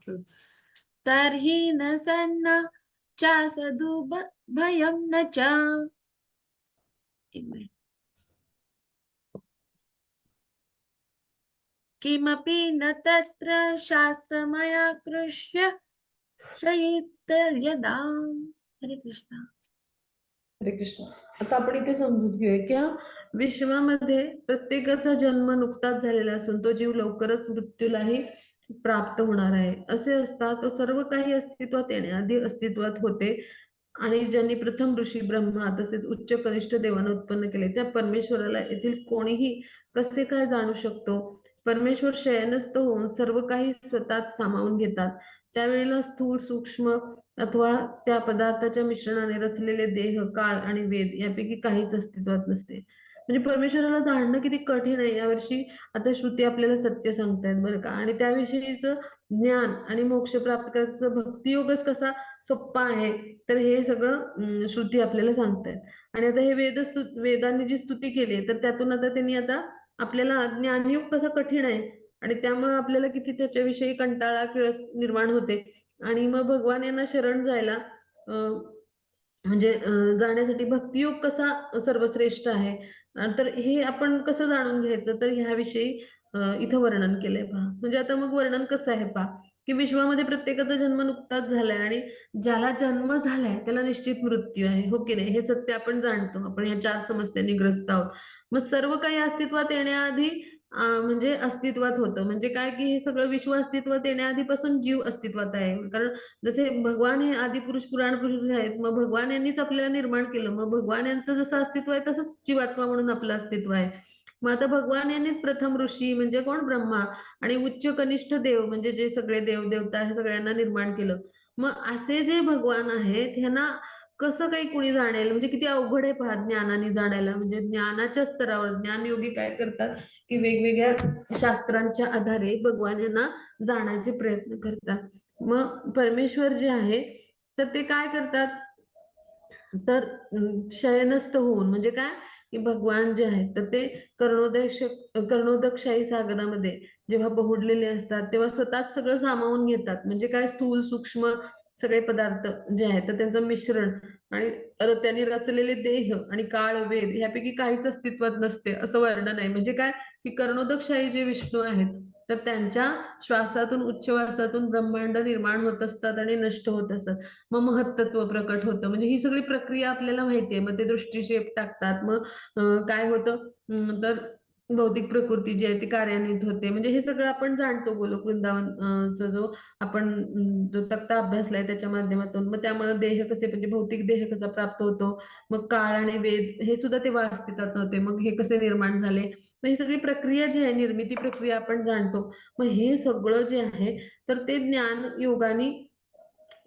[SPEAKER 3] तर्हि न सन्न चा सदु भयं न च. एक मिनिट. किमपि न तत्र शास्त्रमया कृष्य शयित यदा. हरे कृष्णा.
[SPEAKER 1] हरे कृष्ण. आता आपण इथे समजून घेऊया की विश्वामध्ये प्रत्येकाचा जन्म नुकताच झालेला असून तो जीव लवकरच मृत्यूलाही प्राप्त होणार आहे असे असता तो सर्व काही अस्तित्वात येण्याआधी अस्तित्वात होते आणि ज्यांनी प्रथम ऋषी ब्रह्मा तसेच उच्च कनिष्ठ देवांना उत्पन्न केले त्या परमेश्वराला येथील कोणीही कसे काय जाणू शकतो. परमेश्वर शयनस्थ होऊन सर्व काही स्वतःत सामावून घेतात. त्यावेळेला स्थूल सूक्ष्म अथवा त्या पदार्थाच्या मिश्रणाने रचलेले देह काळ आणि वेद यापैकी काहीच अस्तित्वात नसते. म्हणजे परमेश्वराला जाणणं किती कठीण आहे यावर्षी आता श्रुती आपल्याला सत्य सांगतायत बरं का. आणि त्याविषयीचं ज्ञान आणि मोक्ष प्राप्त करायचं भक्तियोगच कसा सोप्पा आहे तर हे सगळं श्रुती आपल्याला सांगतायत. आणि आता हे वेदांनी जी स्तुती केली आहे तर त्यातून आता त्यांनी आता आपल्याला ज्ञानयोग कसा कठीण आहे आणि त्यामुळे आपल्याला किती त्याच्याविषयी कंटाळा किळस निर्माण होते. आणि मग भगवान यांना शरण जायला म्हणजे जाण्यासाठी भक्तियोग कसा सर्वश्रेष्ठ आहे. तर हे आपण कसं जाणून घ्यायचं तर ह्याविषयी इथं वर्णन केलंय पहा. म्हणजे आता मग वर्णन कसं आहे पहा की विश्वामध्ये प्रत्येकाचा जन्म नुकताच झालाय आणि ज्याला जन्म झालाय त्याला निश्चित मृत्यू आहे हो की नाही हे सत्य आपण जाणतो. आपण या 4 समस्यांनी ग्रस्त आहोत. मग सर्व काही अस्तित्वात येण्याआधी म्हणजे अस्तित्वात होतं म्हणजे काय की हे सगळं विश्व अस्तित्वात येण्याआधीपासून जीव अस्तित्वात आहे. कारण जसे भगवान हे आदिपुरुष पुराण पुरुष आहेत मग भगवान यांनीच आपल्याला निर्माण केलं मग भगवान यांचं जसं अस्तित्व आहे तसंच जीवात्मा म्हणून आपलं अस्तित्व आहे. मग आता भगवान यांनीच प्रथम ऋषी म्हणजे कोण ब्रह्मा आणि उच्च कनिष्ठ देव म्हणजे जे सगळे देव देवता हे सगळ्यांना निर्माण केलं. मग असे जे भगवान आहेत ह्यांना कसं काही कुणी जाणेल म्हणजे किती अवघड आहे पहा ज्ञानाने जाणायला. म्हणजे ज्ञानाच्या स्तरावर ज्ञानयोगी काय करतात की वेगवेगळ्या शास्त्रांच्या आधारे भगवान यांना जाण्याचे प्रयत्न करतात. मग परमेश्वर जे आहे तर ते काय करतात तर शयनस्थ होऊन म्हणजे काय की भगवान जे आहेत तर ते कर्णोदकशाही सागरामध्ये जेव्हा पोहोडलेले असतात तेव्हा स्वतःच सगळं सामावून घेतात. म्हणजे काय स्थूल सूक्ष्म सगळे पदार्थ जे आहेत तर त्यांचं मिश्रण आणि त्यांनी रचलेले देह आणि काळ वेद ह्यापैकी काहीच अस्तित्वात नसते असं वर्णन आहे. म्हणजे काय की कर्णोदकशाही जे विष्णू आहेत तर त्यांच्या श्वासातून उच्छ्वासातून ब्रह्मांड निर्माण होत असतात आणि नष्ट होत असतात. मग महत्त्व प्रकट होतं म्हणजे ही सगळी प्रक्रिया आपल्याला माहिती आहे. मग ते दृष्टिक्षेप टाकतात. मग काय होतं तर भौतिक प्रकृती जी आहे ती कार्यान्वित होते. म्हणजे हे सगळं आपण जाणतो गोलोक वृंदावन चा जो आपण जो तक्ता अभ्यासलाय त्याच्या माध्यमातून. मग त्यामुळे देह कसे म्हणजे भौतिक देह कसा प्राप्त होतो. मग काळ आणि वेद हे सुद्धा तेव्हा अस्तित्वात नव्हते. मग हे कसे निर्माण झाले. मग ही सगळी प्रक्रिया जी आहे निर्मिती प्रक्रिया आपण जाणतो. मग हे सगळं जे आहे तर ते ज्ञान योगाने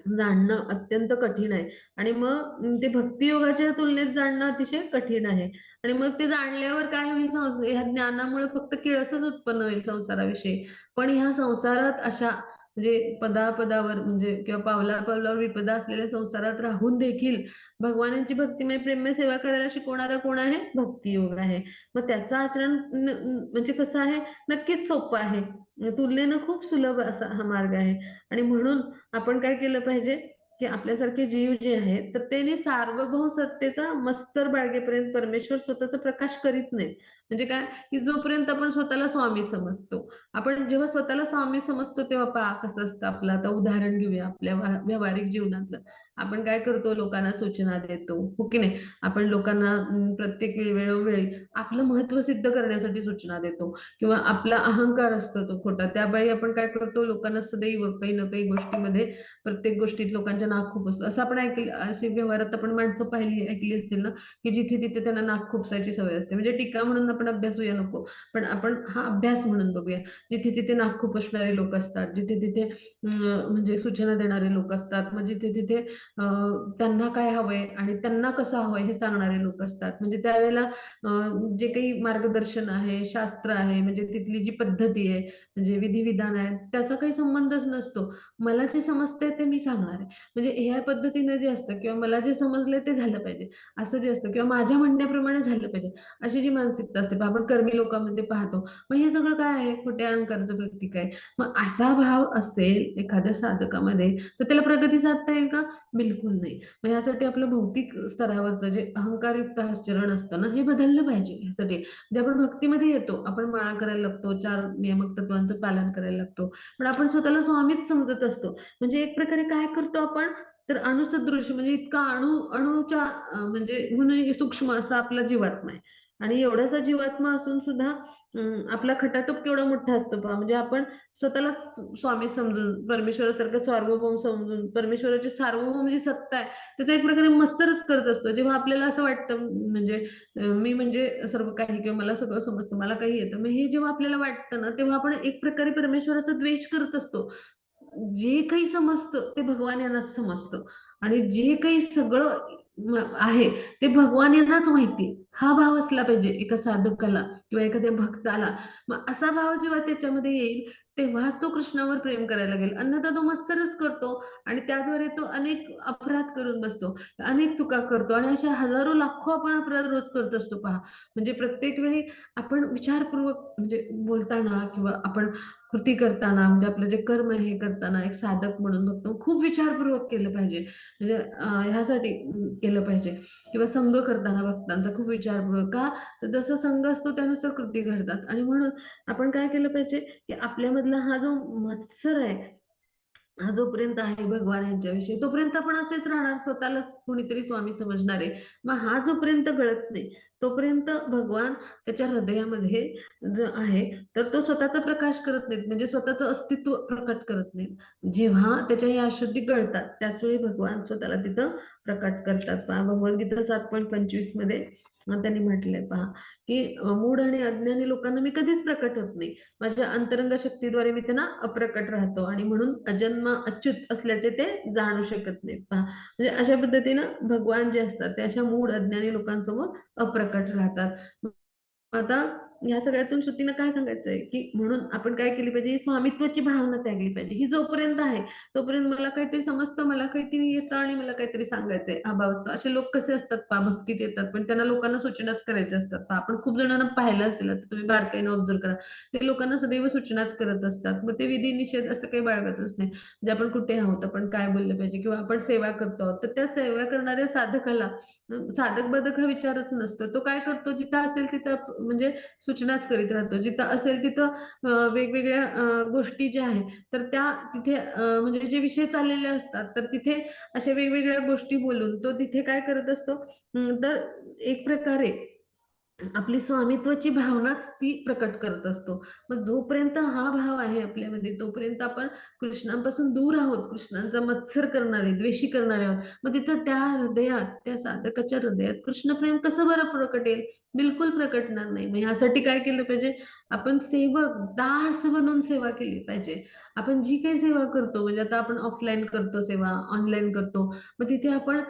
[SPEAKER 1] जाणणं अत्यंत कठीण आहे. आणि मग ते भक्तियोगाच्या तुलनेत जाणणं अतिशय कठीण आहे. आणि मग ते जाणल्यावर काय होईल ह्या ज्ञानामुळे फक्त किळसच उत्पन्न होईल संसाराविषयी. पण ह्या संसारात अशा म्हणजे पदापदावर म्हणजे किंवा पावला पावलावर विपदा असलेल्या संसारात राहून देखील भगवानांची भक्तिमय प्रेममय सेवा करायला शिकवणारा कोण आहे भक्तियोग आहे. मग त्याचं आचरण म्हणजे कसं आहे नक्कीच सोपं आहे. तुलनेनं खूप सुलभ असा हा मार्ग आहे. आणि म्हणून आपण काय केलं पाहिजे की आपल्यासारखे जीव जे आहेत तर त्यांनी सार्वभौम सत्तेचा मत्सर बाळगेपर्यंत परमेश्वर स्वतःचा प्रकाश करीत नाही. म्हणजे काय की जोपर्यंत आपण स्वतःला स्वामी समजतो आपण जेव्हा स्वतःला स्वामी समजतो तेव्हा पहा कसं असतं आपलं. आता उदाहरण घेऊया आपल्या व्यावहारिक जीवनातलं. आपण काय करतो लोकांना सूचना देतो हो की नाही. आपण लोकांना प्रत्येक वेळोवेळी आपलं महत्व सिद्ध करण्यासाठी सूचना देतो किंवा आपला अहंकार असतो तो खोटा त्याबाई आपण काय करतो लोकांना सदैव काही ना काही गोष्टीमध्ये प्रत्येक गोष्टीत लोकांच्या नाक खूप असतो. असं आपण ऐकलं असे व्यवहारात आपण माणसं ऐकली असतील ना की जिथे तिथे त्यांना नाक खुपसायची सवय असते. म्हणजे टीका म्हणून आपण अभ्यासूया नको पण आपण हा अभ्यास म्हणून बघूया. जिथे तिथे नाक खुपसणारे लोक असतात जिथे तिथे म्हणजे सूचना देणारे लोक असतात. मग जिथे तिथे त्यांना काय हवंय आणि त्यांना कसं हवंय हे सांगणारे लोक असतात. म्हणजे त्यावेळेला जे काही मार्गदर्शन आहे शास्त्र आहे म्हणजे तिथली जी पद्धती आहे म्हणजे विधिविधान आहे त्याचा काही संबंधच नसतो. मला जे समजतंय ते मी सांगणार आहे. म्हणजे ह्या पद्धतीने जे असतं किंवा मला जे समजलंय ते झालं पाहिजे असं जे असतं किंवा माझ्या म्हणण्याप्रमाणे झालं पाहिजे अशी जी मानसिकता असते आपण कर्मी लोकांमध्ये पाहतो. मग हे सगळं काय आहे खोट्या अहंकाराचं प्रतीक आहे. मग असा भाव असेल एखाद्या साधकामध्ये तर त्याला प्रगती साधता येईल का बिलकुल नाही. मग यासाठी आपलं भौतिक स्तरावरचं जे अहंकारयुक्त आचरण असतं ना हे बदललं पाहिजे. यासाठी म्हणजे आपण भक्तीमध्ये येतो आपण माळा करायला लागतो 4 नियामक तत्वांचं पालन करायला लागतो पण आपण स्वतःला स्वामीच समजत असतो. म्हणजे एक प्रकारे काय करतो आपण तर अणुसदृश म्हणजे इतका अणुच्या म्हणजे गुण सूक्ष्म असा आपला जीवात्मा आहे. आणि एवढासा जीवात्मा असून सुद्धा आपला खटाटोप केवढा मोठा असतो पहा. म्हणजे आपण स्वतःलाच स्वामी समजून, परमेश्वरासारखं सार्वभौम समजून, परमेश्वराची सार्वभौम जी सत्ता आहे त्याचा एक प्रकारे मत्सरच करत असतो. जेव्हा आपल्याला असं वाटतं म्हणजे मी म्हणजे सर्व काही किंवा मला सगळं समजतं, मला काही येतं. मग हे जेव्हा आपल्याला वाटतं ना, तेव्हा आपण एक प्रकारे परमेश्वराचा द्वेष करत असतो. जे काही समजतं ते भगवान यांनाच समजतं आणि जे काही सगळं आहे ते भगवान यांनाच माहिती. हा भाव असला पाहिजे एका साधकाला किंवा एखाद्या भक्ताला. मग असा भाव जेव्हा त्याच्यामध्ये येईल तेव्हाच तो कृष्णावर प्रेम करायला लागेल. अन्यथा तो मत्सरच करतो आणि त्याद्वारे तो अनेक अपराध करून बसतो, अनेक चुका करतो आणि अशा हजारो लाखो आपण अपराध रोज करत असतो पहा. म्हणजे प्रत्येक वेळी आपण विचारपूर्वक म्हणजे बोलताना किंवा आपण कृती करताना म्हणजे आपलं जे कर्म आहे हे करताना एक साधक म्हणून बघतो खूप विचारपूर्वक केलं पाहिजे. म्हणजे ह्यासाठी केलं पाहिजे किंवा संघ करताना भक्तांचा खूप विचारपूर्वक का तर जसं संघ असतो त्यानुसार कृती घडतात आणि म्हणून आपण काय केलं पाहिजे की आपल्यामधला हा जो मत्सर आहे हा जोपर्यंत आहे भगवान यांच्याविषयी तोपर्यंत आपण असेच राहणार स्वतःलाच कोणीतरी स्वामी समजणार आहे. मग हा जोपर्यंत गळत नाही तोपर्यंत भगवान त्याच्या हृदयामध्ये जो आहे तर तो स्वतःचा प्रकाश करत नाहीत म्हणजे स्वतःचं अस्तित्व प्रकट करत नाहीत. जेव्हा त्याच्या या अशुद्धी गळतात त्याच वेळी भगवान स्वतःला तिथं प्रकट करतात. पहा भगवद्गीता 7.25 मध्ये त्यांनी म्हटलंय पहा की मूढ आणि अज्ञानी लोकांना मी कधीच प्रकट होत नाही. माझ्या अंतरंग शक्तीद्वारे मी त्यांना अप्रकट राहतो आणि म्हणून अजन्म अच्युत असल्याचे ते जाणू शकत नाहीत पहा. म्हणजे अशा पद्धतीनं भगवान जे असतात ते अशा मूढ अज्ञानी लोकांसमोर अप्रकट राहतात. आता ह्या सगळ्यातून श्रुतीनं काय सांगायचंय की म्हणून आपण काय केली पाहिजे ही स्वामित्वाची भावना त्यागली पाहिजे. ही जोपर्यंत आहे तोपर्यंत मला काहीतरी समजतं, मला काहीतरी येतं आणि मला काहीतरी सांगायचंय हा भाव असतो. असे लोक कसे असतात पहा भक्तीत येतात पण त्यांना लोकांना सूचनाच करायच्या असतात पहा. आपण खूप जणांना पाहिलं असेल आता तुम्ही बारकाईनं ऑब्झर्व करा. ते लोकांना सदैव सूचनाच करत असतात. मग ते विधी निषेध असं काही बाळगतच नाही. म्हणजे आपण कुठे आहोत, आपण काय बोललं पाहिजे किंवा आपण सेवा करतो आहोत तर त्या सेवा करणाऱ्या साधकाला साधक बाधक हा विचारच नसतो. तो काय करतो जिथं असेल तिथं म्हणजे सूचनाच करीत राहतो. जिथं असेल तिथं वेगवेगळ्या गोष्टी ज्या आहेत तर त्या तिथे म्हणजे जे विषय चाललेले असतात तर तिथे अशा वेगवेगळ्या गोष्टी बोलून तो तिथे काय करत असतो तर एक प्रकारे आपली स्वामित्वाची भावनाच ती प्रकट करत असतो. मग जोपर्यंत हा भाव आहे आपल्यामध्ये तोपर्यंत आपण कृष्णांपासून दूर आहोत. कृष्णांचा मत्सर करणारे, द्वेषी करणारे आहोत. मग तिथं त्या हृदयात, त्या साधकाच्या हृदयात कृष्णप्रेम कसं बरं प्रकटेल? बिलकुल प्रकटणार नाही. मग यासाठी काय केलं पाहिजे? आपण सेवक, दास बनून सेवा केली पाहिजे. आपण जी काही सेवा करतो म्हणजे आता आपण ऑफलाईन करतो सेवा, ऑनलाईन करतो. मग तिथे आपण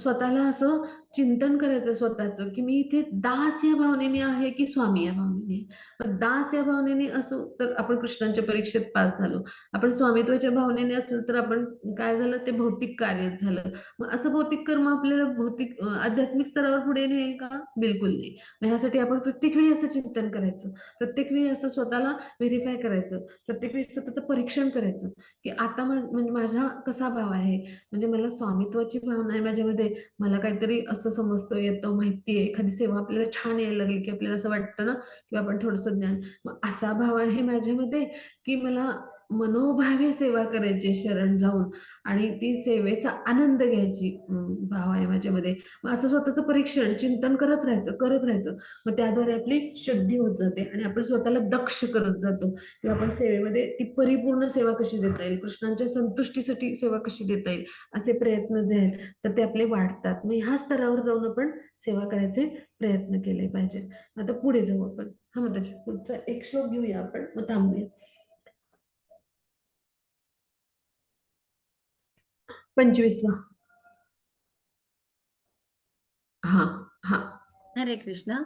[SPEAKER 1] स्वतःला असं चिंतन करायचं स्वतःचं, की मी इथे दास या भावनेने आहे, की स्वामी या भावनेने आहे. मग दास या भावनेने असू तर आपण कृष्णांच्या परीक्षेत पास झालो. आपण स्वामित्वाच्या भावनेने असलो तर आपण काय झालं ते भौतिक कार्यच झालं. मग असं भौतिक कर्म आपल्याला भौतिक आध्यात्मिक स्तरावर पुढे नेईल का? बिलकुल नाही. मग ह्यासाठी आपण प्रत्येक वेळी असं चिंतन करायचं. प्रत्येक वेळी असं स्वतःला व्हेरिफाय करायचं. प्रत्येक वेळी स्वतःचं परीक्षण करायचं, की आता म्हणजे माझा कसा भाव आहे? म्हणजे मला स्वामित्वाची भावना आहे माझ्यामध्ये मला काहीतरी असं समजतं येतं माहिती आहे एखादी सेवा आपल्याला छान यायला लागली की आपल्याला असं वाटतं ना की आपण थोडंसं ज्ञान मग असा भाव आहे माझ्यामध्ये की मला मनोभावे सेवा करायची शरण जाऊन आणि ती सेवेचा आनंद घ्यायची भाव आहे माझ्यामध्ये. मग असं स्वतःचं परीक्षण चिंतन करत राहायचं. मग त्याद्वारे आपली शुद्धी होत जाते आणि आपण स्वतःला दक्ष करत जातो किंवा आपण सेवेमध्ये ती परिपूर्ण सेवा कशी देता येईल कृष्णांच्या संतुष्टीसाठी सेवा कशी देता येईल असे प्रयत्न जे आहेत तर ते आपले वाढतात. मग ह्या स्तरावर जाऊन आपण सेवा करायचे प्रयत्न केले पाहिजेत. आता पुढे जाऊ आपण. हा मग त्याच्या पुढचा एक श्लोक घेऊया आपण मग थांबूया. 25वा. हा हा
[SPEAKER 3] हरे कृष्ण.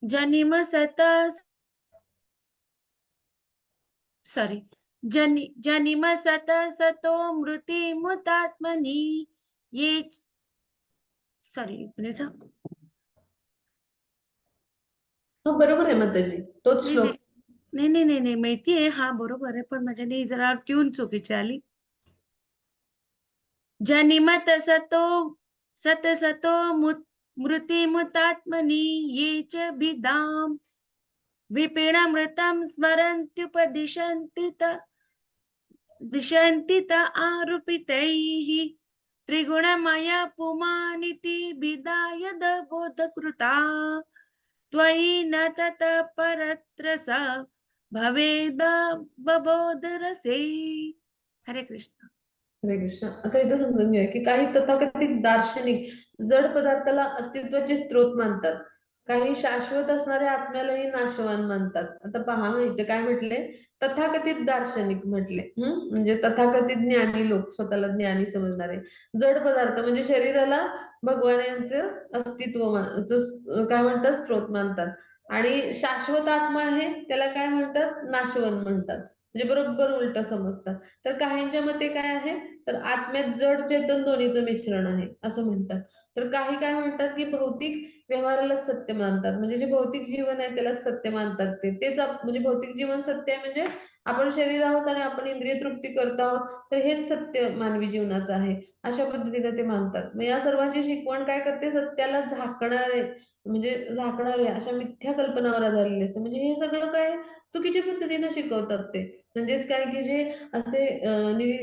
[SPEAKER 3] जनिम सत सॉरी जनिम सत सतो मृती मुतात्मनि ये सॉरी एक मिनिट हा.
[SPEAKER 1] हो बरोबर आहे माताजी तोच
[SPEAKER 3] नाही
[SPEAKER 1] श्लोक.
[SPEAKER 3] नाही नाही नाही नाही नाही माहिती आहे हा बरोबर आहे पण माझ्याने जरा ट्यून चुकीची आली. जनिमत सतो सत सतो मृती मुतात्मनि ये च भिदाम विपिणमृतं स्मरन्त्युपदिशन्ति दिशन्ति त आरोपितैः त्रिगुणमय पुमानिति बिदायद बोधकृता त्वयि न तत परत्र सा भवेद बबोधरसे. हरे कृष्ण.
[SPEAKER 1] हरे कृष्ण. आता इथं समजून घ्या की काही तथाकथित दार्शनिक जड पदार्थाला अस्तित्वाचे स्रोत मानतात, काही शाश्वत असणाऱ्या आत्म्यालाही नाशवान मानतात. आता पहा इथे काय म्हटले, तथाकथित दार्शनिक म्हटले. म्हणजे तथाकथित ज्ञानी लोक, स्वतःला ज्ञानी समजणारे. जड पदार्थ म्हणजे शरीराला भगवान यांचं अस्तित्व काय म्हणतात, स्रोत मानतात. आणि शाश्वत आत्मा आहे त्याला काय म्हणतात, नाशवंत म्हणतात. म्हणजे बरोबर उलट समजतात. तर काहींच्या मते काय आहे, तर आत्म्यात जड चेतन दोन्हीचं मिश्रण आहे असं म्हणतात. तर काही काय म्हणतात की भौतिक व्यवहाराला सत्य मानतात, म्हणजे जे भौतिक जीवन आहे त्याला सत्य मानतात. तेच म्हणजे भौतिक जीवन सत्य आहे, म्हणजे आपण शरीर आहोत आणि आपण इंद्रिय तृप्ती करत आहोत, तर हेच सत्य मानवी जीवनाचं आहे अशा पद्धतीने ते मानतात. मग या सर्वांची शिकवण काय करते, सत्याला झाकणारे अशा मिथ्या कल्पनावर आधारलेले असते. म्हणजे हे सगळं काय चुकीच्या पद्धतीने शिकवतात ते. म्हणजेच काय की जे असे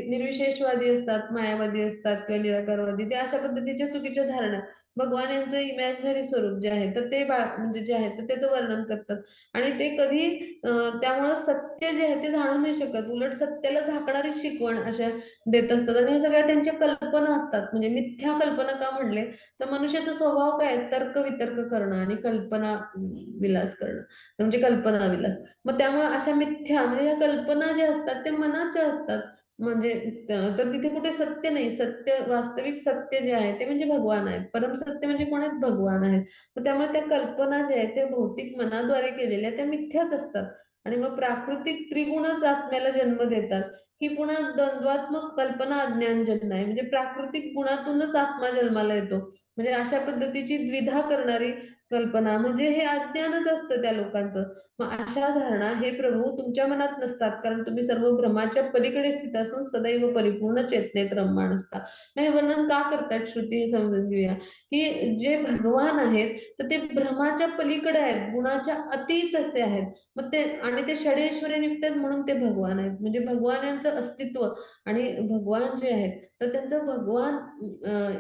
[SPEAKER 1] निर्विशेषवादी असतात, मायावादी असतात किंवा निराकारवादी, ते अशा पद्धतीच्या चुकीच्या धारणा भगवान यांचं इमॅजिनरी स्वरूप जे आहे तर ते म्हणजे जे आहे तर त्याचं वर्णन करतात. आणि ते कधी त्यामुळं सत्य जे आहे ते जाणू नाही शकत, उलट सत्याला झाकणारी शिकवण अशा देत असतात. आणि हे सगळ्या त्यांच्या कल्पना असतात. म्हणजे मिथ्या कल्पना का म्हणले, तर मनुष्याचा स्वभाव काय आहे? तर्क वितर्क करणं आणि कल्पना विलास करणं, म्हणजे कल्पना विलास. मग त्यामुळे अशा मिथ्या म्हणजे या कल्पना ज्या असतात ते मनाच्या असतात. म्हणजे तर तिथे कुठे सत्य नाही. सत्य, वास्तविक सत्य जे आहे ते म्हणजे भगवान आहेत. परमसत्य म्हणजे कोण आहेत? भगवान आहेत. मग त्यामुळे त्या कल्पना ज्या आहेत त्या भौतिक मनाद्वारे केलेल्या त्या मिथ्याच असतात. आणि मग प्राकृतिक त्रिगुणच आत्म्याला जन्म देतात. ही पुन्हा द्वंद्वात्मक कल्पना अज्ञानजन्य आहे. म्हणजे प्राकृतिक गुणातूनच आत्मा जन्माला येतो. म्हणजे अशा पद्धतीची द्विधा करणारी कल्पना म्हणजे हे अज्ञानच असतं त्या लोकांचं. मग अशा धारणा हे प्रभू तुमच्या मनात नसतात, कारण तुम्ही सर्व भ्रमाच्या पलीकडे स्थित असून सदैव परिपूर्ण चेतनेत रममाण असता. मग हे वर्णन का करतायत श्रुती, हे समजून घेऊया. की जे भगवान आहेत तर ते भ्रमाच्या पलीकडे आहेत, गुणाच्या अतीत असे आहेत. मग ते आणि ते षडेश्वरी निघत आहेत म्हणून ते भगवान आहेत. म्हणजे भगवान यांचं अस्तित्व आणि भगवान जे आहेत तर त्यांचं भगवान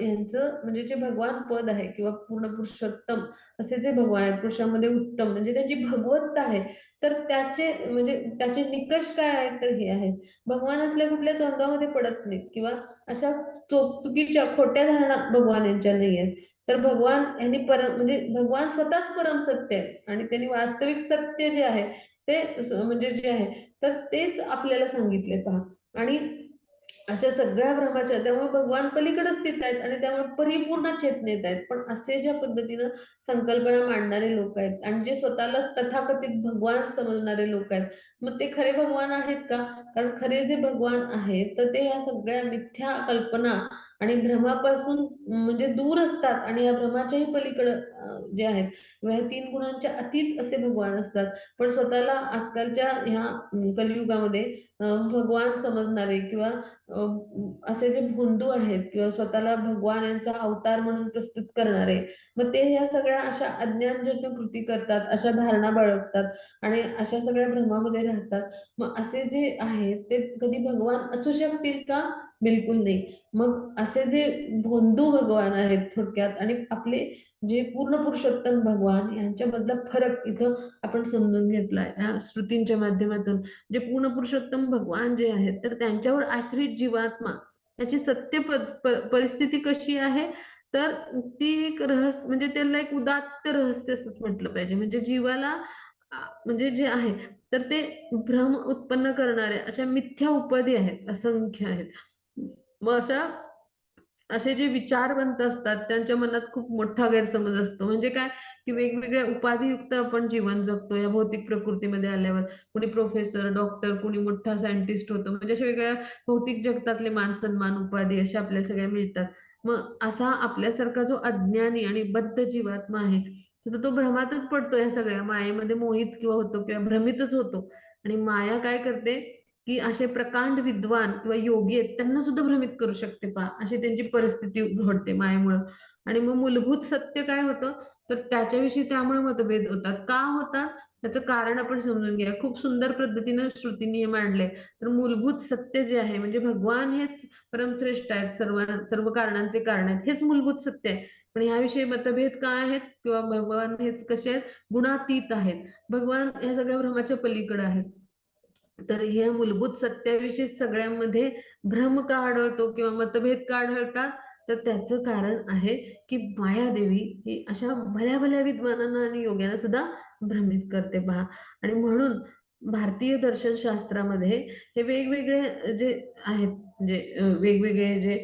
[SPEAKER 1] यांचं म्हणजे जे भगवान पद आहे किंवा पूर्ण पुरुषोत्तम असे जे भगवान आहेत, पुरुषामध्ये उत्तम म्हणजे त्यांची भगवत्ता आहे. तर त्याचे म्हणजे त्याचे निकष काय आहेत, तर हे आहेत. भगवान असल्या कुठल्या द्वंद्वामध्ये पडत नाहीत किंवा अशा चुकीच्या खोट्या धारणा भगवान यांच्या नाही आहेत. तर भगवान यांनी म्हणजे भगवान स्वतःच परम सत्य आहे आणि त्यांनी वास्तविक सत्य जे आहे ते म्हणजे जे आहे तर तेच आपल्याला सांगितले पहा. आणि अशा सगळ्या भ्रमाच्या, त्यामुळे भगवान पलीकडे स्थित आहेत आणि त्यामुळे परिपूर्ण चेतनेत आहेत. पण असे ज्या पद्धतीनं संकल्पना मांडणारे लोक आहेत आणि जे स्वतःलाच तथाकथित भगवान समजणारे लोक आहेत, मग ते खरे भगवान आहेत का? कारण खरे जे भगवान आहेत तर ते या सगळ्या मिथ्या कल्पना आणि भ्रमापासून म्हणजे दूर असतात आणि या भ्रमाच्याही पलीकडे जे आहेत किंवा या 3 गुणांच्या अतीत असे भगवान असतात. पण स्वतःला आजकालच्या ह्या कलियुगामध्ये भगवान समजणारे किंवा असे जे भोंदू आहेत किंवा स्वतःला भगवान यांचा अवतार म्हणून प्रस्तुत करणारे, मग ते ह्या सगळ्या अशा अज्ञानजन्य कृती करतात, अशा धारणा बाळगतात आणि अशा सगळ्या भ्रमामध्ये राहतात. मग असे जे आहेत ते कधी भगवान असू शकतील का? बिलकुल नाही. मग असे जे भोंदू भगवान आहेत थोडक्यात आणि आपले जे पूर्ण पुरुषोत्तम भगवान यांच्यामधला फरक इथं आपण समजून घेतलाय या श्रुतींच्या माध्यमातून. जे पूर्ण पुरुषोत्तम भगवान जे आहेत तर त्यांच्यावर आश्रित जीवात्मा याची सत्य परिस्थिती कशी आहे, तर ती एक रहस्य, म्हणजे त्याला एक उदात्त रहस्य असंच म्हटलं पाहिजे. म्हणजे जीवाला म्हणजे जे आहे तर ते भ्रम उत्पन्न करणारे अशा मिथ्या उपाधी आहेत, असंख्य आहेत. मग असे जे विचारवंत असतात त्यांच्या मनात खूप मोठा गैरसमज असतो. म्हणजे काय, की वेगवेगळ्या उपाधियुक्त आपण जीवन जगतो या भौतिक प्रकृतीमध्ये आल्यावर. कुणी प्रोफेसर, डॉक्टर, कुणी मोठा सायंटिस्ट होतो. म्हणजे अशा वेगळ्या भौतिक जगतातले मान-सन्मान, उपाधी अशा आपल्याला सगळ्या मिळतात. मग असा आपल्यासारखा जो अज्ञानी आणि बद्ध जीवात्मा आहे, तर तो भ्रमातच पडतो, या सगळ्या मायेमध्ये मोहित किंवा होतो किंवा भ्रमितच होतो. आणि माया काय करते, की असे प्रकांड विद्वान किंवा योगी आहेत त्यांना सुद्धा भ्रमित करू शकते पहा, अशी त्यांची परिस्थिती घडते मायेमुळं. आणि मग मूलभूत सत्य काय होतं, तर त्याच्याविषयी त्यामुळे मतभेद होतात. का होतात? त्याचं कारण आपण समजून घ्या. खूप सुंदर पद्धतीनं श्रुतीने हे मांडले. तर मूलभूत सत्य जे आहे म्हणजे भगवान हेच परमश्रेष्ठ आहेत, सर्व कारणांचे कारण आहेत, हेच मूलभूत सत्य आहे. पण ह्याविषयी मतभेद काय आहेत किंवा भगवान हेच कसे आहेत, गुणातीत आहेत. भगवान या सगळ्या भ्रमाच्या पलीकडे आहेत. तर हे मूलभूत सत्याविषयी सगळ्यांमध्ये भ्रम का आढळतो किंवा मतभेद का आढळतात, तर त्याचं कारण आहे की मायादेवी ही अशा भल्या भल्या विद्वानांना आणि योग्यांना सुद्धा भ्रमित करते पहा. आणि म्हणून भारतीय दर्शनशास्त्रामध्ये हे वेगवेगळे जे आहेत म्हणजे वेगवेगळे जे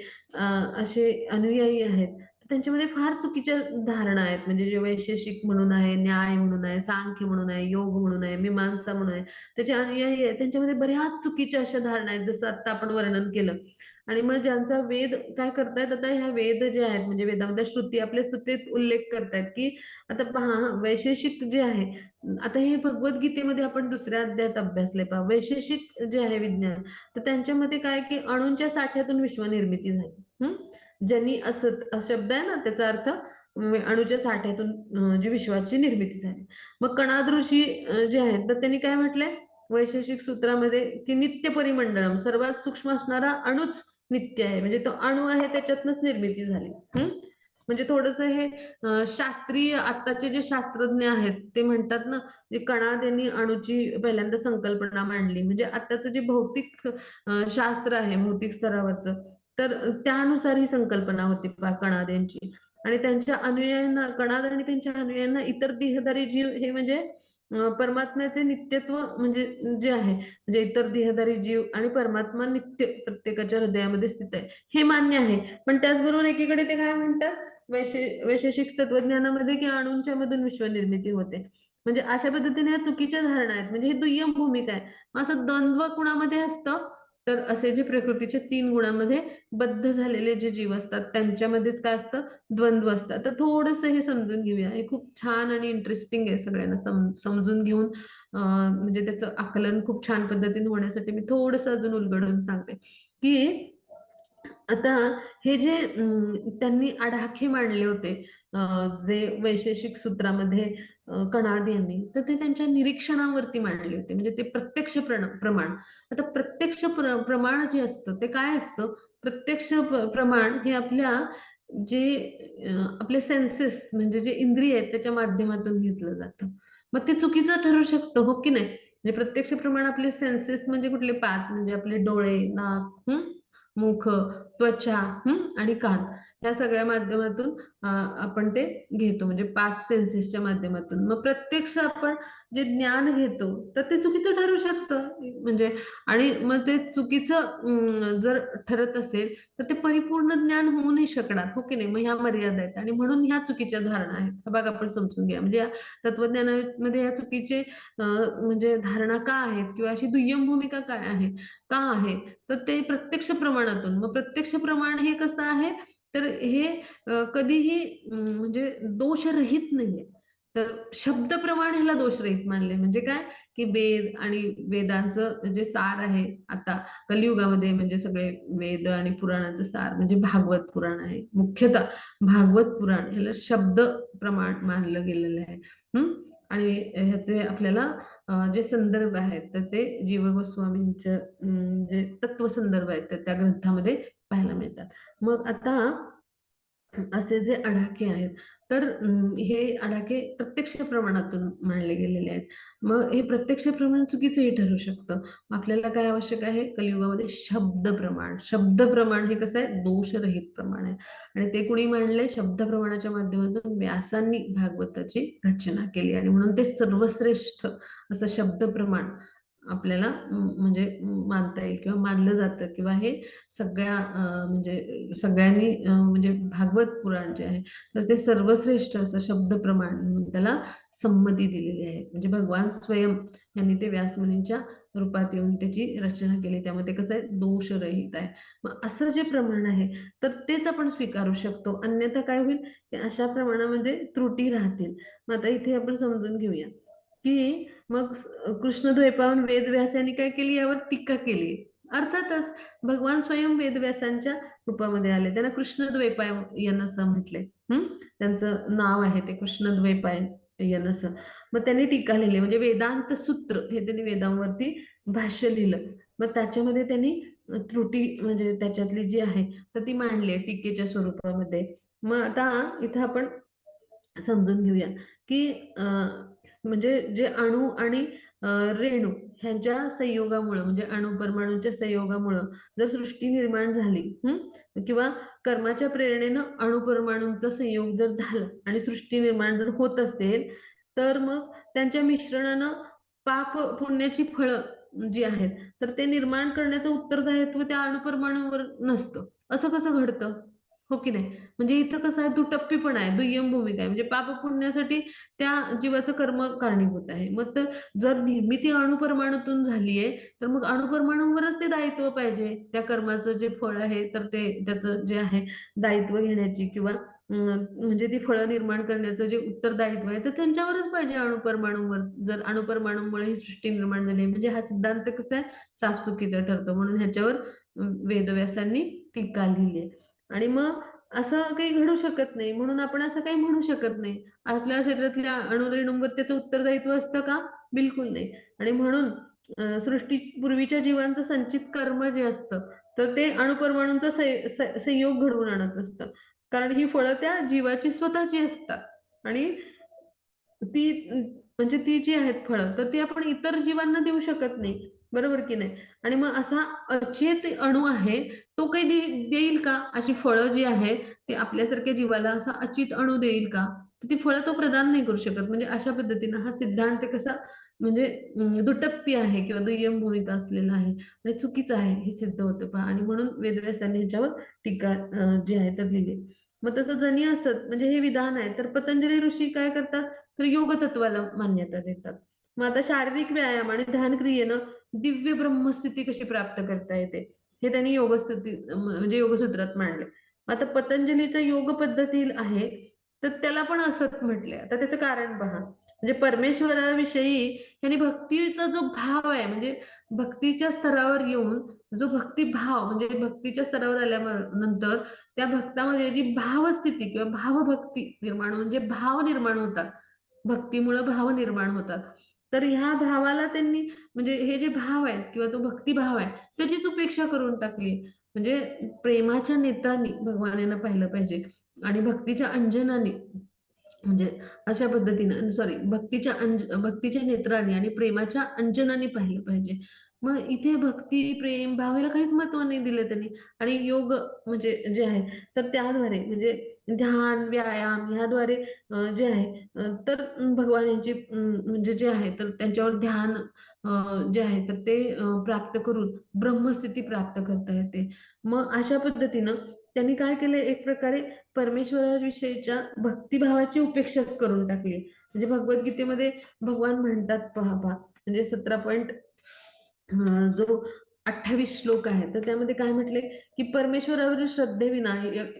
[SPEAKER 1] असे अनुयायी आहेत, तर त्यांच्यामध्ये फार चुकीच्या धारणा आहेत. म्हणजे जे वैशेषिक म्हणून आहे, न्याय म्हणून आहे, सांख्य म्हणून आहे, योग म्हणून आहे, मीमांसा म्हणून आहे, त्याचे अनुयायी आहेत त्यांच्यामध्ये बऱ्याच चुकीच्या अशा धारणा आहेत, जसं आता आपण वर्णन केलं. आणि मग ज्यांचा वेद काय करतायत, आता ह्या वेद जे आहेत म्हणजे वेदामध्ये श्रुती आपल्या स्तुतीत उल्लेख करतायत की आता पहा वैशेषिक जे आहे, आता हे भगवद्गीतेमध्ये आपण दुसऱ्या अध्यायात अभ्यासले पहा. वैशेषिक जे आहे विज्ञान, तर त्यांच्यामध्ये काय की अणूंच्या साठ्यातून विश्वनिर्मिती झाली. जनी असत शब्द आहे ना, त्याचा अर्थ अणूच्या साठ्यातून जी विश्वाची निर्मिती झाली. मग कणाद ऋषी जे आहेत तर त्यांनी काय म्हटलंय वैशेषिक सूत्रामध्ये की नित्य परिमंडळम, सर्वात सूक्ष्म असणारा अणूच नित्य आहे, म्हणजे तो अणू आहे त्याच्यातनच निर्मिती झाली. म्हणजे थोडस हे शास्त्रीय आत्ताचे जे शास्त्रज्ञ आहेत ते म्हणतात ना, कणाद यांनी अणूची पहिल्यांदा संकल्पना मांडली. म्हणजे आत्ताचं जे भौतिक शास्त्र आहे भौतिक स्तरावरचं, तर त्यानुसार ही संकल्पना होती कणाद यांची. आणि त्यांच्या अनुयायांना, कणाद आणि त्यांच्या अनुयायांना इतर देहधारी जीव हे म्हणजे परमात्म्याचे नित्यत्व म्हणजे जे आहे म्हणजे इतर देहधारी जीव आणि परमात्मा नित्य प्रत्येकाच्या हृदयामध्ये स्थित आहे हे मान्य आहे. पण त्याचबरोबर एकीकडे ते काय म्हणतात वैशेषिक तत्वज्ञानामध्ये की अणूंच्या मधून विश्वनिर्मिती होते. म्हणजे अशा पद्धतीने ह्या चुकीच्या धारणा आहेत. म्हणजे ही दुय्यम भूमिका आहे. असं द्वंद्व कुणामध्ये असतं, तर असे जे प्रकृतीच्या 3 गुणांमध्ये बद्ध झालेले जे जीव असतात त्यांच्यामध्येच काय असतं, द्वंद्व असतात. तर थोडंसं हे समजून घेऊया. हे खूप छान आणि इंटरेस्टिंग आहे सगळ्यांना समजून घेऊन म्हणजे त्याचं आकलन खूप छान पद्धतीने होण्यासाठी मी थोडंसं अजून उलगडून सांगते की आता हे जे त्यांनी आडाखे मांडले होते जे वैशेषिक सूत्रामध्ये कणाद यांनी, तर ते त्यांच्या निरीक्षणावरती मांडले होते. म्हणजे ते प्रत्यक्ष प्रमाण. आता प्रत्यक्ष प्रमाण जे असतं ते काय असतं, प्रत्यक्ष प्रमाण हे आपल्या जे आपले सेन्सेस म्हणजे जे इंद्रिय आहेत त्याच्या माध्यमातून घेतलं जातं. मग ते चुकीचं ठरू शकतं, हो की नाही? म्हणजे प्रत्यक्ष प्रमाण आपले सेन्सेस म्हणजे कुठले 5 म्हणजे आपले डोळे, नाक, मुख, त्वचा आणि कान या सगळ्या माध्यमातून आपण ते घेतो म्हणजे 5 सेन्सेसच्या माध्यमातून. मग प्रत्यक्ष आपण जे ज्ञान घेतो तर ते चुकीचं ठरू शकतं म्हणजे. आणि मग ते चुकीचं जर ठरत असेल तर ते परिपूर्ण ज्ञान होऊ नाही शकणार, हो की नाही? मग ह्या मर्यादा आहेत आणि म्हणून ह्या चुकीच्या धारणा आहेत. हा भाग आपण समजून घ्या. म्हणजे या तत्वज्ञानामध्ये या चुकीचे म्हणजे धारणा का आहेत किंवा अशी दुय्यम भूमिका काय आहे, का आहे? तर ते प्रत्यक्ष प्रमाणातून. मग प्रत्यक्ष प्रमाण हे कसं आहे, तर हे कधीही म्हणजे दोषरहित नाहीये. तर शब्द प्रमाण ह्याला दोषरहित मानले. म्हणजे काय, की वेद आणि वेदांचं जे सार आहे आता कलियुगामध्ये म्हणजे सगळे वेद आणि पुराणाचं सार म्हणजे भागवत पुराण आहे. मुख्यतः भागवत पुराण ह्याला शब्द प्रमाण मानलं गेलेलं आहे. आणि ह्याचे आपल्याला जे संदर्भ आहेत तर ते जीव गोस्वामींचं जे तत्व संदर्भ आहेत तर त्या ग्रंथामध्ये पाहायला मिळतात. मग आता असे जे आडाखे आहेत तर हे आडाखे प्रत्यक्ष प्रमाणातून मांडले गेलेले आहेत. मग हे प्रत्यक्ष प्रमाण चुकीचंही ठरू शकतं. आपल्याला काय आवश्यक आहे कलियुगामध्ये शब्द प्रमाण. शब्द प्रमाण हे कसं आहे दोषरहित प्रमाण आहे आणि ते कुणी मांडले शब्द प्रमाणाच्या माध्यमातून व्यासांनी भागवताची रचना केली आणि म्हणून ते सर्वश्रेष्ठ असं शब्द प्रमाण आपल्याला म्हणजे मानता येईल किंवा मानलं जातं किंवा हे सगळ्या म्हणजे सगळ्यांनी म्हणजे भागवत पुराण जे आहे तर ते सर्वश्रेष्ठ असं शब्द प्रमाण म्हणून त्याला संमती दिलेली आहे. म्हणजे भगवान स्वयं यांनी ते व्यासमुनींच्या रूपात येऊन त्याची रचना केली. त्यामध्ये कसं आहे दोषरहित आहे. मग असं जे प्रमाण आहे तर तेच आपण स्वीकारू शकतो. अन्यथा काय होईल की अशा प्रमाणामध्ये त्रुटी राहतील. मग आता इथे आपण समजून घेऊया की मग कृष्णद्वैपायन वेदव्यास यांनी काय केली यावर टीका केली. अर्थातच भगवान स्वयं वेदव्यासांच्या रूपामध्ये आले. त्यांना कृष्णद्वैपायन असं म्हटले. त्यांचं नाव आहे ते कृष्णद्वैपायन. येन असं. मग त्यांनी टीका लिहिली म्हणजे वेदांत सूत्र हे त्यांनी वेदांवरती भाष्य लिहिलं. मग त्याच्यामध्ये त्यांनी त्रुटी म्हणजे त्याच्यातली जी आहे तर ती मांडली आहे टीकेच्या स्वरूपामध्ये. मग आता इथं आपण समजून घेऊया की म्हणजे जे अणु आणि रेणू ह्यांच्या संयोगामुळं म्हणजे अणु परमाणूंच्या संयोगामुळं जर सृष्टी निर्माण झाली किंवा कर्माच्या प्रेरणेनं अणुपरमाणूंचा संयोग जर झाला आणि सृष्टी निर्माण जर होत असेल तर मग त्यांच्या मिश्रणानं पाप पुण्याची फळं जी आहेत तर ते निर्माण करण्याचं उत्तरदायित्व त्या अणुपरमाणूवर नसतं. असं कसं घडतं? हो की नाही? म्हणजे इथं कसं आहे दुटप्पीपणा आहे, दुय्यम भूमिका आहे. म्हणजे पाप पुण्यासाठी त्या जीवाचं कर्म कारणीभूत आहे. मग तर जर निर्मिती अणुपरमाणूतून झालीये तर मग अणुपरमाणूंवरच ते दायित्व पाहिजे. त्या कर्माचं जे फळ आहे तर ते त्याचं जे आहे दायित्व घेण्याची किंवा म्हणजे ती फळं निर्माण करण्याचं जे उत्तरदायित्व आहे तर त्यांच्यावरच पाहिजे अणुपरमाणूंवर. जर अणुपरमाणूंमुळे ही सृष्टी निर्माण झाली म्हणजे हा सिद्धांत कसा आहे साफ चुकीचा ठरतो. म्हणून ह्याच्यावर वेदव्यासांनी टीका लिहिली आहे. आणि मग असं काही घडू शकत नाही म्हणून आपण असं काही म्हणू शकत नाही. आपल्या शरीरातल्या अणुरेणूंवर त्याचं उत्तरदायित्व असतं का? बिलकुल नाही. आणि म्हणून सृष्टी पूर्वीच्या जीवांचं संचित कर्म जे असतं तर ते अणुपरमाणूंचा संयोग घडवून आणत असतं. कारण ही फळं त्या जीवाची स्वतःची असतात आणि ती म्हणजे ती जी आहेत फळं तर ती आपण इतर जीवांना देऊ शकत नाही. बरोबर की नाही? आणि मग असा अचेत अणू आहे तो काही देईल का? अशी फळं जी आहेत ती आपल्यासारख्या जीवाला असा अचित अणू देईल का? तर ती फळं तो प्रदान नाही करू शकत. म्हणजे अशा पद्धतीनं हा सिद्धांत कसा म्हणजे दुटप्पी आहे किंवा दुय्यम भूमिका असलेला आहे आणि चुकीचं आहे हे सिद्ध होतं पहा. आणि म्हणून वेदव्यासांनी ह्याच्यावर टीका जी आहे तर लिहिली. मग तसं जनी असत म्हणजे हे विधान आहे तर पतंजली ऋषी काय करतात तर योग तत्वाला मान्यता देतात. मग आता शारीरिक व्यायाम आणि ध्यान क्रियेनं दिव्य ब्रह्मस्थिती कशी प्राप्त करता येते हे त्यांनी योगस्थिती म्हणजे योगसूत्रात मांडले. आता पतंजलीचं योग पद्धती आहे तर त्याला पण असत म्हटलंय. आता त्याचं कारण पहा म्हणजे परमेश्वराविषयी यांनी भक्तीचा जो भाव आहे म्हणजे भक्तीच्या स्तरावर येऊन जो भक्तिभाव म्हणजे भक्तीच्या स्तरावर आल्यानंतर त्या भक्तामध्ये जी भावस्थिती किंवा भावभक्ती निर्माण होऊन जे भाव निर्माण होतात भक्तीमुळे भाव निर्माण होतात. तर ह्या भावाला त्यांनी म्हणजे हे जे भाव आहेत किंवा तो भक्तिभाव आहे त्याचीच उपेक्षा करून टाकली. म्हणजे प्रेमाच्या नेत्रांनी भगवानांना पाहिलं पाहिजे आणि भक्तीच्या अंजनाने म्हणजे अशा पद्धतीनं सॉरी भक्तीच्या नेत्राने आणि प्रेमाच्या अंजनाने पाहिलं पाहिजे. मग इथे भक्ती, प्रेम, भाव याला काहीच महत्त्व नाही दिलं त्यांनी आणि योग म्हणजे जे आहे तर त्याद्वारे म्हणजे ध्यान, व्यायाम ह्याद्वारे जे आहे तर भगवान यांची म्हणजे जे आहे तर त्यांच्यावर ध्यान जे आहे तर ते प्राप्त करून ब्रह्मस्थिती प्राप्त करता येते. मग अशा पद्धतीनं त्यांनी काय केलं एक प्रकारे परमेश्वराविषयीच्या भक्तिभावाची उपेक्षाच करून टाकली. म्हणजे भगवद्गीतेमध्ये भगवान म्हणतात पहा म्हणजे 17 पॉइंट जो 28 श्लोक आहे तर त्यामध्ये काय म्हटले की परमेश्वरावरील श्रद्धेविना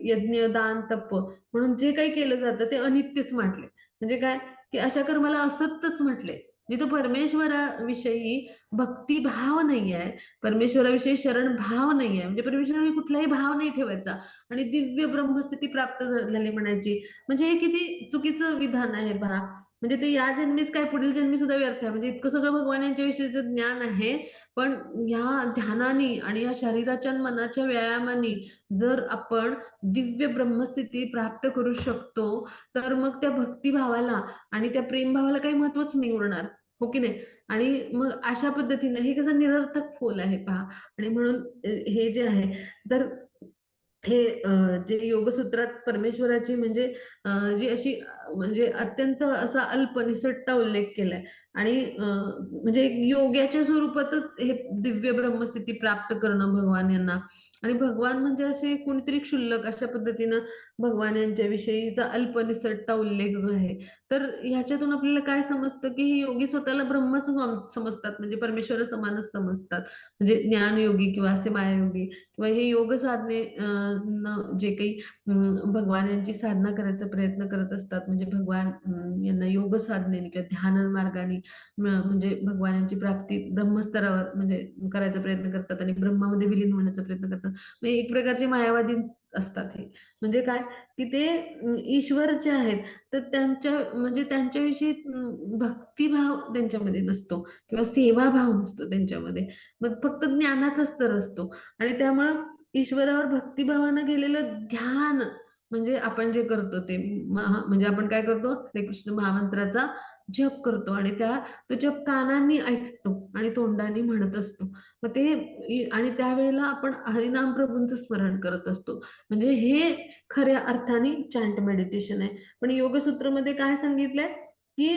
[SPEAKER 1] यज्ञ, दान, तप म्हणून जे काही केलं जातं ते अनित्यच म्हटले. म्हणजे काय की अशा कर्माला असतच म्हटले. जिथं परमेश्वराविषयी भक्तिभाव नाही आहे, परमेश्वराविषयी शरण भाव नाही आहे, म्हणजे परमेश्वराविषयी कुठलाही भाव नाही ठेवायचा आणि दिव्य ब्रह्मस्थिती प्राप्त झाली म्हणायची. म्हणजे हे किती चुकीचं विधान आहे पहा. म्हणजे ते या जन्मीच काय पुढील जन्मी सुद्धा व्यर्थ आहे. म्हणजे इतकं सगळं भगवान यांच्याविषयीचं ज्ञान आहे, पण ह्या ध्यानाने आणि या शरीराच्या आणि मनाच्या व्यायामाने जर आपण दिव्य ब्रह्मस्थिती प्राप्त करू शकतो, तर मग त्या भक्तिभावाला आणि त्या प्रेमभावाला काही महत्त्वच नाही उरणार. हो की नाही? आणि मग अशा पद्धतीनं हे कसं निरर्थक फोल आहे पहा आणि म्हणून हे जे आहे तर हे जे योगसूत्रात परमेश्वराची म्हणजे जी अशी म्हणजे अत्यंत असा अल्प निसटता उल्लेख केलाय आणि म्हणजे योग्याच्या स्वरूपातच हे दिव्य ब्रह्मस्थिती प्राप्त करणं भगवान यांना आणि भगवान म्हणजे असे कोणीतरी क्षुल्लक अशा पद्धतीनं भगवान यांच्या विषयीचा अल्प निसटता उल्लेख जो आहे तर ह्याच्यातून आपल्याला काय समजतं की हे योगी स्वतःला ब्रह्मच समजतात म्हणजे परमेश्वर समानच समजतात म्हणजे ज्ञानयोगी किंवा असे मायायोगी किंवा हे योग साधने जे काही भगवान यांची साधना करायचा प्रयत्न करत असतात म्हणजे भगवान यांना योग साधनेने किंवा ध्यान मार्गाने म्हणजे भगवानांची प्राप्ती ब्रह्मस्तरावर म्हणजे करायचा प्रयत्न करतात आणि ब्रह्मामध्ये विलीन होण्याचा प्रयत्न करतात. म्हणजे एक प्रकारचे मायावादी असतात हे. म्हणजे काय की ते ईश्वर जे आहेत तर त्यांच्या म्हणजे त्यांच्याविषयी भक्तिभाव त्यांच्यामध्ये नसतो किंवा सेवाभाव नसतो त्यांच्यामध्ये. मग फक्त ज्ञानाचा स्तर असतो आणि त्यामुळं ईश्वरावर भक्तिभावानं गेलेलं ध्यान म्हणजे आपण जे करतो ते म्हणजे आपण काय करतो श्रीकृष्ण महामंत्राचा जप करतो आणि तो जप कानांनी ऐकतो आणि तोंडाने म्हणत असतो. मग ते आणि त्यावेळेला आपण हरिनाम प्रभूंचं स्मरण करत असतो. म्हणजे हे खऱ्या अर्थाने चॅन्ट मेडिटेशन आहे. पण योगसूत्रमध्ये काय सांगितलंय की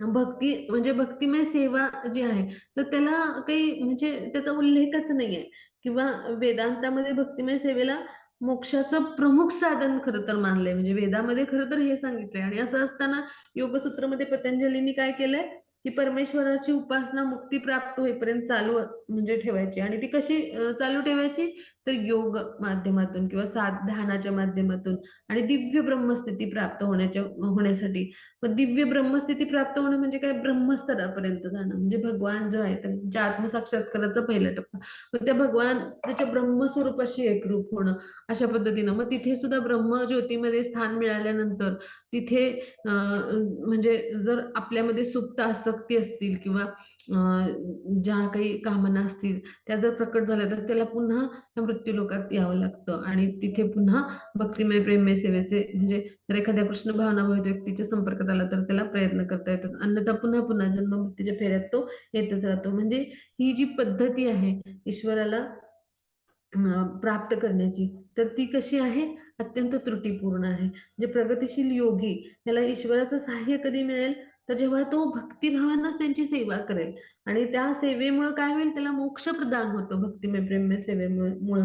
[SPEAKER 1] भक्ती म्हणजे भक्तिमय सेवा जी आहे तर त्याला काही म्हणजे त्याचा उल्लेखच नाहीये किंवा वेदांतामध्ये भक्तिमय सेवेला मोक्षाचं प्रमुख साधन खरं तर मानलंय. म्हणजे वेदामध्ये खरं तर हे सांगितलंय आणि असं असताना योगसूत्रमध्ये पतंजलींनी काय केलंय की परमेश्वराची उपासना मुक्ती प्राप्त होईपर्यंत चालू म्हणजे ठेवायची आणि ती कशी चालू ठेवायची तर योग माध्यमातून किंवा ध्यानाच्या माध्यमातून आणि दिव्य ब्रह्मस्थिती प्राप्त होण्यासाठी. मग दिव्य ब्रह्मस्थिती प्राप्त होणं म्हणजे काय ब्रह्मस्तरापर्यंत जाणं म्हणजे भगवान जो आहे त्यांच्या आत्मसाक्षात्काराचा पहिला टप्पा. मग त्या भगवान त्याच्या ब्रह्मस्वरूपाशी एकरूप होणं अशा पद्धतीनं. मग तिथे सुद्धा ब्रह्मज्योतीमध्ये स्थान मिळाल्यानंतर तिथे म्हणजे जर आपल्यामध्ये सुप्त आसक्ती असतील किंवा ज्या काही कामना असतील त्या जर प्रकट झाल्या तर त्याला पुन्हा मृत्यूलोकात यावं लागतं आणि तिथे पुन्हा भक्तिमय प्रेममय सेवेचे म्हणजे जर एखाद्या कृष्ण भावनाभावित व्यक्तीच्या संपर्कात आला तर त्याला प्रयत्न करता येतात. अन्यथा पुन्हा पुन्हा जन्म मृत्यूच्या फेऱ्यात तो येतच राहतो. म्हणजे ही जी पद्धती आहे ईश्वराला प्राप्त करण्याची तर ती कशी आहे अत्यंत त्रुटीपूर्ण आहे. म्हणजे प्रगतिशील योगी त्याला ईश्वराचं सहाय्य कधी मिळेल तर जेव्हा तो भक्तिभावानंच त्यांची सेवा करेल आणि त्या सेवेमुळे काय होईल त्याला मोक्ष प्रदान होतो भक्तिमय प्रेममय सेवेमुळे.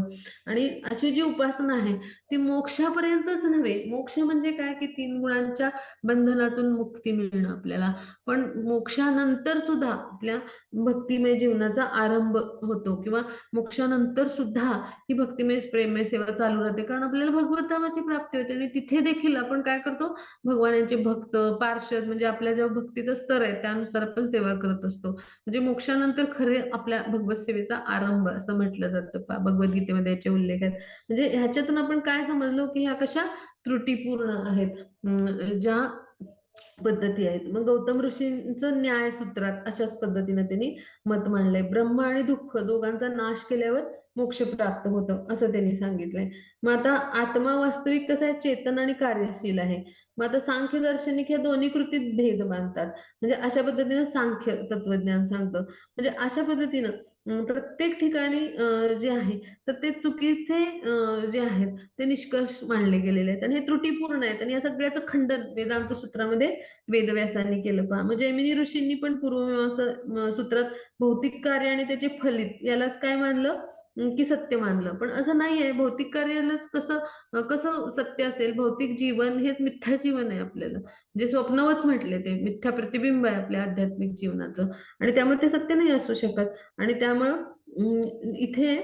[SPEAKER 1] आणि अशी जी उपासना आहे ती मोक्षापर्यंतच नव्हे. मोक्ष म्हणजे काय की 3 गुणांच्या बंधनातून मुक्ती मिळणं आपल्याला. पण मोक्षानंतर सुद्धा आपल्या भक्तिमय जीवनाचा आरंभ होतो किंवा मोक्षानंतर सुद्धा ही भक्तिमय प्रेममय सेवा चालू राहते कारण आपल्याला भगवत धामाची प्राप्ती होते आणि तिथे देखील आपण काय करतो भगवानांचे भक्त पार्षद म्हणजे आपल्या जेव्हा भक्तीचा स्तर आहे त्यानुसार आपण सेवा करत असतो. म्हणजे मोक्षानंतर खरे आपल्या भगवत सेवेचा आरंभ असं म्हटलं जातं भगवद्गीतेमध्ये याचे उल्लेख आहेत. म्हणजे ह्याच्यातून आपण काय समजलो की ह्या कशा त्रुटीपूर्ण आहेत ज्या पद्धती आहेत. मग गौतम ऋषींचं न्यायसूत्रात अशाच पद्धतीने त्यांनी मत मांडलंय. ब्रह्म आणि दुःख दोघांचा नाश केल्यावर मोक्ष प्राप्त होतं असं त्यांनी सांगितलंय. मग आता आत्मा वास्तविक कसा आहे चेतन आणि कार्यशील आहे. मग आता सांख्य दर्शनिक ह्या दोन्ही कृतीत भेद मानतात. म्हणजे अशा पद्धतीने सांख्य तत्वज्ञान सांगतं. म्हणजे अशा पद्धतीनं प्रत्येक ठिकाणी जे आहे तर ते चुकीचे जे आहेत ते निष्कर्ष मांडले गेलेले आहेत आणि हे त्रुटीपूर्ण आहेत आणि या सगळ्याचं खंडन वेदांत सूत्रामध्ये वेदव्यासांनी केलं. पहा मग जैमिनी ऋषींनी पण पूर्वमीमांसा सूत्रात भौतिक कार्य आणि त्याचे फलित यालाच काय मानलं की सत्य मानलं. पण असं नाहीये. भौतिक कार्यालाच कसं सत्य असेल. भौतिक जीवन हेच मिथ्या जीवन आहे आपल्याला जे स्वप्नवत म्हटले ते मिथ्या प्रतिबिंब आहे आपल्या आध्यात्मिक जीवनाचं आणि त्यामुळे ते सत्य नाही असू शकत. आणि त्यामुळं इथे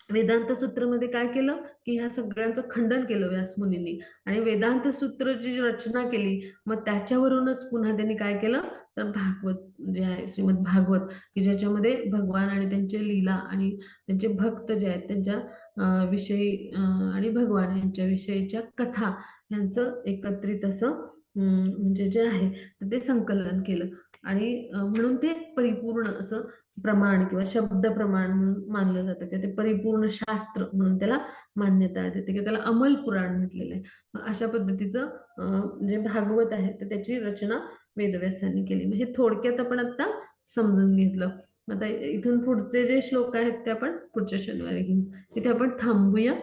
[SPEAKER 1] वेदांत सूत्रामध्ये काय केलं की ह्या सगळ्यांचं खंडन केलं व्यास मुनींनी आणि वेदांत सूत्रची रचना केली. मग त्याच्यावरूनच पुन्हा त्यांनी काय केलं तर भागवत जे आहे श्रीमद भागवत की ज्याच्यामध्ये भगवान आणि त्यांचे लीला आणि त्यांचे भक्त जे आहेत त्यांच्या विषयी आणि भगवान यांच्या विषयीच्या कथा यांचं एकत्रित असं म्हणजे जे आहे ते संकलन केलं आणि म्हणून ते परिपूर्ण असं प्रमाण किंवा शब्द प्रमाण म्हणून मानलं जातं किंवा ते परिपूर्ण शास्त्र म्हणून त्याला मान्यता देते किंवा त्याला अमल पुराण म्हटलेलं आहे. अशा पद्धतीचं जे भागवत आहे तर त्याची रचना वेदव्यासांनी केली. म्हणजे थोडक्यात आपण आता समजून घेतलं. आता इथून पुढचे जे श्लोक आहेत ते आपण पुढच्या शनिवारी घेऊ. इथे आपण थांबूया.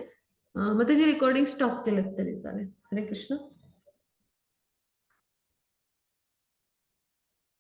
[SPEAKER 1] मग त्याची रेकॉर्डिंग स्टॉप केलं तरी चालेल. हरे कृष्ण.